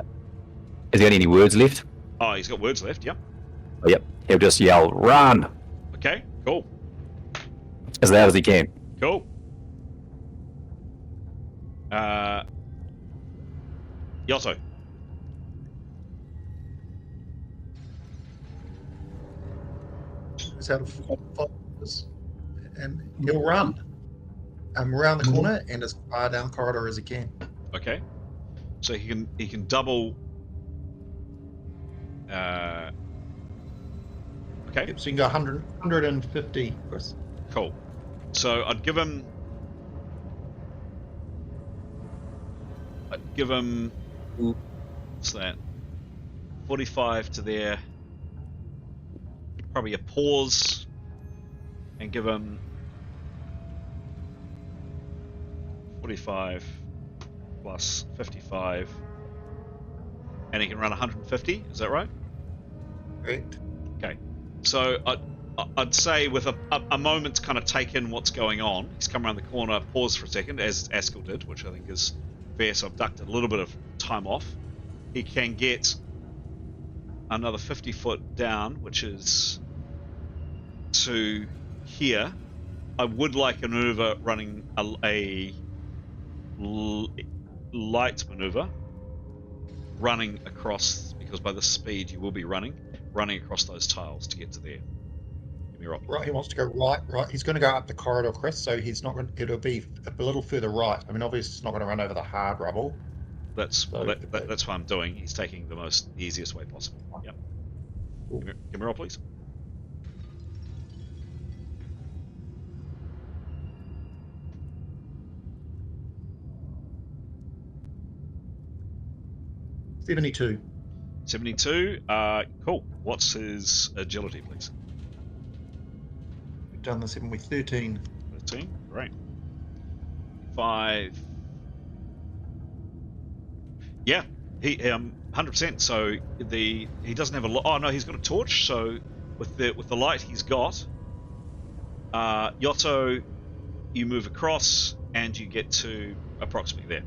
he got any words left? Oh, he's got words left, yep. Oh, yep. He'll just yell, "Run!" Okay, cool. As loud as he can. Cool. Yotto. It's out of 5 meters. And he'll run around the corner and as far down the corridor as he can. Okay. So he can double. Okay. Yep, so you can go 150, Chris. Cool. So I'd give him. What's that? 45 to there. Probably a pause, and give him 45 plus 55, and he can run 150. Is that right? Correct. Okay. So I'd say with a moment to kind of take in what's going on. He's come around the corner, pause for a second, as Askell did, which I think is fair. So I've ducked a little bit of time off. He can get another 50 foot down, which is to here. I would like a maneuver running a light maneuver running across, because by the speed you will be running across those tiles to get to there. M.E.R.P. Right, he wants to go right. He's going to go up the corridor, Chris, so he's not going to, it'll be a little further right. I mean, obviously it's not going to run over the hard rubble. That's what I'm doing. He's taking the easiest way possible. Yep. Give me a roll, please. $72. 72. Cool. What's his agility, please? We've done the 7 with 13. 13. Great. 5. Yeah, he 100%. So he doesn't have a lot. Oh no, he's got a torch. So with the light he's got, Yotto, you move across and you get to approximately there.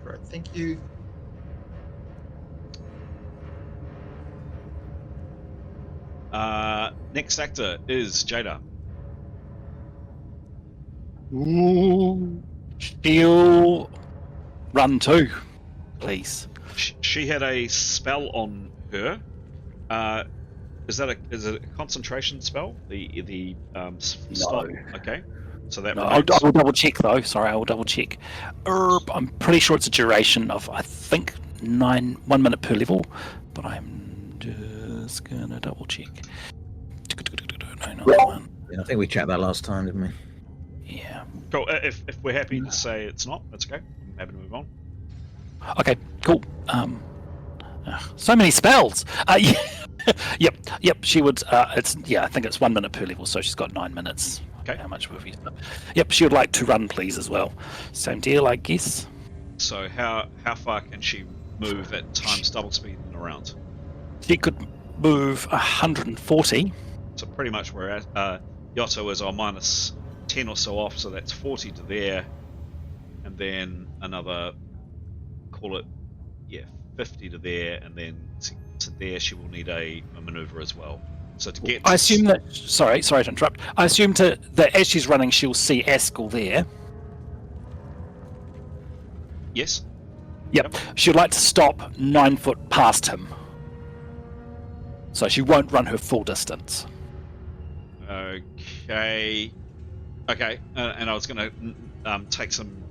Right, thank you. Next actor is Jada. Ooh, she'll run too, please. She had a spell on her. Is it a concentration spell? The stop. Okay, so that. No, I will double check though. Sorry, I will double check. I'm pretty sure it's a duration of, I think, 1 minute per level, but I'm just gonna double check. No, not that one. Yeah, I think we checked that last time, didn't we? Yeah. Cool. If we're happy to say it's not, that's okay. I'm happy to move on. Okay, cool. So many spells. Yep. She would. I think it's 1 minute per level, so she's got 9 minutes. Okay. How much will you? Yep. She would like to run, please, as well. Same deal, I guess. So how far can she move at times double speed and around? She could move 140. So pretty much where Yotto is, minus 10 or so off, so that's 40 to there, and then another, call it, 50 to there, and then to there she will need a maneuver as well. So to get... I assume that... Sorry to interrupt. I assume that as she's running, she'll see Askell there. Yes? Yep. She'd like to stop 9 foot past him. So she won't run her full distance. Okay. Okay. And I was going to take some...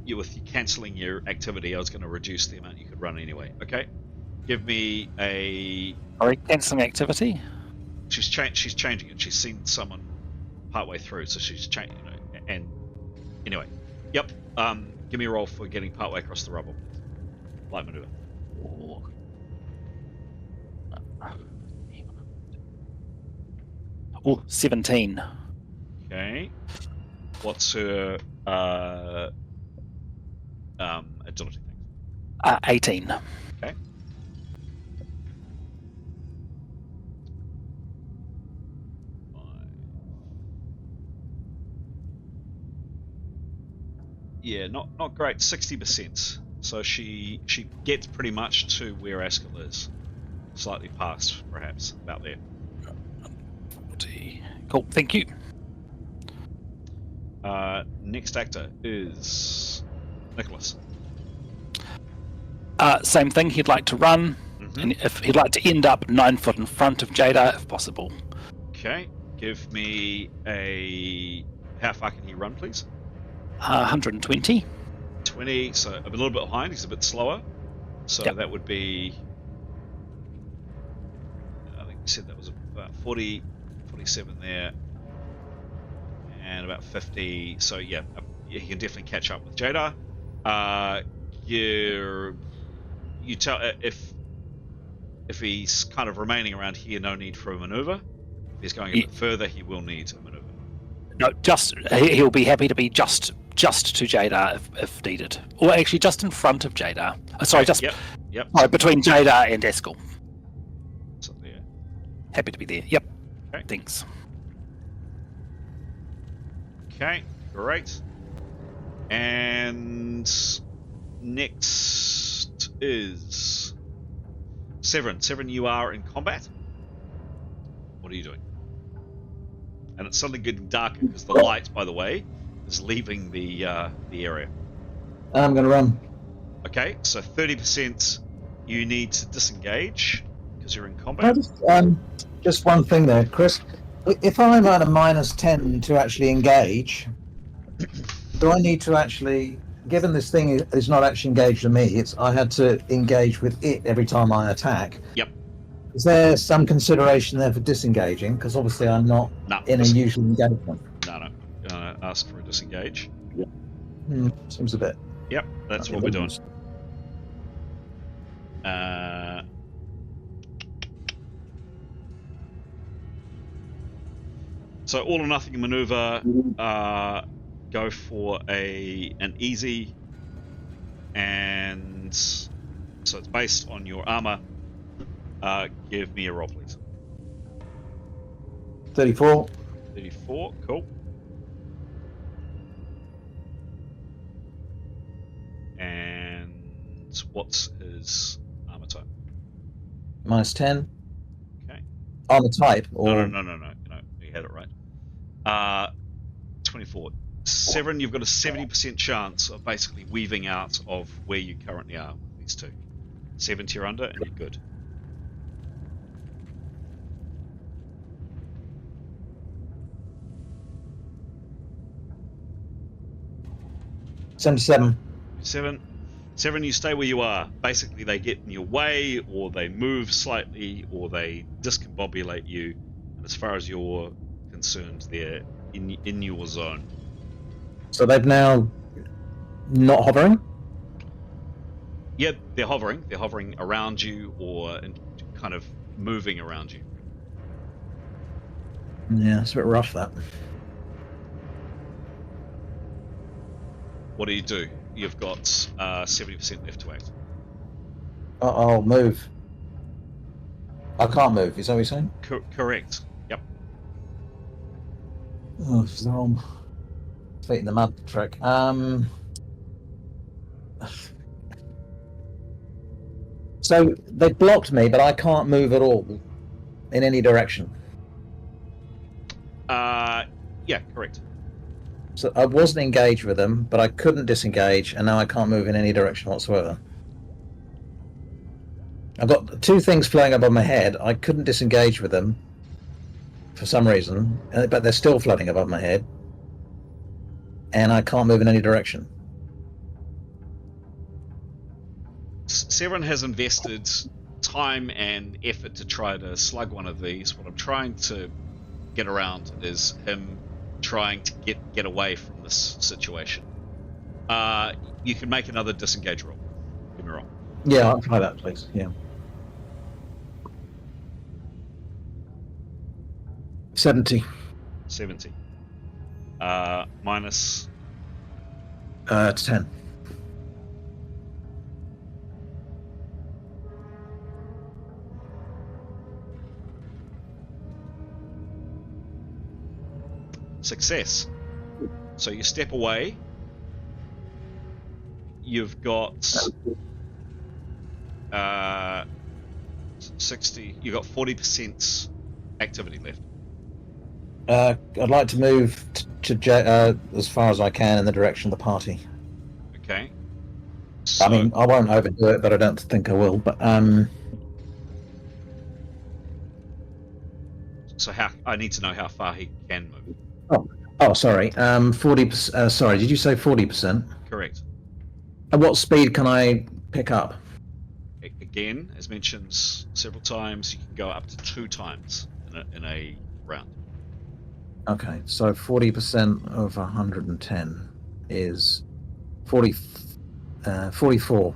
with you cancelling your activity, I was going to reduce the amount you could run anyway. Okay. Give me a... Sorry, cancelling activity? She's changing it. She's seen someone partway through, so she's changing. And anyway, yep. Give me a roll for getting partway across the rubble. Light maneuver. Oh, 17. Okay. What's her agility thing? 18. Okay. Yeah, not great. 60%. So she gets pretty much to where Askell is, slightly past, perhaps about there. 40. Cool. Thank you. Next actor is Nicholas. Same thing. He'd like to run, Mm-hmm. and if he'd like to end up 9 foot in front of Jada, if possible. Okay. Give me a... How far can he run, please? 120. 20, so a little bit behind. He's a bit slower. So Yep. that would be... I think we said that was about 40, 47 there. And about 50. So yeah, he can definitely catch up with Jada. You tell if he's kind of remaining around here, no need for a maneuver. If he's going a bit further, he will need a maneuver. No, he'll be happy to be just to Jada if needed, or actually just in front of Jada. Sorry, just Yep. Sorry, between Jada and Askell. So there. Happy to be there. Yep. Okay. Thanks. Okay, great. And next is Severin. Severin, you are in combat. What are you doing? And it's suddenly getting darker because the light, by the way, is leaving the area. I'm going to run. Okay, so 30% you need to disengage because you're in Can I combat. just one thing there, Chris. If I'm at a -10 to actually engage, do I need to actually, given this thing is not actually engaged with me, I had to engage with it every time I attack. Yep. Is there some consideration there for disengaging? Because obviously I'm not in a usual engagement. No. Ask for a disengage. Seems a bit. Yep, that's what we're doing. So all or nothing maneuver, go for an easy, and so it's based on your armor. Give me a roll, please. 34. 34, cool. And what's his armor type? -10. Okay. Armor type? Or... No, you had it right. 24. Severin, you've got a 70% chance of basically weaving out of where you currently are with these two. 70 or under, and you're good. $77. 7, you stay where you are. Basically, they get in your way, or they move slightly, or they discombobulate you. And as far as you're concerned, they're in your zone. So they've now not hovering? Yeah, they're hovering. They're hovering around you, or kind of moving around you. Yeah, it's a bit rough, that. What do? You've got 70% left to act. I'll move. I can't move, is that what you're saying? Correct. Yep. Oh, it's the wrong feet in the mud trick. So they blocked me, but I can't move at all in any direction. Yeah, correct. So I wasn't engaged with them, but I couldn't disengage, and now I can't move in any direction whatsoever. I've got two things flying above my head. I couldn't disengage with them for some reason, but they're still floating above my head, and I can't move in any direction. Severin has invested time and effort to try to slug one of these. What I'm trying to get around is him trying to get away from this situation. You can make another disengage roll. Get me wrong. Yeah, I'll try that, please. Yeah. 70. 70. Minus. It's 10. Success. So you step away. You've got 60. You've got 40% activity left. I'd like to move to as far as I can in the direction of the party. Okay. So, I mean, I won't overdo it, but I don't think I will. But so how I need to know how far he can move. Oh, sorry. 40%. Sorry, did you say 40%? Correct. At what speed can I pick up? Again, as mentioned several times, you can go up to 2 times in a round. Okay, so 40% of 110 is 44.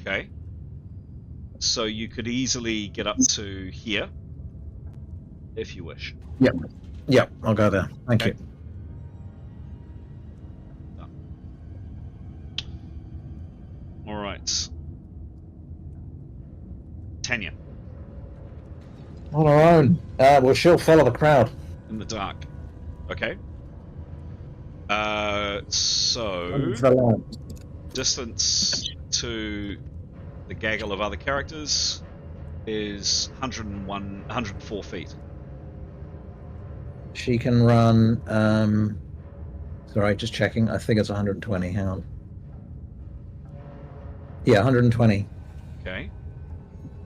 Okay. So you could easily get up to here, if you wish. Yep, I'll go there. Thank you. All right. Tanya. On our own. Well, she'll follow the crowd. In the dark. Okay. So distance to the gaggle of other characters is 104 feet. She can run. Sorry, just checking. I think it's 120. Hang on. Yeah, 120. Okay.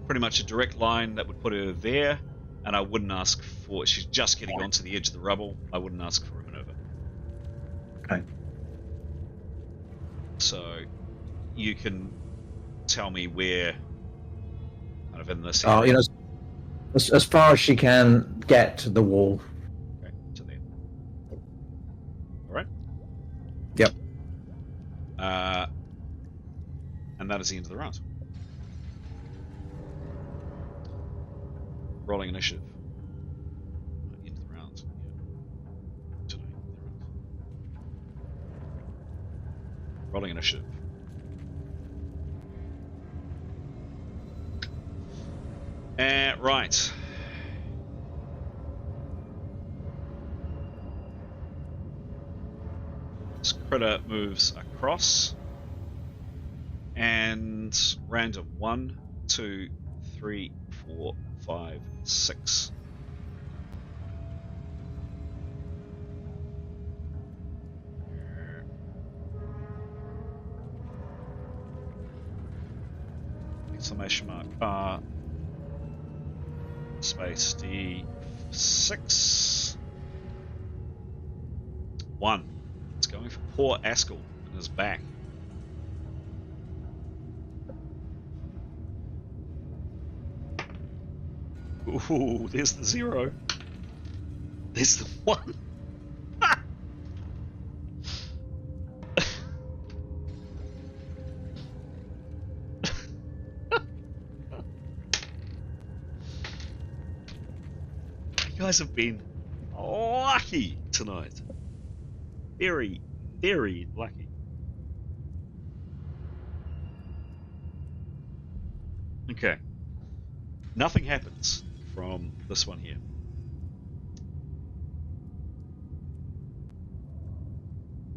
Pretty much a direct line that would put her there, and I wouldn't ask for. She's just getting onto the edge of the rubble. I wouldn't ask for a maneuver. Okay. So you can tell me where, kind of in this Oh, area. as far as she can get to the wall. Okay, to there. All right. Yep. And that is the end of the round. Rolling initiative. End of the round. Yeah. Today, end of the round. Rolling initiative. Right. This critter moves across. And random 1, 2, 3, 4, 5, 6. Exclamation mark R space D6. 1. It's going for poor Askell in his back. Ooh, there's the 0. There's the 1. You guys have been lucky tonight. Very, very lucky. Okay. Nothing happens from this one here.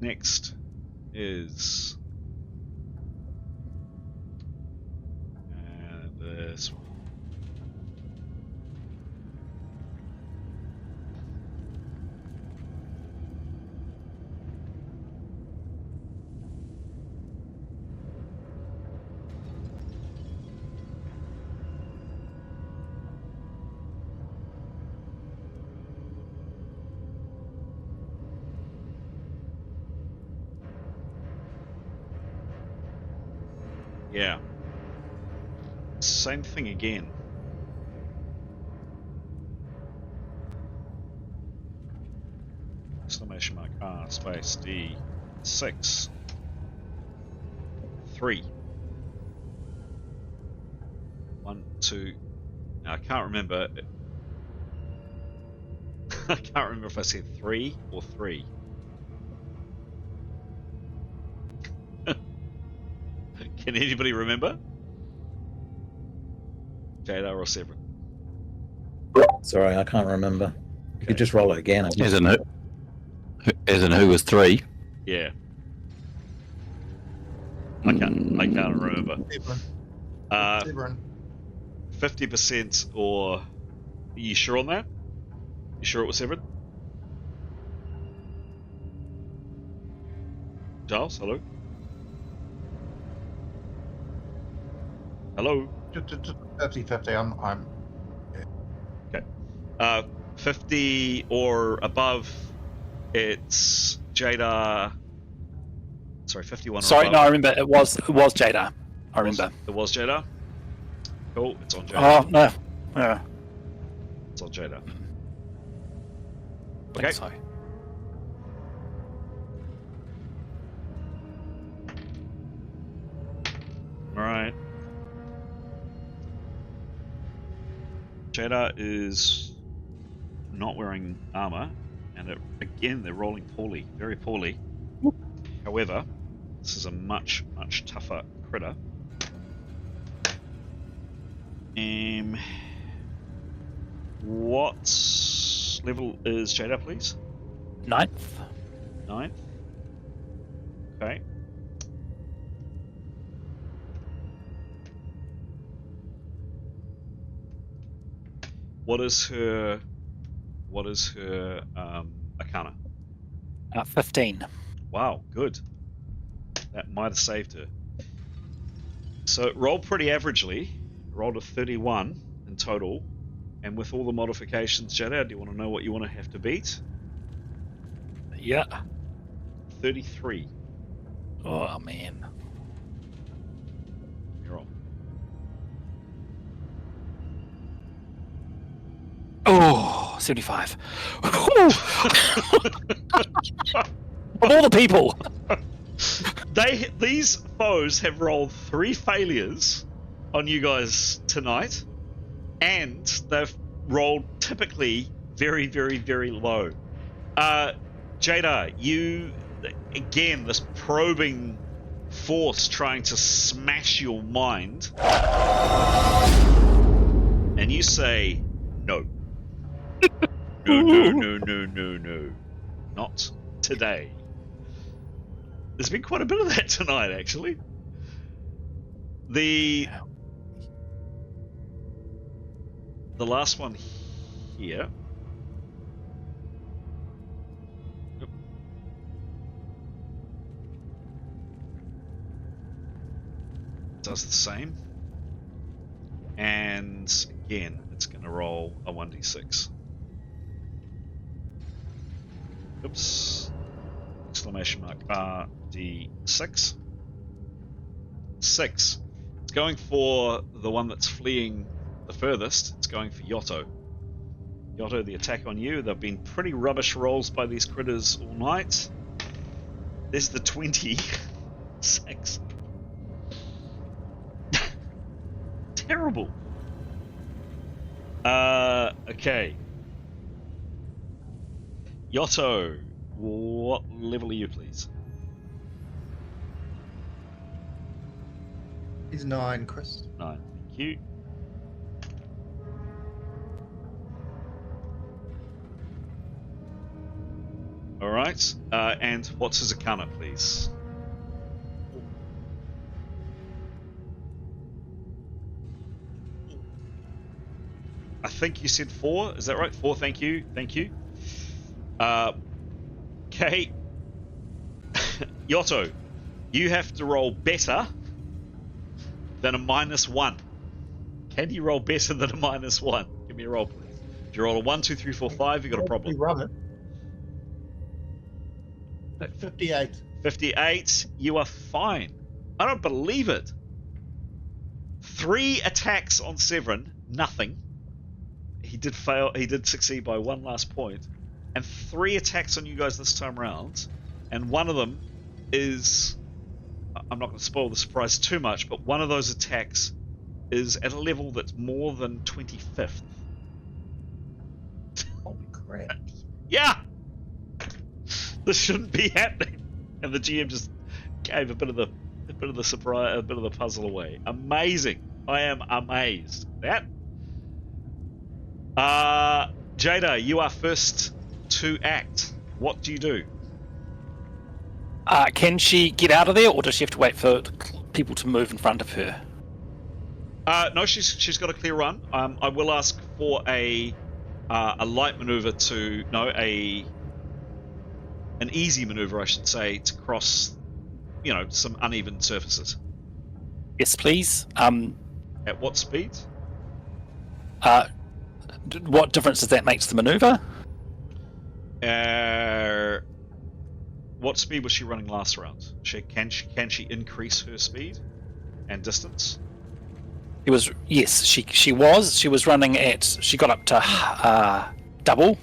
Next is this one. Yeah. Same thing again. Exclamation mark R space D 6 3 1 2. Now I can't remember. I can't remember if I said 3 or 3. Can anybody remember? Jada or Severin? Sorry, I can't remember. You Okay. could just roll it again. I As in who? As in who was 3? Yeah. I can't remember. Severin. 50% or are you sure on that? You sure it was 7? Giles, hello? Hello? 50-50. I'm. Okay. 50 or above, it's Jada. Sorry, 51 or Sorry, above. no, I remember it was Jada. I remember. It was Jada. Cool, it's on Jada. Oh no, yeah, It's on Jada. I Okay. think so. All right. Jada is not wearing armor, and again they're rolling poorly, very poorly. However, this is a much tougher critter. What level is Jada, please? 9th. 9th. Okay. What is her Arcana? 15. Wow, good. That might have saved her. So it rolled pretty averagely. It rolled a 31 in total. And with all the modifications, Jada, do you want to know what you want to have to beat? Yeah. 33. Oh man. You're on. Oh, 75. Of all the people. These foes have rolled 3 failures on you guys tonight, and they've rolled typically very, very, very low. Jada, you again, this probing force trying to smash your mind, and you say no. No, not today. There's been quite a bit of that tonight, actually. The last one here. Yep. Does the same. And again, it's going to roll a 1d6. Oops. Exclamation mark RD6. 6. It's going for the one that's fleeing the furthest. It's going for Yotto. Yotto, the attack on you. They've been pretty rubbish rolls by these critters all night. There's the 20. 6. Terrible. Okay. Yotto, what level are you, please? He's 9, Chris. 9. Thank you. All right. And what's his Arcana, please? I think you said 4. Is that right? 4. Thank you. Thank you. Okay. Yotto, you have to roll better than a -1. Can you roll better than a -1? Give me a roll, please. If you roll a 1, 2, 3, 4, 5, you got a problem. Run it. 58. 58, you are fine. I don't believe it. 3 attacks on Severin, nothing. He did fail. He did succeed by 1 last point, and 3 attacks on you guys this time round, and one of them is. I'm not going to spoil the surprise too much, but one of those attacks is at a level that's more than 25th. Holy crap. Yeah! This shouldn't be happening. And the GM just gave a bit of the surprise, a bit of the puzzle away. Amazing. I am amazed. That. Jada, you are first to act. What do you do? Can she get out of there, or does she have to wait for people to move in front of her? No, she's got a clear run. I will ask for a light maneuver to an easy maneuver, I should say, to cross, some uneven surfaces. Yes, please. At what speed? What difference does that make to the maneuver? What speed was she running last round? Can she increase her speed and distance? She was running at. She got up to double.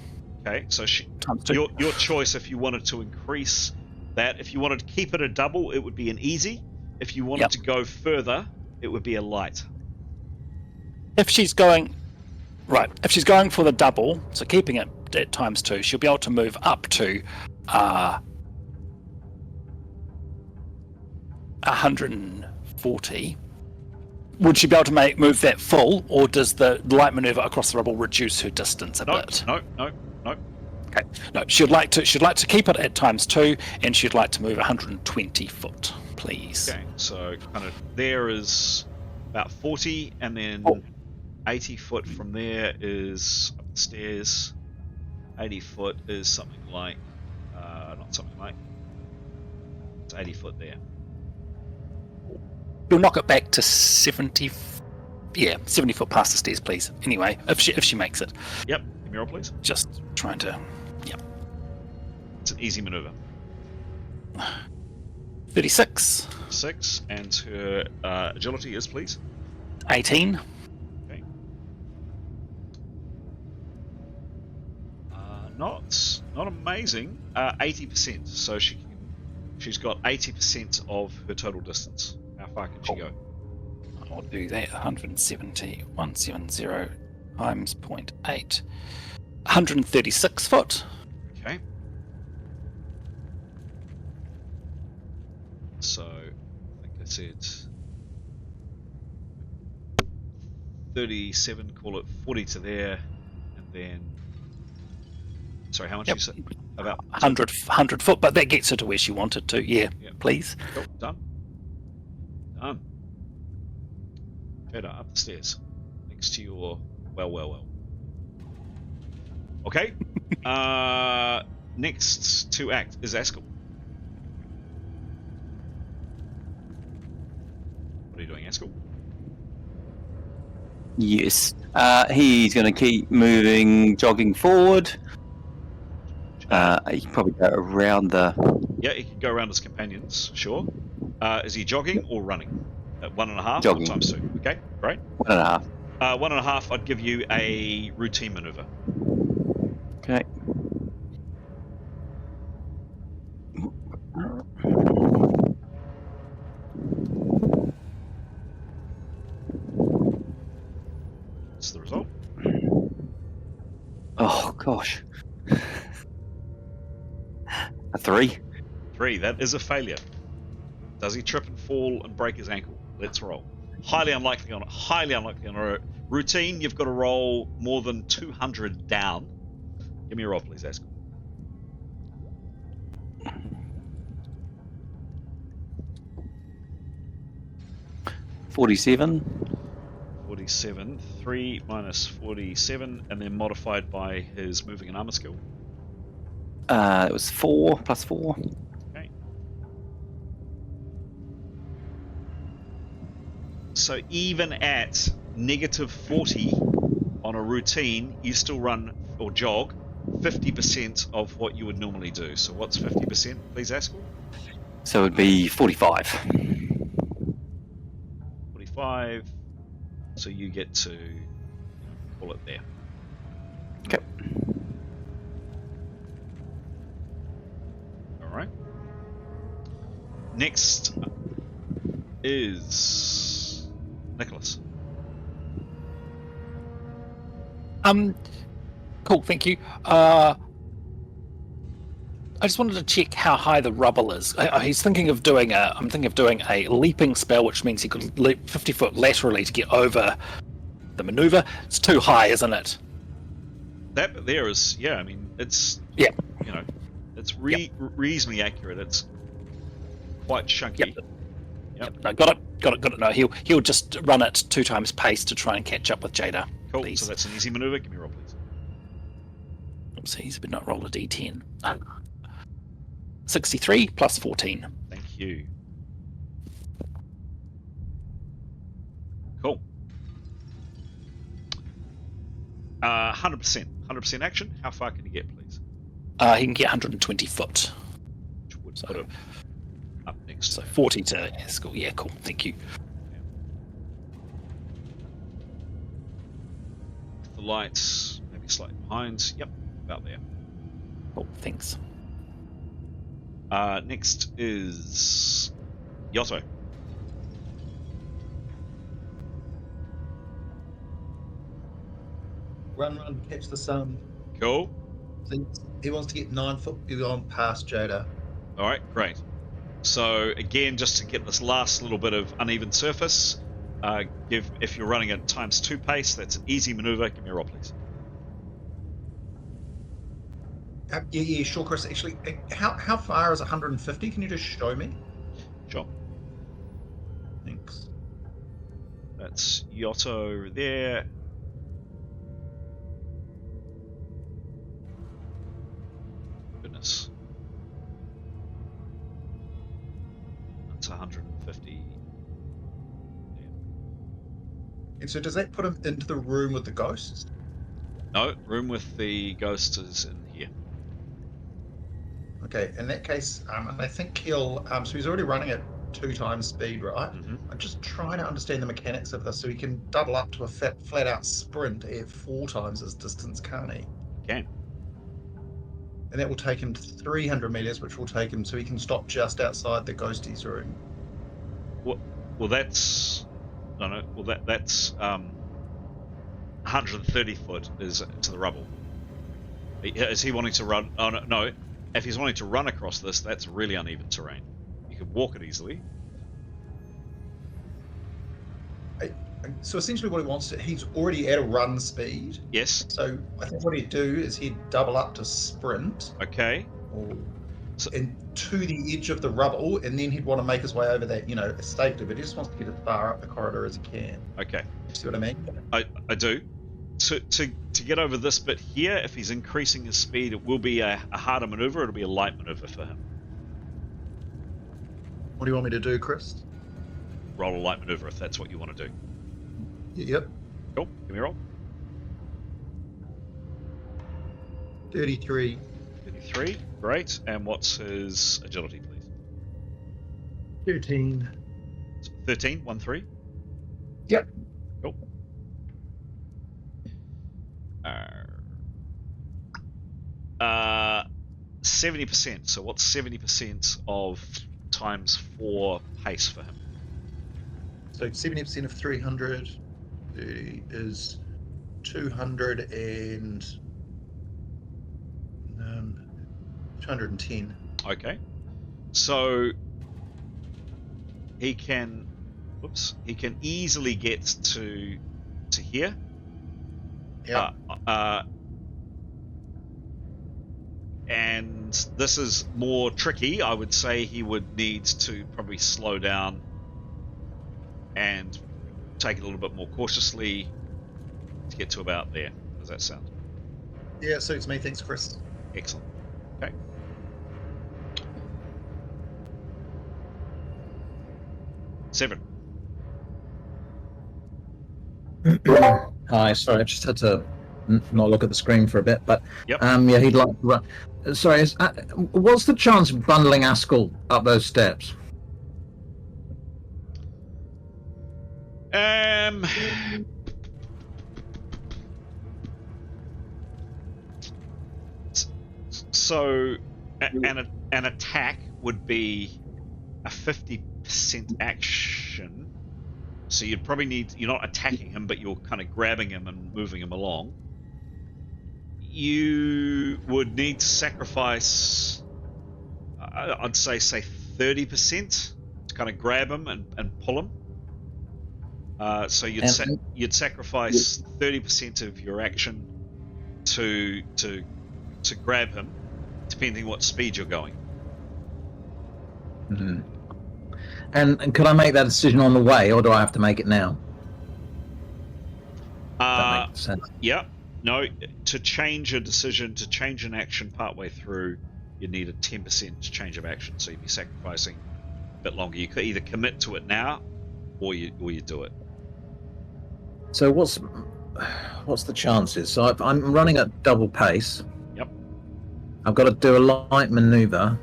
Okay, so Times 2. your choice if you wanted to increase that. If you wanted to keep it a double, it would be an easy. If you wanted to go further, it would be a light. If she's going for the double, so keeping it at times 2, she'll be able to move up to 140. Would she be able to move that full, or does the light maneuver across the rubble reduce her distance a bit? No. Okay. No, she'd like to keep it at times 2, and she'd like to move 120 foot, please. Okay, so kind of there is about 40, and then 80 foot from there is up the stairs. 80 foot is something like, it's 80 foot there. You'll knock it back to 70. Yeah, 70 foot past the stairs, please. Anyway, if she makes it. Yep, give me a roll, please. Just trying to. Yep. It's an easy maneuver. 36. 6, and her agility is, please. 18. Okay. Not amazing. 80%. So she's got 80% of her total distance. How far can she go? I'll do that. 170 times 0.8. 136 foot. Okay. So, I think I said 37, call it 40 to there, and then. Sorry, how much you said? About 100 foot, but that gets her to where she wanted to. Yeah, please. Cool, done. Better up the stairs, next to your well. Okay. Next to act is Askell. What are you doing, Askell? Yes. He's going to keep moving, jogging forward. He can probably go around the... Yeah, he can go around his companions, sure. Is he jogging or running? At 1.5 Jogging. times 2. Okay, great. 1.5. 1.5, I'd give you a routine maneuver. Okay. What's the result? Oh, gosh. A 3. 3, that is a failure. Does he trip and fall and break his ankle? Let's roll. Highly unlikely on a routine. You've got to roll more than 200 down. Give me a roll, please, Ask. 47. 47. 3 minus 47, and then modified by his moving and armor skill. It was 4 plus 4. Okay. So even at negative 40 on a routine, you still run or jog 50% of what you would normally do. So what's 50%, please, Askell? So it would be 45. 45. So you get to call it there. Okay. All right. Next is Nicholas. Cool, thank you. I just wanted to check how high the rubble is. He's thinking of doing I'm thinking of doing a leaping spell, which means he could leap 50 foot laterally to get over the maneuver. It's too high, isn't it? That there is, yeah. I mean, it's it's reasonably accurate. It's quite chunky. Yep. No, got it. No, he'll just run at 2 times pace to try and catch up with Jada. Cool. Please. So that's an easy maneuver. Give me a roll, please. Oopsies, but not roll a d10. 63 plus 14. Thank you. Cool. 100% action. How far can you get, please? He can get 120 foot. Which would put him up next. So 40 to Escal. Yeah, cool. Thank you. The lights maybe slightly behind. Yep, about there. Cool. Thanks. Next is Yotto. Run, catch the sun. Cool. He wants to get 9 foot beyond past Jada. All right, great. So again, just to get this last little bit of uneven surface, if you're running at ×2 pace, that's an easy maneuver. Give me a roll, please. Yeah, sure, Chris. Actually, how far is 150? Can you just show me? Sure. Thanks. That's Yotto there. Goodness. That's 150. And so does that put him into the room with the ghosts? No, room with the ghost is in here. Okay, in that case, I think he'll... so he's already running at 2 times speed, right? Mm-hmm. I'm just trying to understand the mechanics of this, so he can double up to a flat-out sprint at 4 times his distance, can't he? Can. And that will take him to 300 meters, which will take him so he can stop just outside the ghosties room. Well, that's... No. Well, that's 130 foot is to the rubble. Is he wanting to run? Oh, no. If he's wanting to run across this, that's really uneven terrain. You could walk it easily. So essentially what he wants to... He's already at a run speed. Yes. So I think what he'd do is he'd double up to sprint. Okay. And to the edge of the rubble, and then he'd want to make his way over that, estate, but he just wants to get as far up the corridor as he can. Okay. See what I mean? I do. To get over this bit here, if he's increasing his speed, it will be a harder maneuver. It'll be a light maneuver for him. What do you want me to do, Chris? Roll a light maneuver if that's what you want to do. Yep. Cool. Give me a roll. 33. 33. Great. And what's his agility, please? 13. 13. 1-3. Yep. Cool. 70%. So what's 70% of ×4 pace for him? So 70% of 300 is 210. Okay. So he can easily get to here. Yeah. And this is more tricky. I would say he would need to probably slow down and take it a little bit more cautiously to get to about there. How does that sound? Yeah, it suits me. Thanks, Chris. Excellent. Okay. Seven. Hi, sorry, I just had to not look at the screen for a bit, but Yep. yeah, he'd like to run. Sorry, what's the chance of bundling Askell up those steps? Um. So, an attack would be a 50% action. So you'd probably need, you're not attacking him, but you're kind of grabbing him and moving him along. You would need to sacrifice, I'd say 30% to kind of grab him and pull him. So you'd sacrifice 30% of your action to grab him, depending what speed you're going. Mhm. And could I make that decision on the way, or do I have to make it now? That makes sense. Yeah. No, to change a decision, to change an action partway through, you need a 10% change of action. So you'd be sacrificing a bit longer. You could either commit to it now, or you do it. So what's the chances? So I'm running at double pace. Yep. I've got to do a light maneuver.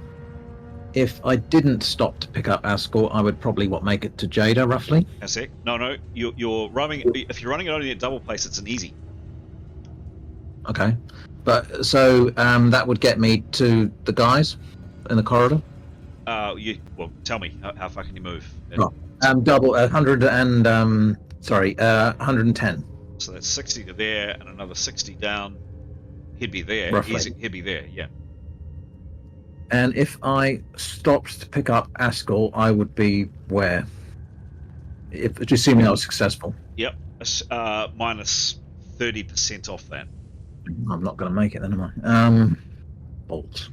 If I didn't stop to pick up Ascor, I would probably make it to Jada roughly. A sec. No. You're running. If you're running it only at double pace, it's an easy. Okay, but so that would get me to the guys in the corridor. Tell me how far can you move? Double 100 and 110. So that's 60 to there, and another 60 down. He'd be there. Roughly. He'd be there. Yeah. And if I stopped to pick up Ascor, I would be where? If assuming I was successful. Yep. Minus 30% off that. I'm not going to make it then, am I? Bolt.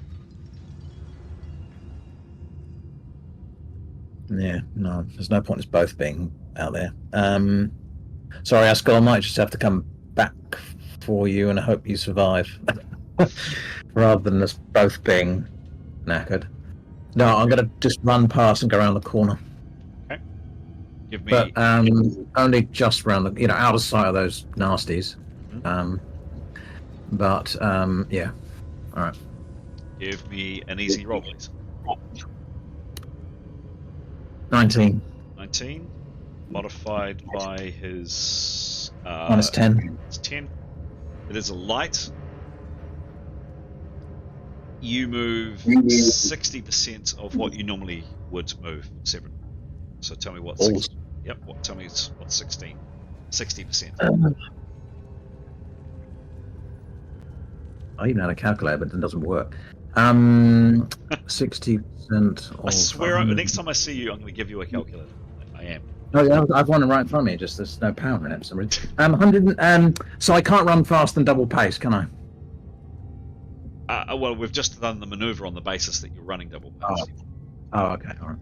Yeah, no, there's no point in us both being out there. Sorry, Ascor, I might just have to come back for you and I hope you survive. Rather than us both being knackered. No, I'm going to just run past and go around the corner. Okay. Give me... But only just around the, out of sight of those nasties. Mm-hmm. Yeah. All right. Give me an easy roll, please. 19. 19. Modified by his... Minus 10. It's 10. It is a light. You move 60% of what you normally would move, 7. So tell me what... tell me what's 16. 60%. I even had a calculator, but it doesn't work. 60% of... I swear, the next time I see you, I'm going to give you a calculator. I am. Oh yeah, I've one right in front of me. Just there's no power in it for some reason. 100. So I can't run fast and double pace, can I? Well, we've just done the maneuver on the basis that you're running double pace. Oh, okay, all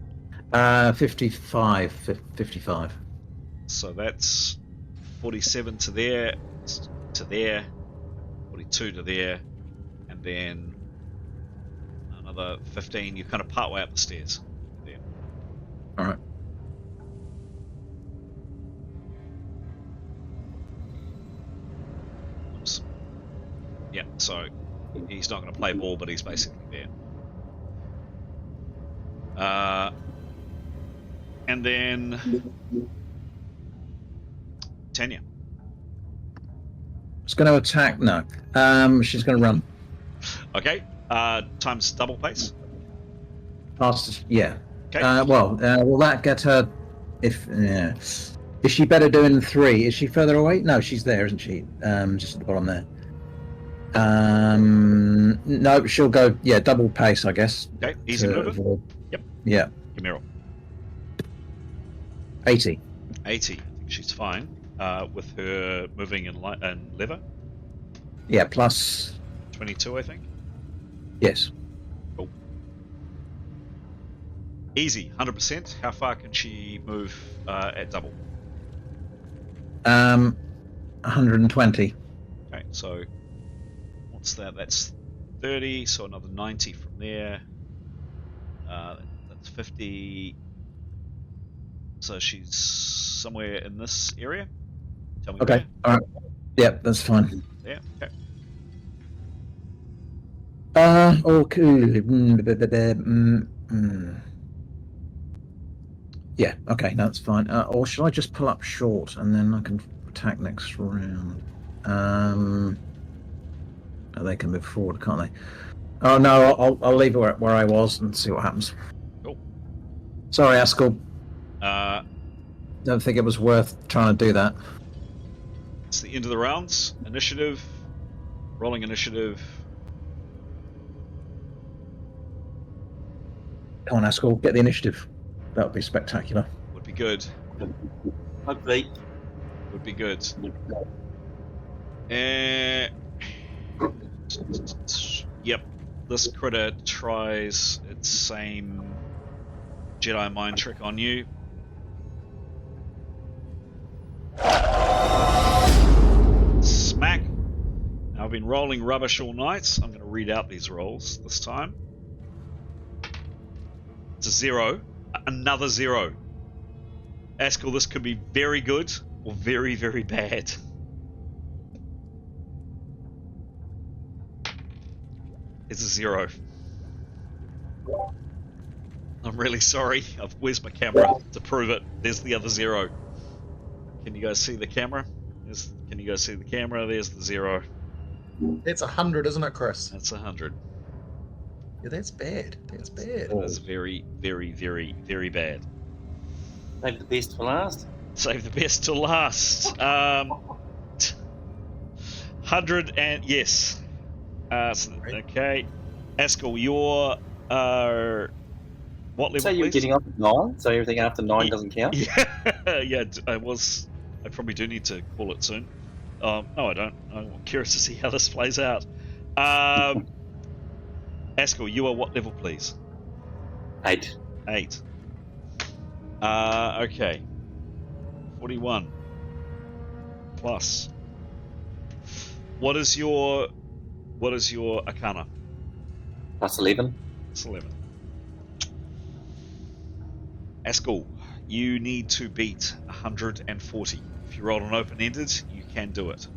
right. 55. So that's 47 to there, 42 to there, and then another 15. You kind of part way up the stairs there. All right. Oops. Yeah, so he's not going to play ball, but he's basically there. And then Tanya. She's going to attack. No. She's going to run. Okay. Times double pace. Fastest. Yeah. Okay. Will that get her? Is she better doing 3? Is she further away? No, she's there, isn't she? Just at the bottom there. No, she'll go. Double pace, I guess. Okay. Easy maneuver. Yep. Yeah. Give me a roll. 80. 80. I think she's fine. With her moving and lever. Yeah, plus 22, I think. Yes. Cool. Easy, 100%. How far can she move at double? 120. Okay, so what's that? That's 30, so another 90 from there. That's 50. So she's somewhere in this area. Tell me Okay. where. All right. Yep, that's fine. Yeah. Okay. Yeah, okay, no, that's fine. Or should I just pull up short and then I can attack next round? Oh, they can move forward, can't they? Oh no, I'll leave it where I was and see what happens. Cool. Sorry, Askell. Uh, Don't think it was worth trying to do that. it's the end of the rounds. Initiative. Rolling initiative. Come on, Askell, get the initiative. That would be spectacular. Would be good. Hopefully. Would be good. Yep. This critter tries its same Jedi mind trick on you. Smack. Now, I've been rolling rubbish all night. I'm going to read out these rolls this time. It's a 0. Another 0. Askell, this could be very good or very, very bad. It's a 0. I'm really sorry. Where's my camera to prove it? There's the other 0. Can you guys see the camera? Can you guys see the camera? There's the 0. That's 100, isn't it, Chris? That's 100. Yeah, that's bad. That's bad. That's very, very, very, very bad. Save the best for last. Save the best till last. 100 and yes. Okay. Askell, you're what level? So you're please? getting up at 9, so everything after 9 doesn't count? Yeah, I probably do need to call it soon. No, I don't. I'm curious to see how this plays out. Askell, you are what level, please? 8. 8. Okay. 41. Plus. What is your Arcana? Plus 11. It's 11. Askell, you need to beat 140. If you roll an open-ended, you can do it.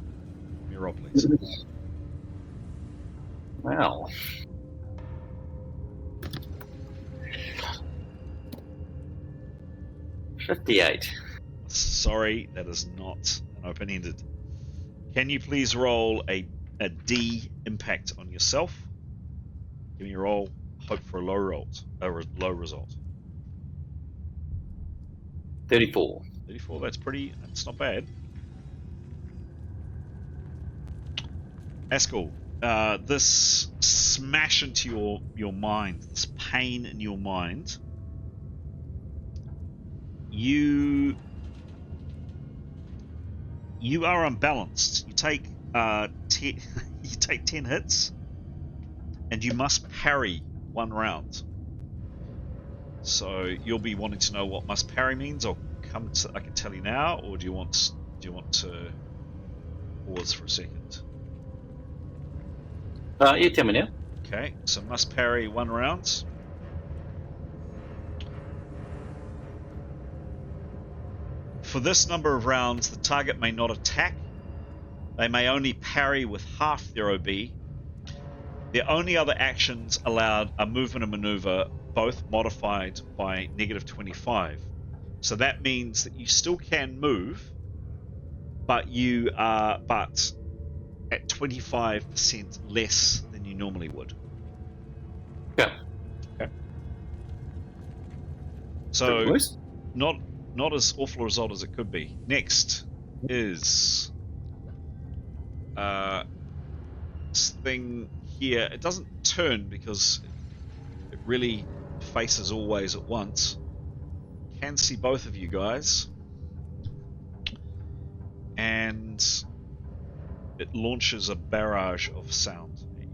Give me a roll, please. Wow. $58. Sorry, that is not an open-ended. Can you please roll a D impact on yourself? Give me a roll. Hope for a low result. 34. 34. That's not bad. Askell, this smash into your mind, this pain in your mind. You are unbalanced. You take 10 hits, and you must parry 1 round. So you'll be wanting to know what must parry means. I can tell you now, or do you want to pause for a second? You tell me now. Okay, so must parry 1 round. For this number of rounds, the target may not attack. They may only parry with half their OB. The only other actions allowed are movement and maneuver, both modified by -25. So that means that you still can move, but you are at 25% less than you normally would. Yeah. Okay. So not as awful a result as it could be. Next is this thing here. It doesn't turn because it really faces always at once. Can see both of you guys, and it launches a barrage of sound at you.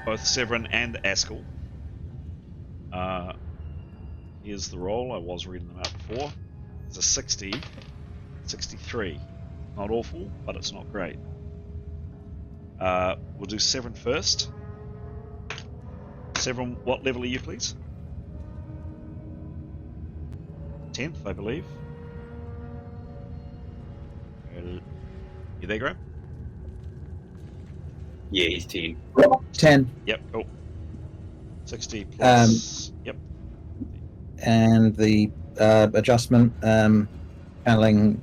Both Severin and Askell. Here's the roll. I was reading them out before. It's a 60, 63. Not awful, but it's not great. We'll do Severin first. Severin, what level are you, please? 10th, I believe. You there, Graham? Yeah, he's 10. 10. Yep, cool. 60 plus. Yep. And the adjustment handling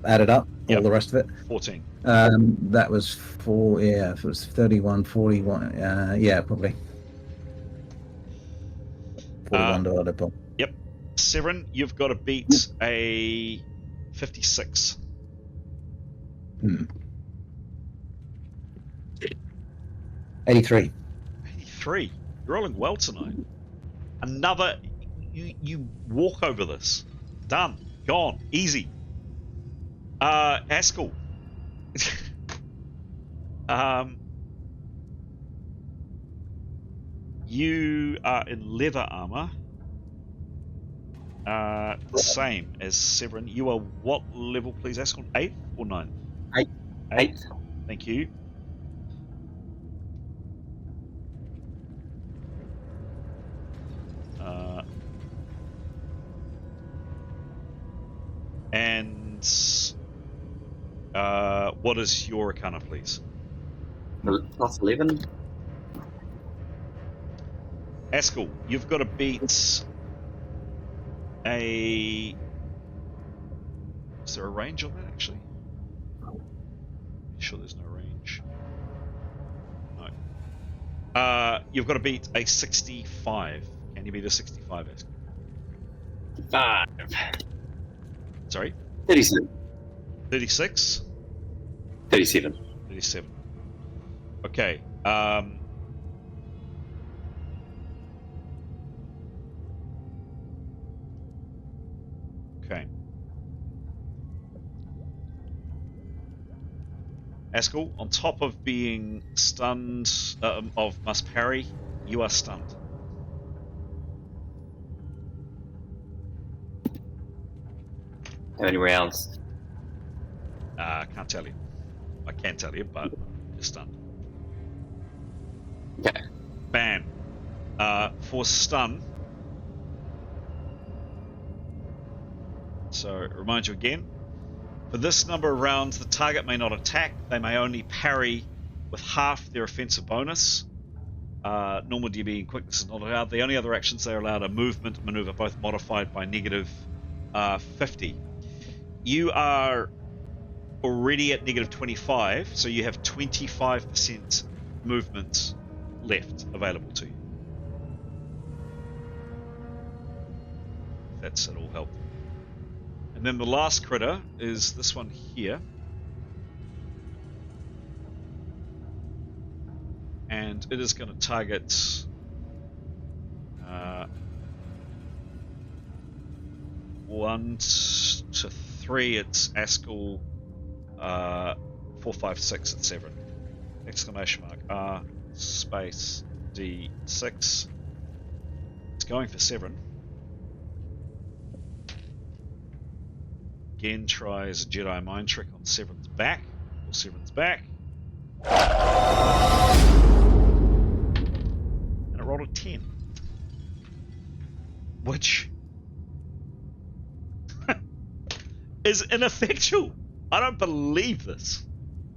added up, Yep. all the rest of it. 14. That was it was 31, 41. Yeah, probably. 41 divided by. Yep. Severin, you've got to beat a 56. 83. 83. You're rolling well tonight. Another. You walk over this. Done. Gone. Easy. Haskell. You are in leather armor. The same as Severin. You are what level, please, Haskell? 8th or 9th? 8. 8th. Thank you. And what is your arcana, please? Plus 11. Haskell, you've got to beat a. Is there a range on that actually? Sure, there's no range. No. You've got to beat a 65. Can you beat a 65, Haskell? 5. Sorry? 37. 36? 37. 37. Okay. Okay. Haskell, on top of being stunned, of must parry, you are stunned. How many rounds? Can't tell you. I can tell you, but you're stunned. Okay. Bam. For stun. So, remind you again. For this number of rounds, the target may not attack. They may only parry with half their offensive bonus. Normal DB and quickness is not allowed. The only other actions they are allowed are movement, maneuver, both modified by negative 50. You are already at negative 25, so you have 25% movement left available to you. If that's at all helpful. And then the last critter is this one here. And it is going to target 1 to 3. It's Haskell. 4, 5, 6 at Severin. Exclamation mark R space D6. It's going for Severin. Again tries a Jedi mind trick on Severin's back. Or Severin's back. And it rolled a 10. Which is ineffectual. I don't believe this.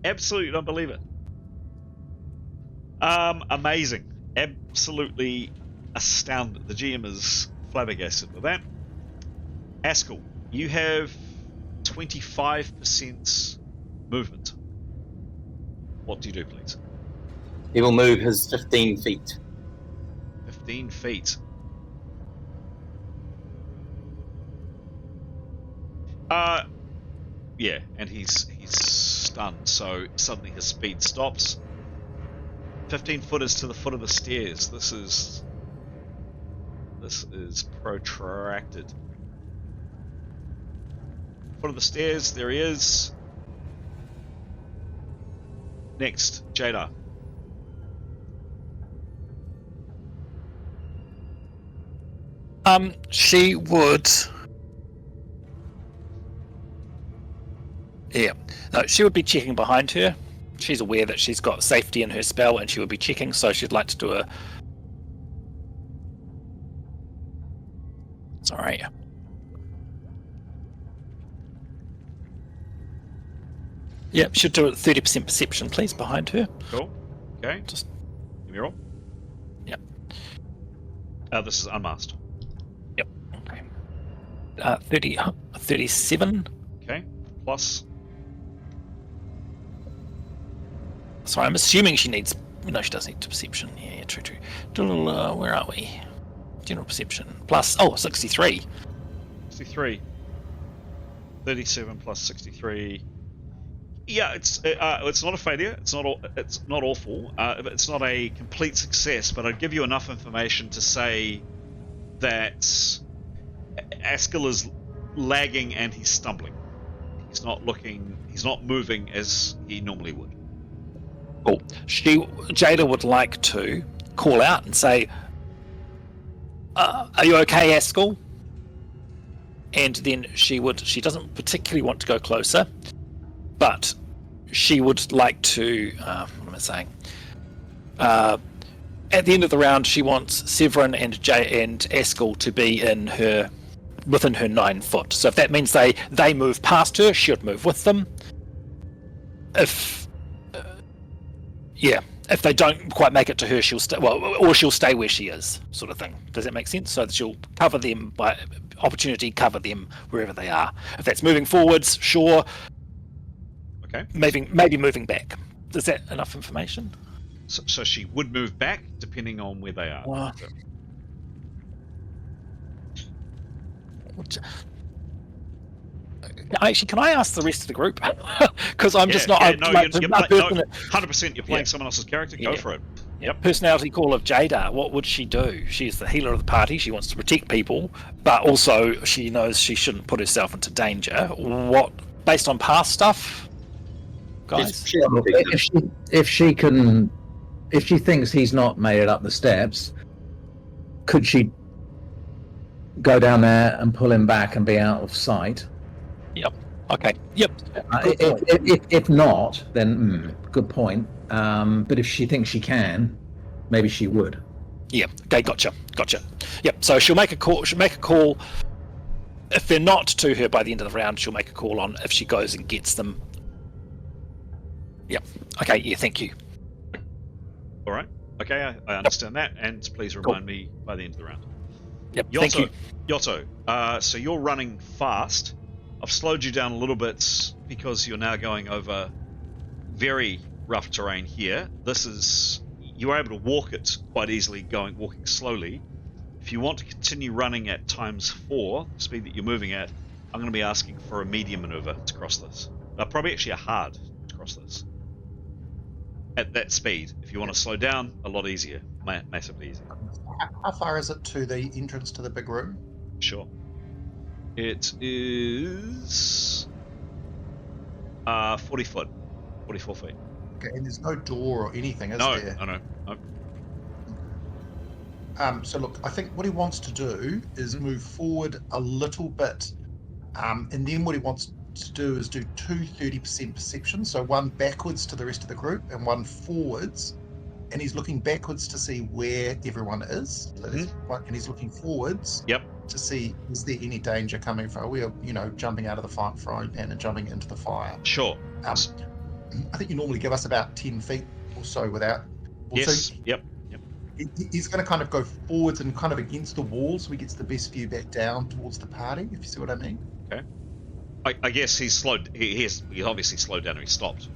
Absolutely don't believe it. Amazing. Absolutely astounded. The GM is flabbergasted with that. Haskell, you have 25% movement. What do you do, please? He will move his 15 feet. 15 feet. Yeah, and he's stunned, so suddenly his speed stops. 15 footers to the foot of the stairs. This is protracted. Foot of the stairs, there he is. Next, Jada. She would. Yeah. No, she would be checking behind her. She's aware that she's got safety in her spell and she would be checking, so she'd like to do a. Sorry. Yep, should do it 30% perception, please, behind her. Cool. Okay. Just Give me a roll. Yep. This is unmasked. Okay. 37. Okay. Plus. Sorry, I'm assuming she needs. No, she does need perception. Yeah, true. Where are we? General perception. Plus, 63. 63. 37 plus 63. Yeah, it's not a failure. It's not awful. It's not a complete success, but I'd give you enough information to say that Askell is lagging and he's stumbling. He's not moving as he normally would. Cool. Jada would like to call out and say, "Are you okay, Askell?" And then she doesn't particularly want to go closer, but she would like to. What am I saying? At the end of the round, she wants Severin and Askell to be within her 9 foot. So if that means they move past her, she'll move with them. If they don't quite make it to her, she'll stay. Or she'll stay where she is, sort of thing. Does that make sense? So that she'll cover them by opportunity, cover them wherever they are. If that's moving forwards, sure. Okay. Maybe moving back. Is that enough information? So she would move back depending on where they are. Actually, can I ask the rest of the group? Because I'm just not. 100%. You're playing someone else's character. Go for it. Yep. Personality call of Jada. What would she do? She's the healer of the party. She wants to protect people, but also she knows she shouldn't put herself into danger. What, based on past stuff, guys? If she thinks he's not made it up the steps, could she go down there and pull him back and be out of sight? Yep. Okay. Yep. If not, then good point. But if she thinks she can, maybe she would. Yeah. Okay. Gotcha. Yep. So she'll make a call. If they're not to her by the end of the round, she'll make a call on if she goes and gets them. Yep. Okay. Yeah. Thank you. All right. Okay. I understand that, and please remind me by the end of the round. Yep. Thank you. Yotto. So you're running fast. I've slowed you down a little bit because you're now going over very rough terrain here. You are able to walk it quite easily, walking slowly. If you want to continue running at ×4, the speed that you're moving at, I'm going to be asking for a medium maneuver to cross this. Probably actually a hard to cross this. At that speed, if you want to slow down, a lot easier, massively easier. How far is it to the entrance to the big room? Sure. It is 40 foot, 44 feet. Okay, and there's no door or anything, is there? No. So look, I think what he wants to do is move forward a little bit, and then what he wants to do is do 2 30% perception, so one backwards to the rest of the group and one forwards, and he's looking backwards to see where everyone is, and he's looking forwards. Yep. To see, is there any danger coming from? We are, jumping out of the frying pan and jumping into the fire. Sure. I think you normally give us about 10 feet or so without. Yes. Yep. He's going to kind of go forwards and kind of against the wall, so he gets the best view back down towards the party. If you see what I mean. Okay. I guess he's slowed. He's obviously slowed down. Or he stopped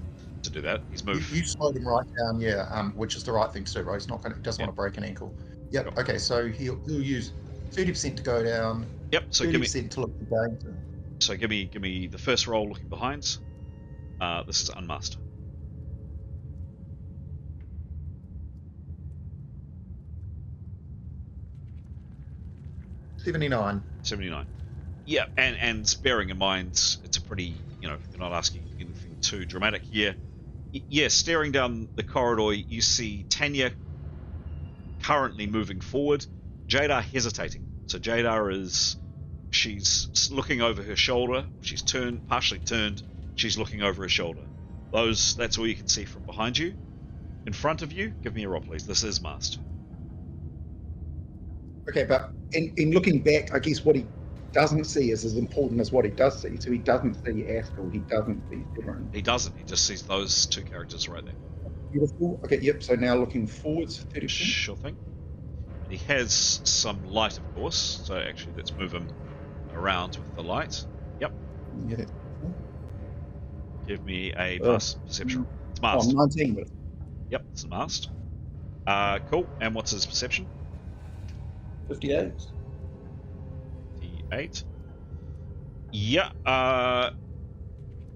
to do that. He's moved. You slowed him right down, yeah. Which is the right thing to do, right? He's not going. He doesn't want to break an ankle. Yep. Cool. Okay. So he'll use 30% to go down. Yep. So 30% to look for danger. So give me the first roll looking behind. This is unmasked. $79. Yeah, and bearing in mind it's a pretty, you're not asking anything too dramatic here. Yeah, staring down the corridor, you see Tanya currently moving forward, Jada hesitating. So Jada she's looking over her shoulder. She's partially turned. She's looking over her shoulder. That's all you can see from behind you. In front of you, give me a roll, please. This is masked. Okay, but in looking back, I guess what he doesn't see is as important as what he does see. So he doesn't see Askell, he doesn't see Severin. He doesn't. He just sees those two characters right there. Beautiful. Okay, yep. So now looking forwards for 30%. Sure thing. And he has some light, of course. So actually, let's move him around with the light. Yep. Yeah, that's Give me a mast perception. It's oh, mast. 19. But Yep, it's a mast. Cool. And what's his perception? 58. D8. Yeah.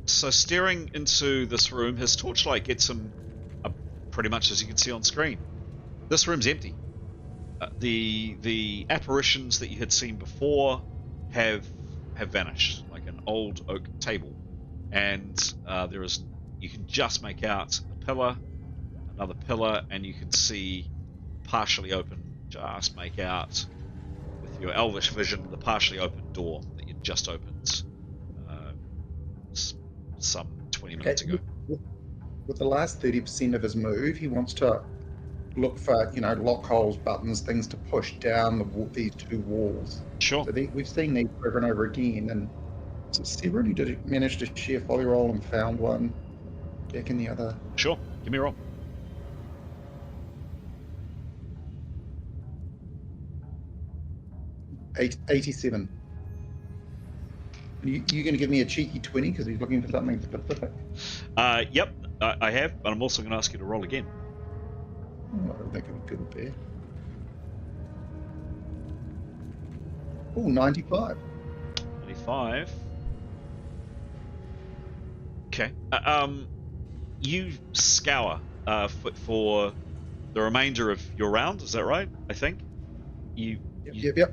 So staring into this room, his torchlight gets him pretty much as you can see on screen. This room's empty. The apparitions that you had seen before have vanished, like an old oak table, and you can just make out a pillar, another pillar, and you can see partially open. Just make out with your elvish vision the partially open door that you just opened some 20 minutes ago. With the last 30% of his move, he wants to look for, lock holes, buttons, things to push down these two walls. Sure. So we've seen these over and over again, and so Severin did manage to share folly roll and found one back in the other. Sure. Give me a roll. Eight, 87. You going to give me a cheeky 20 because he's looking for something specific? Yep, I have, but I'm also going to ask you to roll again. Oh, I don't think it'll be good or bad. Oh, 95. 95. Okay. You scour for the remainder of your round. Is that right? I think you. Yep.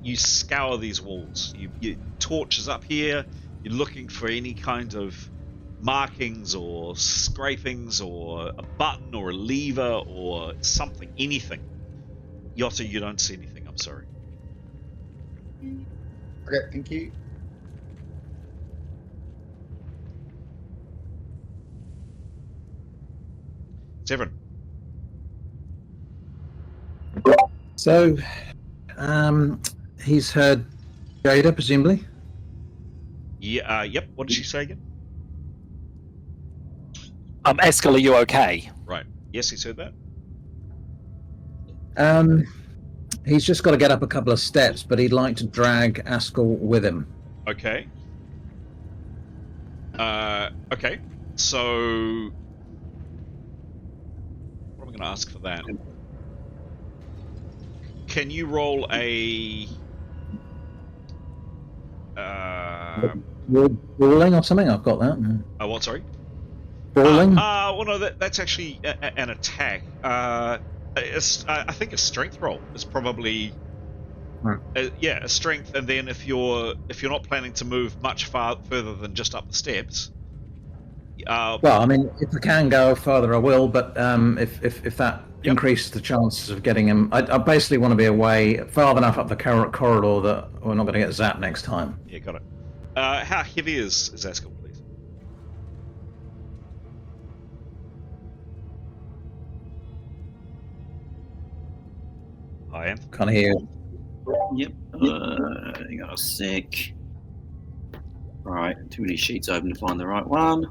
You scour these walls. Your torch is up here. You're looking for any kind of markings or scrapings or a button or a lever or something, anything. Yotta, you don't see anything. I'm sorry. Okay, thank you. Severin. So, he's heard Jada, presumably. Yeah. Yep. What did she say again? Askell, are you okay? Right. Yes, he's heard that. He's just got to get up a couple of steps, but he'd like to drag Askell with him. Okay. Okay. So, what am I going to ask for that? Can you roll a Brawling or something? I've got that. oh, what? Sorry. Brawling. Well, no, that's actually an attack. I think a strength roll is probably. A strength, and then if you're not planning to move much further than just up the steps. Well, I mean, if I can go further, I will. But if that increases the chances of getting him, I basically want to be away far enough up the corridor that we're not going to get zapped next time. Yeah, got it. How heavy is Askell, please? I am. Can't hear. Yep. Hang on a sec. Right, too many sheets open to find the right one.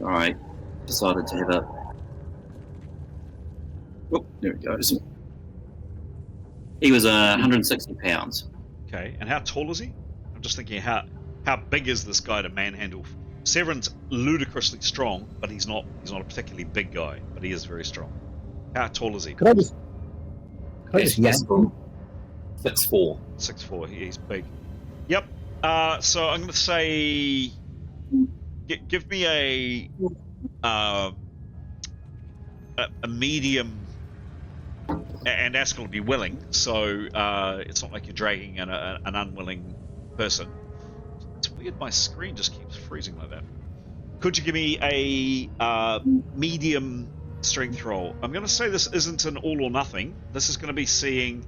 Alright, decided to have a... Oh, there it goes. He was 160 pounds. Okay, and how tall is he? I'm just thinking, how big is this guy to manhandle? Severin's ludicrously strong, but he's not a particularly big guy, but he is very strong. How tall is he? Could I just yank him? 6'4". 6'4". He's big. Yep. So I'm going to say, give me a medium, and Askell will be willing. So it's not like you're dragging an unwilling person. It's weird. My screen just keeps freezing like that. Could you give me a medium strength roll? I'm going to say this isn't an all or nothing. This is going to be seeing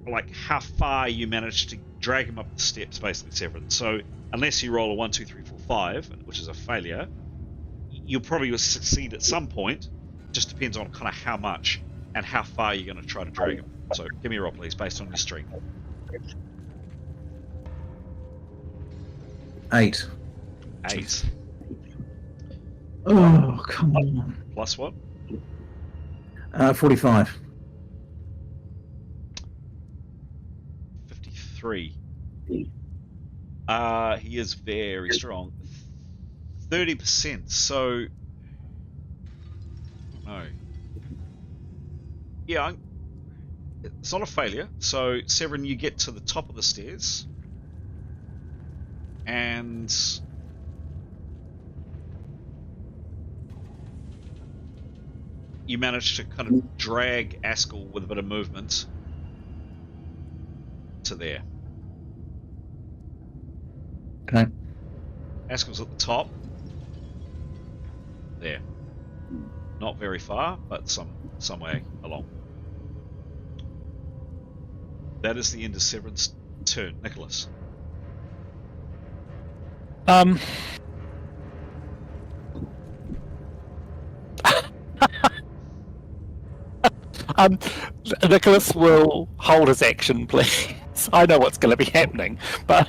like how far you manage to drag him up the steps, basically, Severin. So unless you roll a 1, 2, 3, 4, 5, which is a failure, you'll probably succeed at some point. Just depends on kind of how much and how far you're going to try to drag him. So give me a roll, please, based on your strength. 8. 8. Oh, come on. Plus what? 45. 53. He is very strong. 30%. So, no. Yeah, it's not a failure. So, Severin, you get to the top of the stairs, and you manage to kind of drag Askell with a bit of movement to there. Okay. Askell's at the top. There. Not very far, but some way along. That is the end of Severin's turn. Nicholas. Nicholas will hold his action, please. I know what's going to be happening, but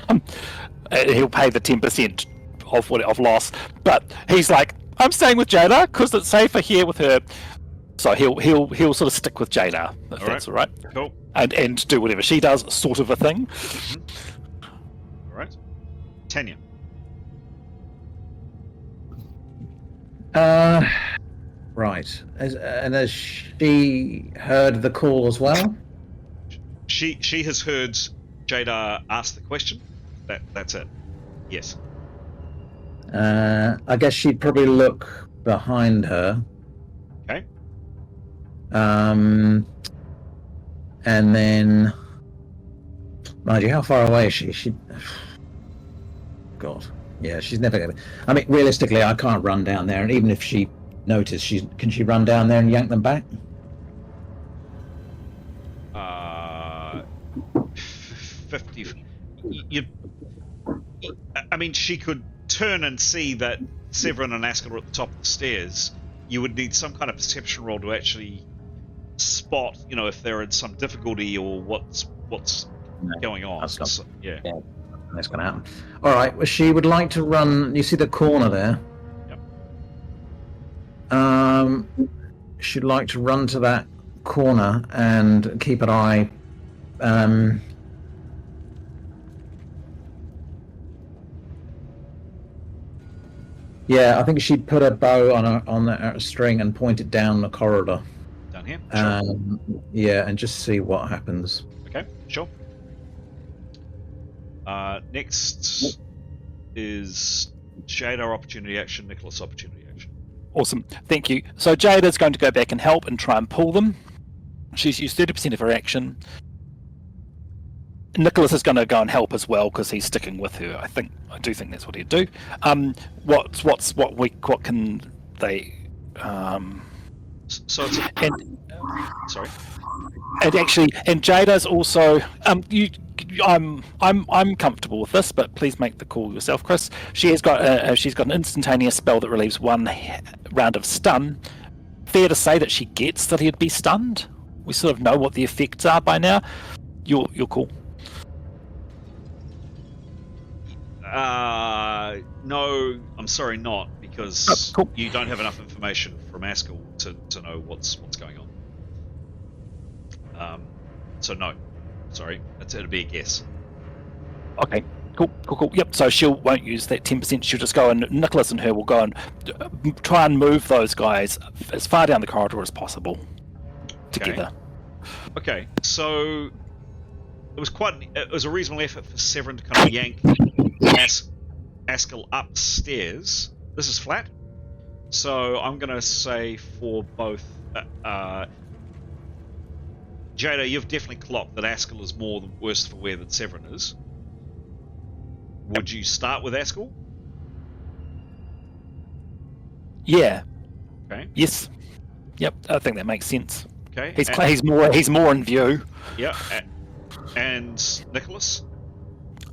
he'll pay the 10% of loss. But he's like, I'm staying with Jada because it's safer here with her. So he'll sort of stick with Jada, if that's all right. Cool. And do whatever she does, sort of a thing. All right. Tanya. Right. Has she heard the call as well? She has heard Jada ask the question. That's it. Yes. I guess she'd probably look behind her. Okay. And then, mind you, how far away is she? God, yeah, she's never gonna. I mean, realistically, I can't run down there, and even if she noticed, can she run down there and yank them back? 50. I mean, she could turn and see that Severin and Askell are at the top of the stairs. You would need some kind of perception roll to actually spot, if they're in some difficulty or what's going on. That's not, so, yeah, that's going to happen. All right. Well, she would like to run. You see the corner there? Yep. She'd like to run to that corner and keep an eye. Yeah, I think she'd put a bow on a string and point it down the corridor. Down here? Sure. Yeah, and just see what happens. Okay, sure. Next is Jada opportunity action, Nicholas opportunity action. Awesome, thank you. So Jada's going to go back and help and try and pull them. She's used 30% of her action. Nicholas is going to go and help as well because he's sticking with her. I do think that's what he'd do. What can they? So it's sorry. And Jada's also. I'm comfortable with this, but please make the call yourself, Chris. She's got an instantaneous spell that relieves 1 round of stun. Fair to say that she gets that he'd be stunned. We sort of know what the effects are by now. You're cool. No, I'm sorry, not, because cool. You don't have enough information from Askell to know what's going on. So no, sorry, it'd be a guess. Okay, cool. Yep. So she won't use that 10%. She'll just go, and Nicholas and her will go and try and move those guys as far down the corridor as possible together. Okay, so it was a reasonable effort for Severin to kind of yank Askell upstairs. This is flat, so I'm going to say for both Jada, you've definitely clocked that Askell is more than worse for wear than Severin is. Would you start with Askell? Yeah. Okay. Yes. Yep. I think that makes sense. Okay. He's more in view. Yeah. And Nicholas?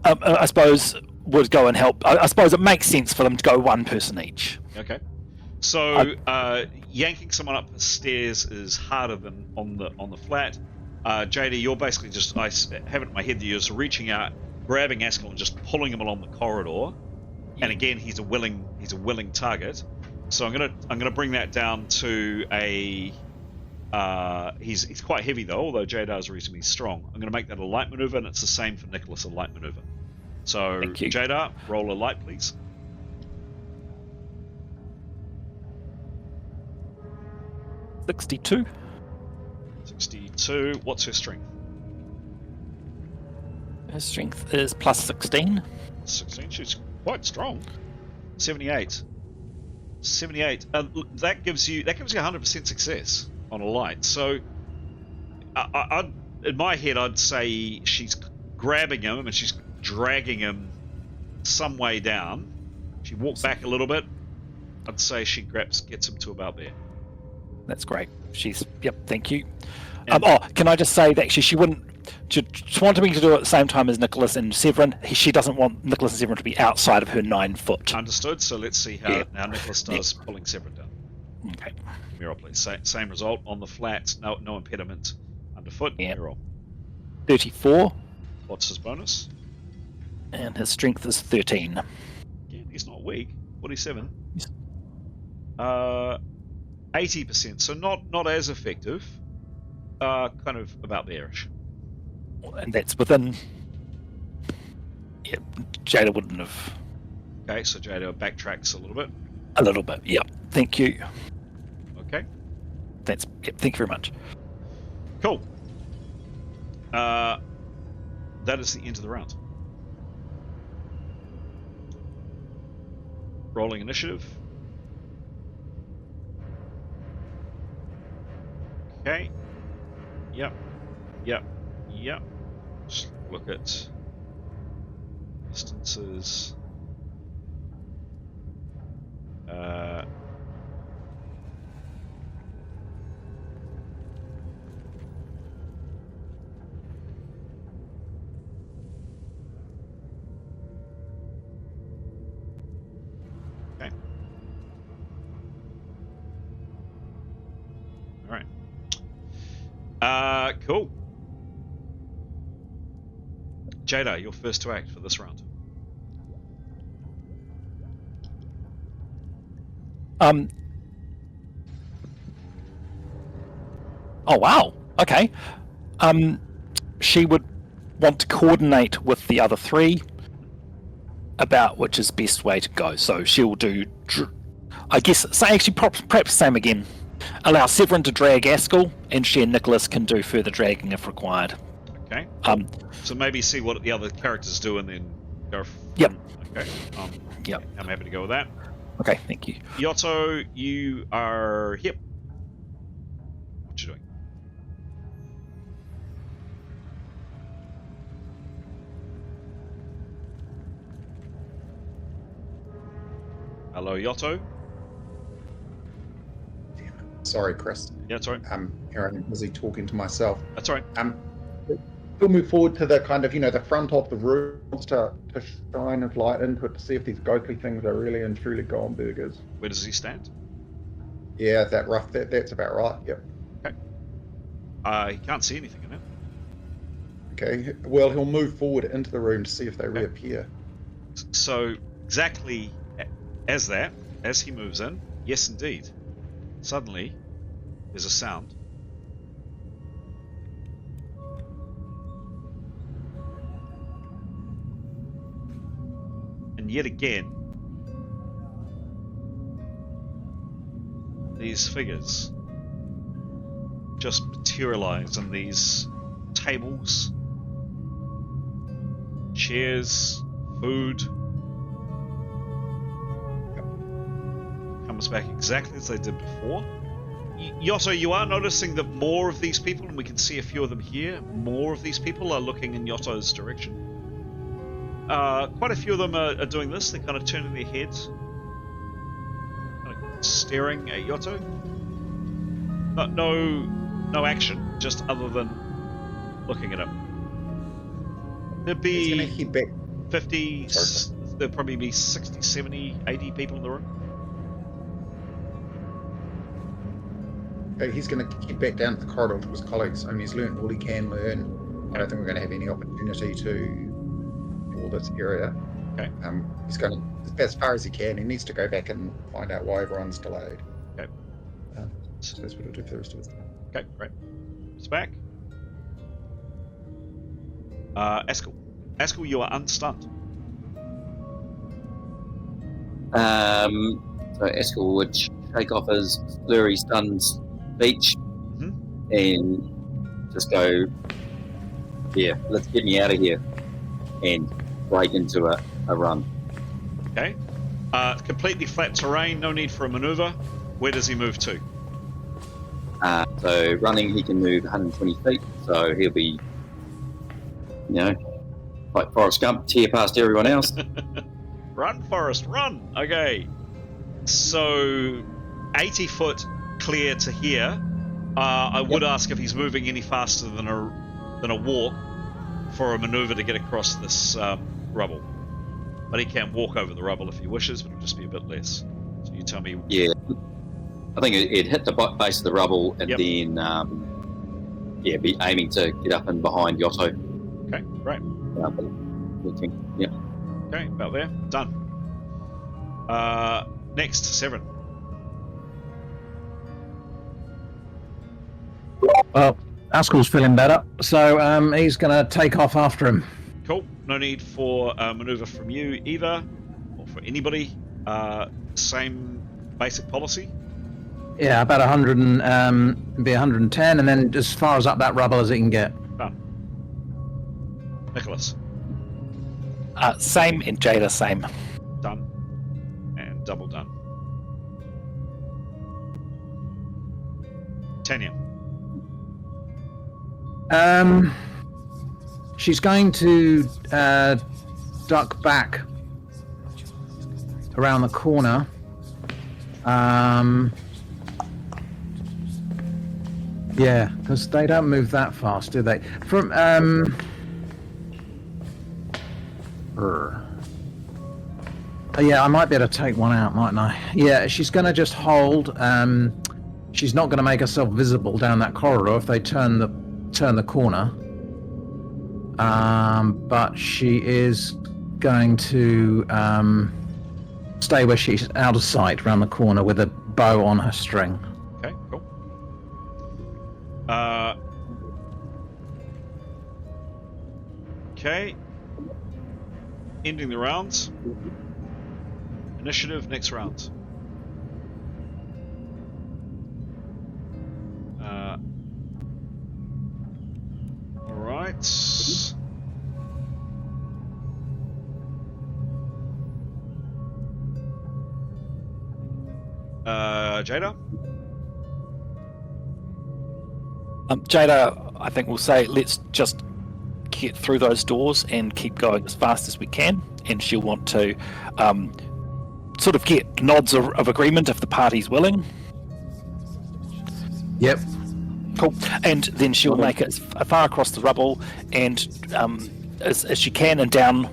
I suppose would go and help. I suppose it makes sense for them to go one person each. Okay. So yanking someone up the stairs is harder than on the flat. JD, you're basically just, I have it in my head that you're just reaching out, grabbing Askell and just pulling him along the corridor. And again, he's a willing target. So I'm gonna bring that down to a. He's quite heavy though, although Jadar is reasonably strong. I'm gonna make that a light maneuver, and it's the same for Nicholas, a light maneuver. So Jadar, roll a light, please. $62. 62. What's her strength? Her strength is plus 16. 16. She's quite strong. 78. 78. That gives you 100% success on a light. So, I'd, in my head, I'd say she's grabbing him and she's dragging him some way down. She walked back a little bit. I'd say she gets him to about there. That's great. Yep, thank you. Can I just say that actually she wouldn't. She wanted me to do it at the same time as Nicholas and Severin. She doesn't want Nicholas and Severin to be outside of her 9 foot. Understood. So let's see how Nicholas does pulling Severin down. Okay. Give me a roll, please. Same result on the flat. No impediment underfoot. Give me a roll. 34. What's his bonus? And his strength is 13. Again, he's not weak. 47. 80%. So not as effective. Kind of about there-ish. And that's within. Yeah, Jada wouldn't have. Okay, so Jada backtracks a little bit. A little bit, yep. Thank you. Okay. Thank you very much. Cool. That is the end of the round. Rolling initiative. Okay. Yep. Just look at distances. Okay. All right. Cool. Jada, you're first to act for this round. Oh wow. Okay. She would want to coordinate with the other 3 about which is best way to go. So she'll do, I guess, so actually perhaps same again. Allow Severin to drag Askell, and she and Nicholas can do further dragging if required. Okay. So maybe see what the other characters do and then go. Yep. Okay. Yep. I'm happy to go with that. Okay, thank you. Yotto, you are hip. What you doing? Hello, Yotto. Sorry, Chris. Yeah, that's all right. Here I'm busy talking to myself. That's all right. We'll move forward to the kind of, the front of the room to shine his light into it to see if these ghostly things are really and truly Goldbergers. Where does he stand? Yeah, that's about right, yep. Okay. He can't see anything in it. Okay, well, he'll move forward into the room to see if they reappear. So, exactly as he moves in, yes indeed. Suddenly, there's a sound. And yet again, these figures just materialize on these tables, chairs, food. Comes back exactly as they did before. Yotto, you are noticing that more of these people, and we can see a few of them here, more of these people are looking in Yotto's direction. Quite a few of them are doing this. They're kind of turning their heads, kind of staring at Yotto. No action, just other than looking at him. There'd be 50, there'd probably be 60, 70, 80 people in the room. he's going to head back down the corridor to his colleagues. I mean, he's learned all he can learn. I don't think we're going to have any opportunity to explore this area. Okay. He's going to, as far as he can, he needs to go back and find out why everyone's delayed. Okay. So that's what he'll do for the rest of his time. Okay, great. It's back. Askell. Askell, you are unstunned. So Askell would shake off his flurry stuns speech and just go, yeah, let's get me out of here, and break into a run. Okay. Completely flat terrain, no need for a maneuver. Where does he move to? So running, he can move 120 feet, so he'll be, like Forrest Gump, tear past everyone else. Run, Forrest, run! Okay. So, 80 foot clear to here. I would ask if he's moving any faster than a walk for a maneuver to get across this rubble. But he can walk over the rubble if he wishes, but it'll just be a bit less. So you tell me. Yeah. I think it'd hit the base of the rubble and then, be aiming to get up and behind Yotto. Okay, great. Yeah. Okay, about there. Done. Next, Severin. Well, Askell's feeling better, so he's going to take off after him. Cool. No need for a maneuver from you either, or for anybody. Same basic policy. Yeah, about 100 and be 110, and then as far as up that rubble as it can get. Done. Nicholas. Same, and Jada, same. Done. And double done. Tanya. She's going to duck back around the corner. Yeah, because they don't move that fast, do they? From yeah, I might be able to take one out, mightn't I? Yeah, she's going to just hold. She's not going to make herself visible down that corridor if they turn the corner. But she is going to stay where she's out of sight around the corner with a bow on her string. Okay, cool. Okay. Ending the rounds. Initiative, next round. Alright. Jada? Jada, I think we'll say, let's just get through those doors and keep going as fast as we can, and she'll want to sort of get nods of agreement if the party's willing. Yep. Cool. And then she'll make it as far across the rubble and as she can, and down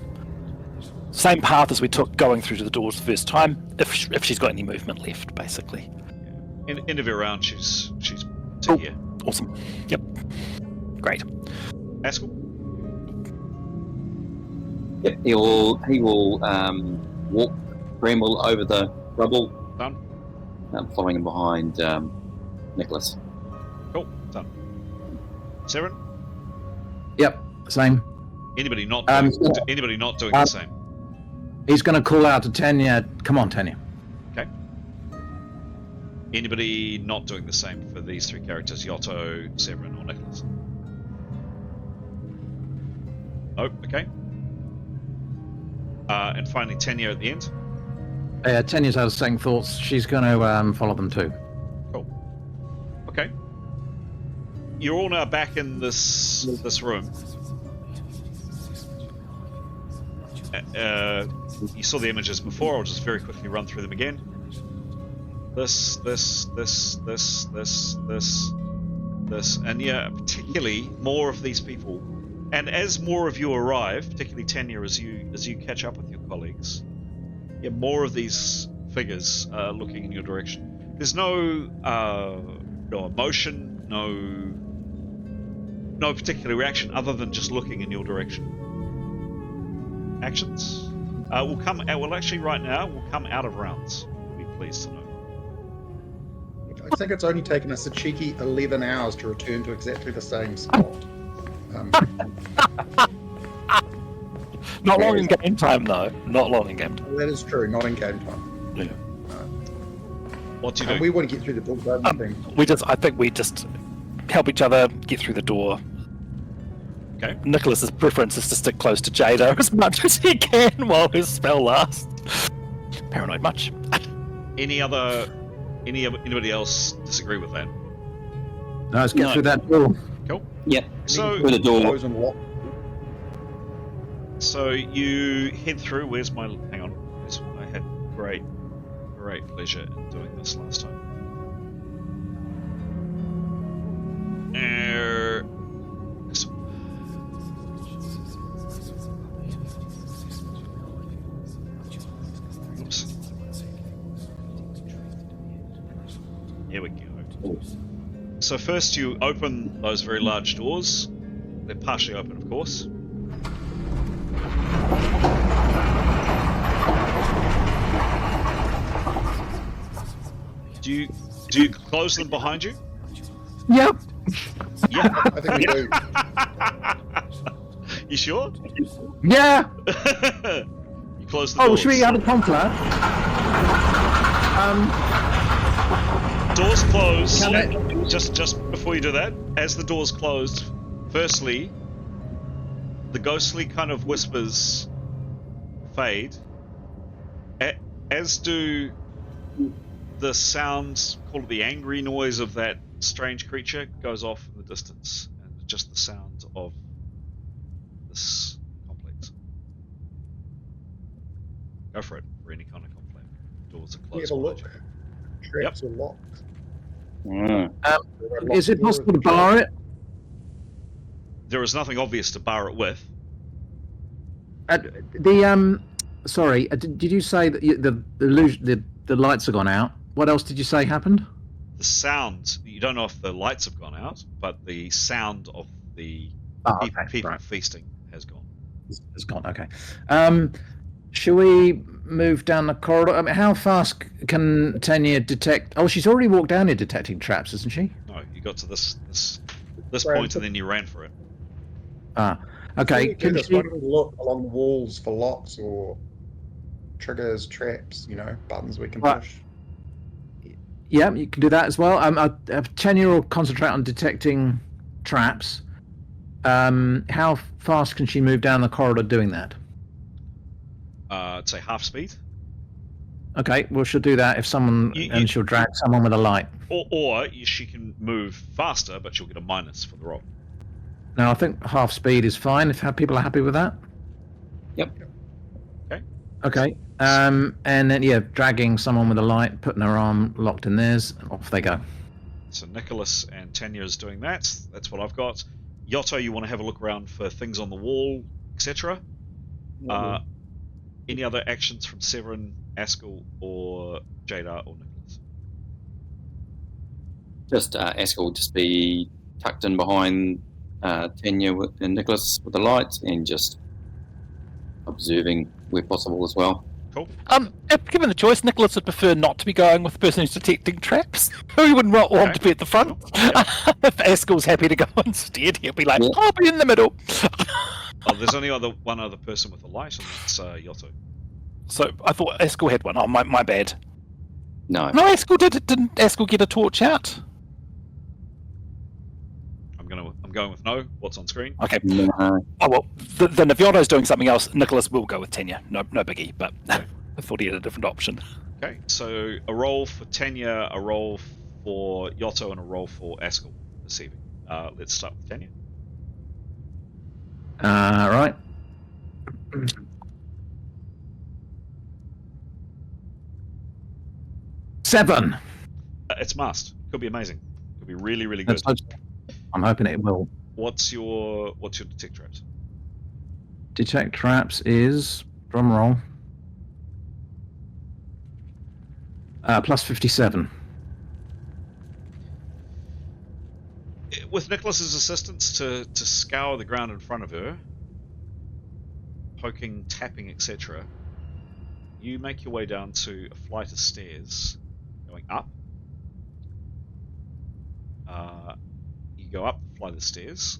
same path as we took going through to the doors the first time, if she's got any movement left, basically. End of your round, she's to here. Awesome. Yep. Great. Askell? Yep, he will walk Bramble over the rubble. Done. Following him behind Nicholas. Cool. Done. Severin? Yep. Same. Anybody not doing the same? He's going to call out to Tanya. Come on, Tanya. Okay. Anybody not doing the same for these three characters? Yotto, Severin, or Nicholas? Oh, okay. And finally, Tanya at the end. Tanya's had second thoughts. She's going to follow them too. Cool. Okay. You're all now back in this room. You saw the images before. I'll just very quickly run through them again. This, and yeah, particularly more of these people. And as more of you arrive, particularly Tanya, as you catch up with your colleagues, yeah, more of these figures looking in your direction. There's no no emotion, no particular reaction other than just looking in your direction. Actions will come out. Well, actually, right now will come out of rounds. You'll be pleased to know. I think it's only taken us a cheeky 11 hours to return to exactly the same spot. Not long in game time, though. Not long in game time. That is true, not in game time. Yeah. What do you do? We want to get through the door, don't we? I think we just help each other get through the door. Okay. Nicholas's preference is to stick close to Jada as much as he can while his spell lasts. Paranoid much? Anybody else disagree with that? No, let's get through that door. Cool. Yep. So Through the door. Close and lock. So you head through. Where's my? Hang on. I had great pleasure in doing this last time. Oops. Here we go. So first you open those very large doors. They're partially open, of course. Do you close them behind you? Yep. Yeah. I think we do. You sure? Yeah. You close the doors. Oh, should we have a conflict? Doors close. Can Just before you do that, as the doors closed, firstly, the ghostly kind of whispers fade, as do the sounds, call it the angry noise of that strange creature, goes off in the distance, and just the sound of this complex. Go for it, for any kind of conflict. Doors are We have closed. a look. Traps are locked. Is it possible to bar it? There is nothing obvious to bar it with. Sorry, did you say that the lights have gone out? What else did you say happened? The sound, you don't know if the lights have gone out, but the sound of the people feasting has gone. It's gone, okay. Shall we move down the corridor? I mean, how fast can Tanya detect? Oh, she's already walked down here detecting traps, isn't she? No, you got to this point and then you ran for it. Okay. Can we look along the walls for locks or triggers, traps, buttons we can push? Yeah, you can do that as well. Tanya will concentrate on detecting traps. How fast can she move down the corridor doing that? I'd say half speed. Okay, well, she'll do that if someone, and she'll drag someone with a light. Or she can move faster, but she'll get a minus for the roll. Now, I think half speed is fine if people are happy with that. Yep. Okay. And then, dragging someone with a light, putting her arm locked in theirs, and off they go. So Nicholas and Tanya is doing that. That's what I've got. Yotto, you want to have a look around for things on the wall, etc. Any other actions from Severin, Askell, or Jada, or Nicholas? Just Askell will just be tucked in behind Tanya and Nicholas with the light and just observing where possible as well. Cool. If given the choice, Nicholas would prefer not to be going with the person who's detecting traps. He wouldn't want to be at the front. If Askell's happy to go instead, he'll be like, I'll be in the middle. There's only one other person with a light, and that's Yotto. So I thought Askell had one. Oh, my bad. No, Askell did. Didn't Askell get a torch out? I'm going with no. What's on screen? Okay. No. Oh well. Then if Yotto's doing something else, Nicholas will go with Tanya. No biggie. But I thought he had a different option. Okay, so a roll for Tanya, a roll for Yotto, and a roll for Askell this evening. Let's start with Tanya. Right. Seven. It's must. Could be amazing. Could be really, really good. I'm hoping it will. What's your detect traps? Detect traps is drum roll. +57. with Nicholas's assistance to scour the ground in front of her, poking, tapping, etc., you make your way down to a flight of stairs going up. You go up the flight of stairs,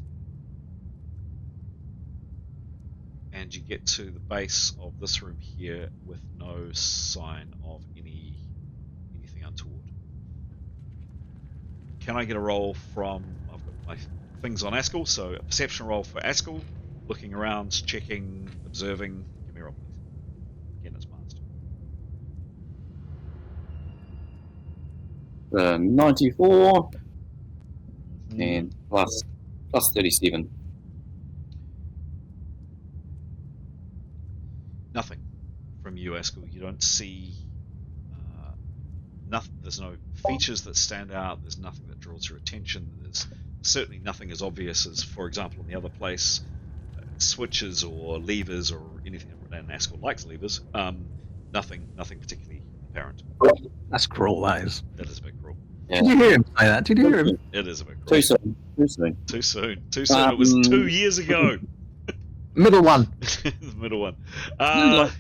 and you get to the base of this room here with no sign of anything untoward. Can I get a roll from... I've got my things on Askell, so a perception roll for Askell, looking around, checking, observing. Give me a roll, please. Again, it's master. 94 Mhm. and plus 37. Nothing from you, Askell. You don't see nothing. There's no features that stand out. There's nothing that draws your attention. There's certainly nothing as obvious as, for example, in the other place, switches or levers or anything. And Askell likes levers. Nothing particularly apparent. That's cruel, that is. That is a bit cruel. Yeah. Did you hear him say that? Did you hear him? It is a bit cruel. Too soon. Too soon. Too soon. Too soon. It was 2 years ago. Middle one. The middle one. Like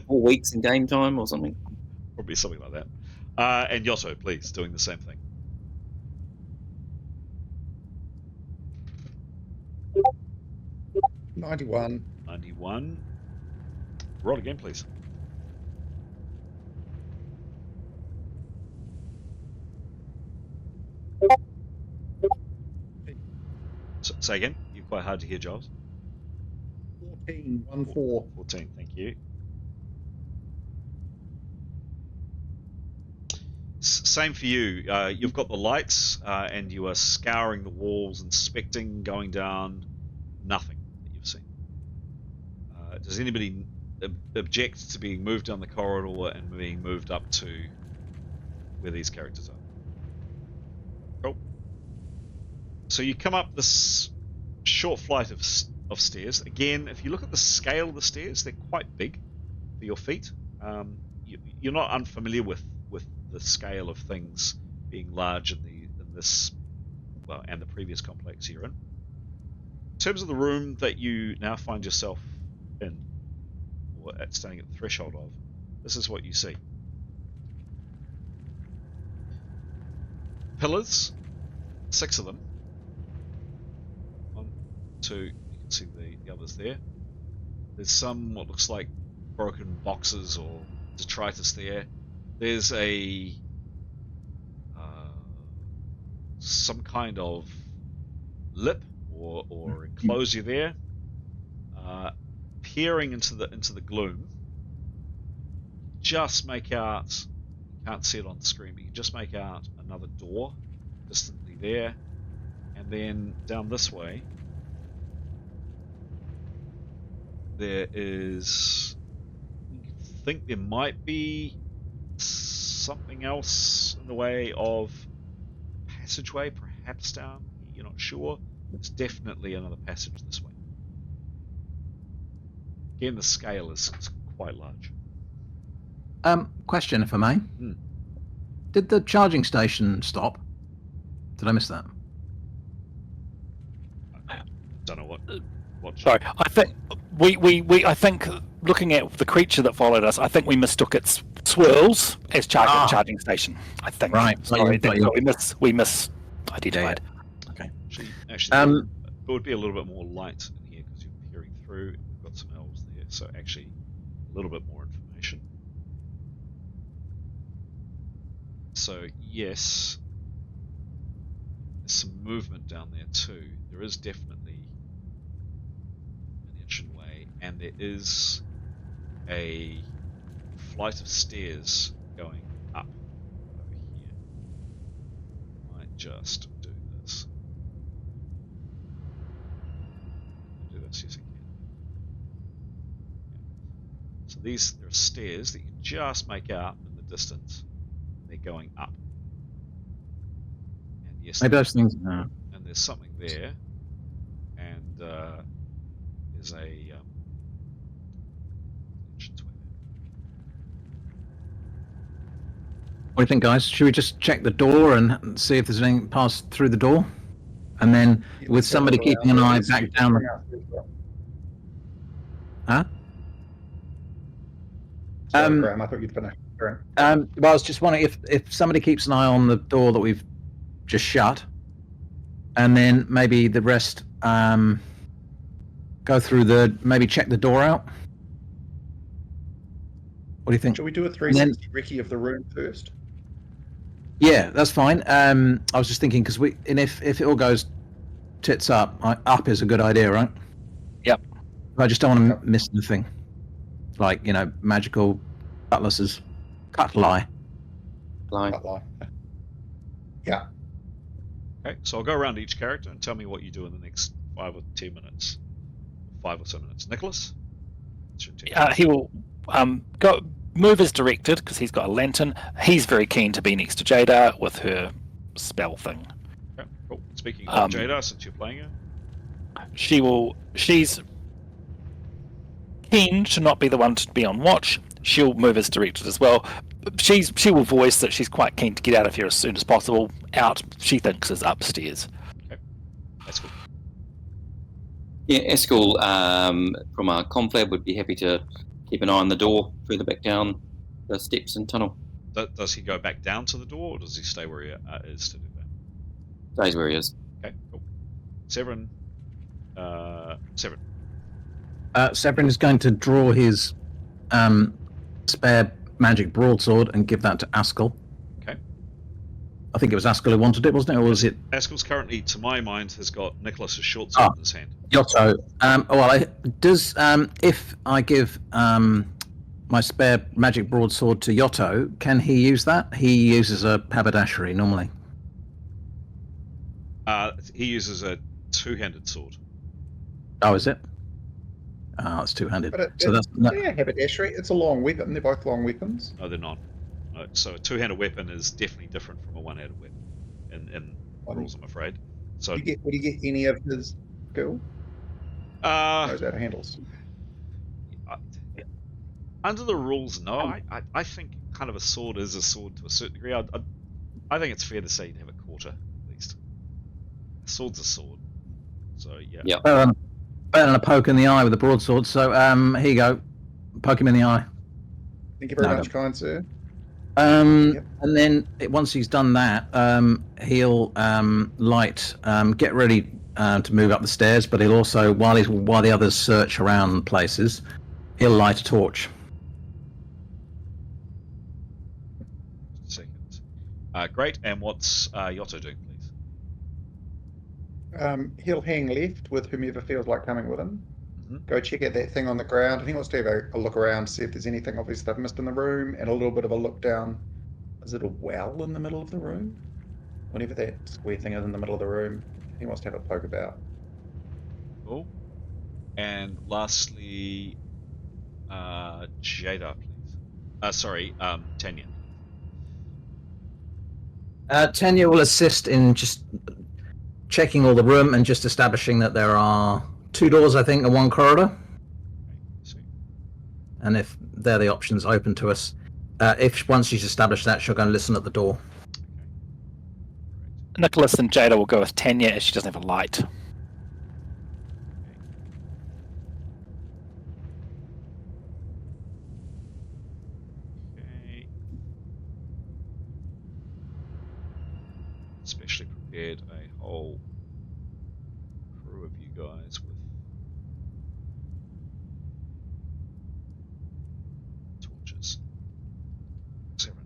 4 weeks in game time or something. Probably something like that. And Yotto, please, doing the same thing. '91. 91. Roll again, please. Say again. You're quite hard to hear, Giles. 14. 1-4. 14. Thank you. Same for you. You've got the lights, and you are scouring the walls, inspecting, going down. Nothing that you've seen. Does anybody object to being moved down the corridor and being moved up to where these characters are? Cool. So you come up this short flight of stairs. Again, if you look at the scale of the stairs, they're quite big for your feet. You're not unfamiliar with the scale of things being large in this, well, and the previous complex you're in. In terms of the room that you now find yourself in, or standing at the threshold of, this is what you see. Pillars, 6 of them. 1, 2, you can see the others there. There's some what looks like broken boxes or detritus there. There's some kind of lip or enclosure there. Peering into the gloom, just make out, you can't see it on the screen, but you can just make out another door distantly there, and then down this way there is, you think there might be something else in the way of passageway, perhaps down here, you're not sure. There's definitely another passage this way. Again, the scale is quite large. Question, if I may. Did the charging station stop? Did I miss that? I don't know what. Sorry, I think I think looking at the creature that followed us, I think we mistook its swirls as charging station. I think. Right. Sorry, we misidentified. Okay. Actually, it would be a little bit more light in here because you're peering through. We've got some elves there, so actually a little bit more information. So yes, there's some movement down there too. There is definitely an entryway, and there is a flight of stairs going up over here. Might just do this. Do this, yes I can. Yeah. So there are stairs that you can just make out in the distance. They're going up. And yes, Maybe those things. No. And there's something there, and there's a entranceway there. What do you think, guys? Should we just check the door and see if there's anything passed through the door? And then Yeah, with let's have a somebody look around. keeping an eye Let's back see down the... bring up as well. Huh? Sorry, Graham, I thought you'd finished. Graham. Well, I was just wondering if somebody keeps an eye on the door that we've just shut, and then maybe the rest go through maybe check the door out. What do you think? Shall we do a 360 recce of the room first? Yeah, that's fine. I was just thinking because if it all goes tits up, up is a good idea, right? Yep. I just don't want Yep. to miss anything, like magical cutlasses, cutlie. Line. Quite like. Yeah. Okay, so I'll go around each character and tell me what you do in the next 5 or 10 minutes. 5 or so minutes. Nicholas? It's your turn. He will go move as directed because he's got a lantern. He's very keen to be next to Jada with her spell thing. Okay, cool. Speaking of Um, Jada, since you're playing her, She's keen to not be the one to be on watch. She'll move as directed as well. She will voice that she's quite keen to get out of here as soon as possible. Out, she thinks, is upstairs. that's cool. Yeah, Eskel from our conflab would be happy to keep an eye on the door further back down the steps and tunnel. Does he go back down to the door, or does he stay where he is to do that? Stays where he is. Okay, cool. Severin. Severin is going to draw his spare magic broadsword and give that to Askel. Okay. I think it was Askel who wanted it, wasn't it? Or was it Askel's currently, to my mind, has got Nicholas's short sword in his hand. Yotto? If I give my spare magic broadsword to Yotto, can he use that? He uses a haberdashery normally. He uses a two-handed sword. Oh, is it? Oh, it's two-handed. But yeah, haberdashery. It's a long weapon. They're both long weapons. No, they're not. No, so a two-handed weapon is definitely different from a one-handed weapon in rules, I'm afraid. So would you get any of his skill? Knows how to handles. Under the rules, no. I think kind of a sword is a sword to a certain degree. I think it's fair to say you'd have a quarter at least. A sword's a sword. So yeah. Yeah. Better than a poke in the eye with a broadsword. So here you go. Poke him in the eye. Thank you very much, kind sir. And then once he's done that, he'll get ready to move up the stairs. But he'll also, while the others search around places, he'll light a torch. Seconds. Great. And what's Yotto doing, please? He'll hang left with whomever feels like coming with him. Mm-hmm. Go check out that thing on the ground. I think he wants to have a look around, see if there's anything obvious they've missed in the room, and a little bit of a look down. Is it a well in the middle of the room? Whatever that square thing is in the middle of the room, he wants to have a poke about. Cool. And lastly, Jada, please. Tanya. Tanya will assist in just checking all the room and just establishing that there are 2 doors, I think, and 1 corridor. Sweet. And if they're the options open to us, once she's established that, she'll go and listen at the door. Nicholas and Jada will go with Tanya as she doesn't have a light. Okay. Especially prepared a whole crew of you guys with torches.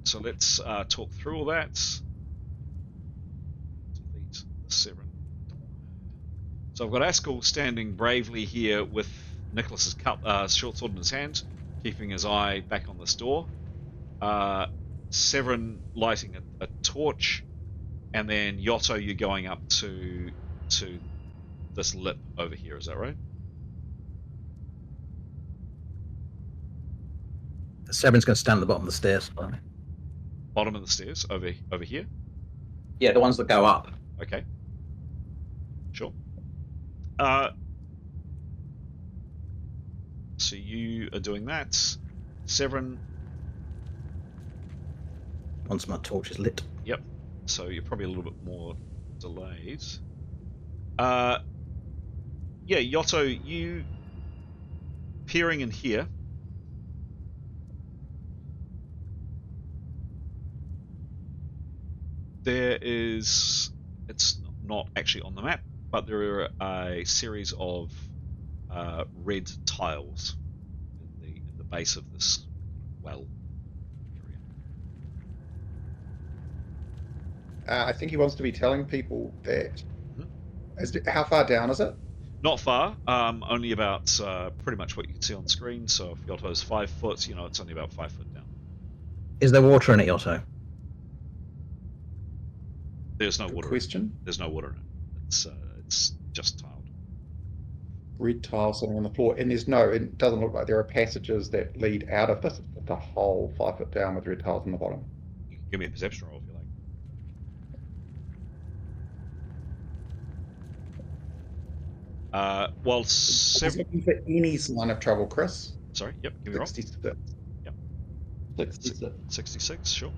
So let's talk through all that. Delete the 7. So I've got Askel standing bravely here with Nicholas's short sword in his hand, keeping his eye back on this door. Severin lighting a torch, and then Yotto, you going up to this lip over here. Is that right? Severin's going to stand at the bottom of the stairs. Bottom of the stairs, over here. Yeah, the ones that go up. Okay. Sure. So you are doing that. Severin. Once my torch is lit. Yep. So you're probably a little bit more delayed. Yeah, Yotto, you peering in here. There is, it's not actually on the map, but there are a series of red tiles in the base of this well area. I think he wants to be telling people that. Mhm. How far down is it? Not far, only about pretty much what you can see on screen. So if Yotto's 5 foot, it's only about 5 foot down. Is there water in it, Yotto? There's no Good water. question. There's no water in it. It's just tiled. Red tile sitting on the floor, and it doesn't look like there are passages that lead out of this. It's a whole 5 foot down with red tiles on the bottom. You can give me a perception roll if you like. Well, He's looking for any sign of trouble, Chris. Sorry, yep, give me a roll. 66. Yep. 66. 66, sure.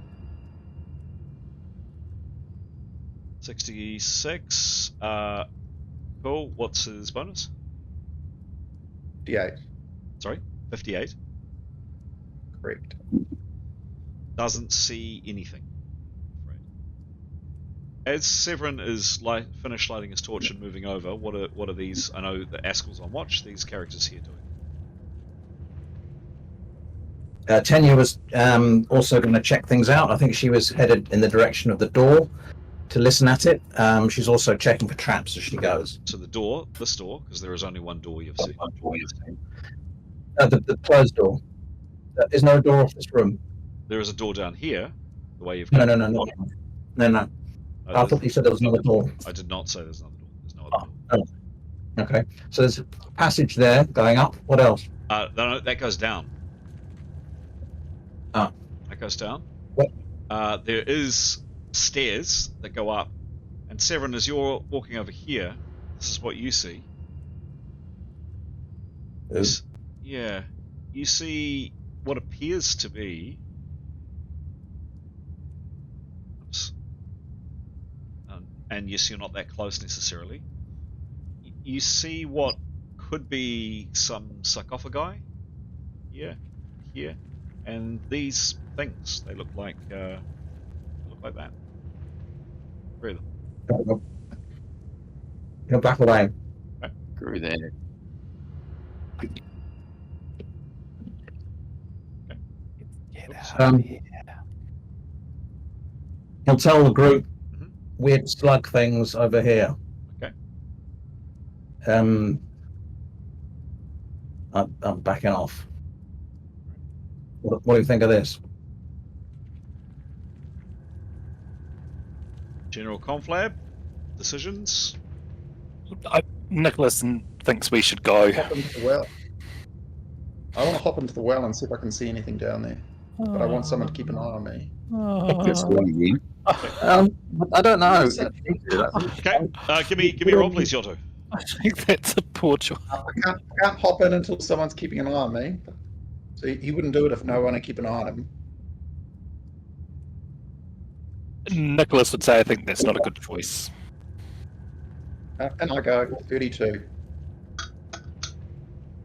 66. Cool. What's his bonus? 58. Sorry, 58. Correct. Doesn't see anything, I'm afraid. As Severin is finished lighting his torch and moving over, what are these? I know that Askel's on watch. These characters here doing? Tenya was also going to check things out. I think she was headed in the direction of the door to listen at it. She's also checking for traps as she goes. To the door, this door, because there is only one door you've seen. The closed door. There's no door off this room. There is a door down here, the way you've No. No, I thought you said there was another door. I did not say there's another door. There's no other door. Oh. Okay. So there's a passage there going up. What else? No, that goes down. Ah. That goes down. What? There is stairs that go up. And Severin, as you're walking over here, this is what you see. Yeah. You see what appears to be... Oops. And yes, you're not that close necessarily. You see what could be some sarcophagi here, and these things. They look like that. Three of them. Go back away. Okay. Screw that. He'll tell the group Mhm. weird slug things over here. Okay. I'm backing off. What do you think of this? General conflab decisions. Nicholas thinks we should go. Hop into the well. I want to hop into the well and see if I can see anything down there. But I want someone to keep an eye on me. I don't know. Okay. Give me a roll, please, Yotto. I think that's a poor choice. I can't hop in until someone's keeping an eye on me. So he wouldn't do it if no one would keep an eye on him. Nicholas would say I think that's not a good choice. And I go 32.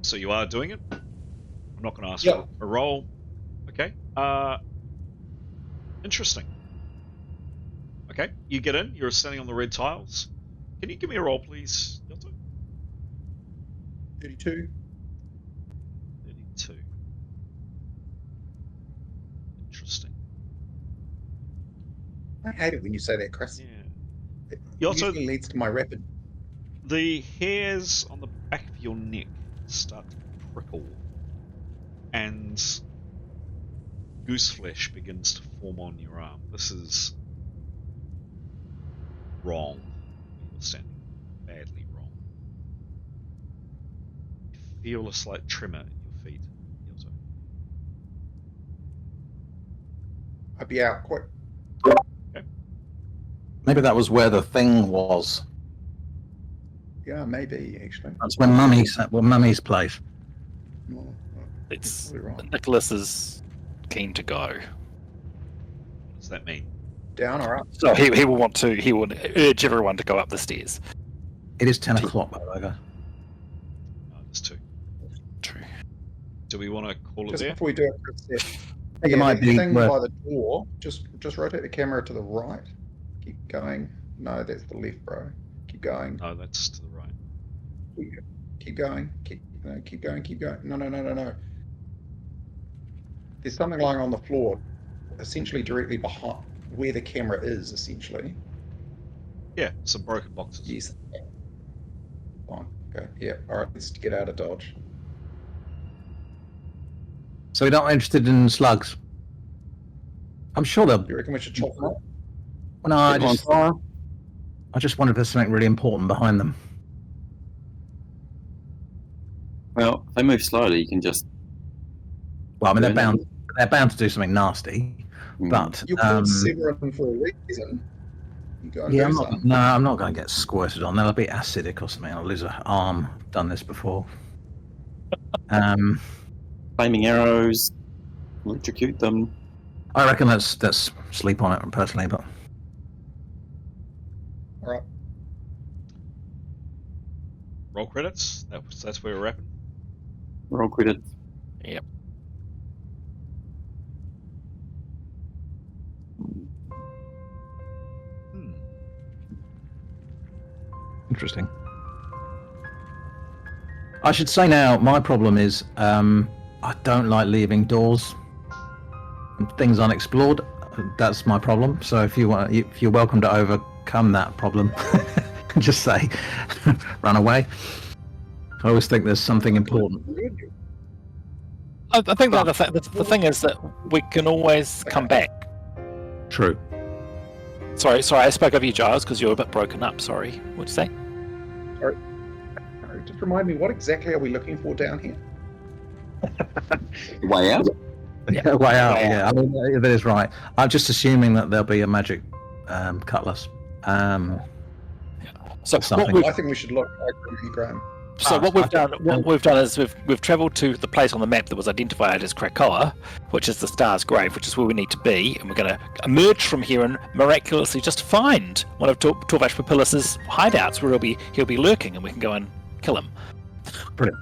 So you are doing it? I'm not going to ask Yep. for a roll. Okay. Interesting. Okay, you get in. You're standing on the red tiles. Can you give me a roll, please, Yotto? 32. 32. Interesting. I hate it when you say that, Chris. Yeah. It Yotto, usually leads to my rapid. the hairs on the back of your neck start to prickle, and goose flesh begins to form on your arm. This is wrong. You're standing badly wrong. You feel a slight tremor in your feet, Yotto. I'd be out quick. Maybe that was where the thing was. Yeah, maybe actually. That's when Mummy's place. Well, It's probably wrong. Nicholas is keen to go. What does that mean? Down or up? So he will urge everyone to go up the stairs. It is 10 o'clock, by the way. Oh, there's 2. True. Do we want to call it Just there? before we do it, Chris, I think it might the be thing worth- by the door. Just rotate the camera to the right. Keep going. No, that's the left, bro. Keep going. No, that's to the right. Keep going. Keep going. Keep going. No. There's something lying on the floor, essentially directly behind where the camera is. Essentially. Yeah, some broken boxes. Yes. Fine. Okay. Yeah. All right. Let's get out of Dodge. So we're not interested in slugs. I'm sure they'll. You reckon we should chop them up? Well, no, I just wonder if there's something really important behind them. Well, if they move slowly, you can just. Well, I mean, Yeah, they're bound to do something nasty. But You killed several of them for a reason. You go and yeah, do I'm not going to get squirted on. They'll be acidic or something. I'll lose an arm. Done this before. Flaming arrows, electrocute them. I reckon let's sleep on it personally, but All right. Roll credits. That's where we're at. Roll credit. Yep. interesting. I should say now, my problem is I don't like leaving doors and things unexplored. That's my problem. So if you're welcome to overcome that problem, just say, run away. I always think there's something important. I think the thing is that we can always come back. True. Sorry, I spoke over you, Giles, because you're a bit broken up. Sorry. What'd you say? Just remind me, what exactly are we looking for down here? Way out? Yeah, way out. Yeah, I mean that is right. I'm just assuming that there'll be a magic cutlass. So Something. I think we should look. I agree with you, Graham. So what we've done is we've travelled to the place on the map that was identified as Krakoa, which is the Star's Grave, which is where we need to be, and we're going to emerge from here and miraculously just find one of Torvash Papillus's hideouts where he'll be lurking, and we can go and kill him. Brilliant.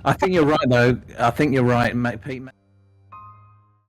I think you're right, though. I think you're right, Pete.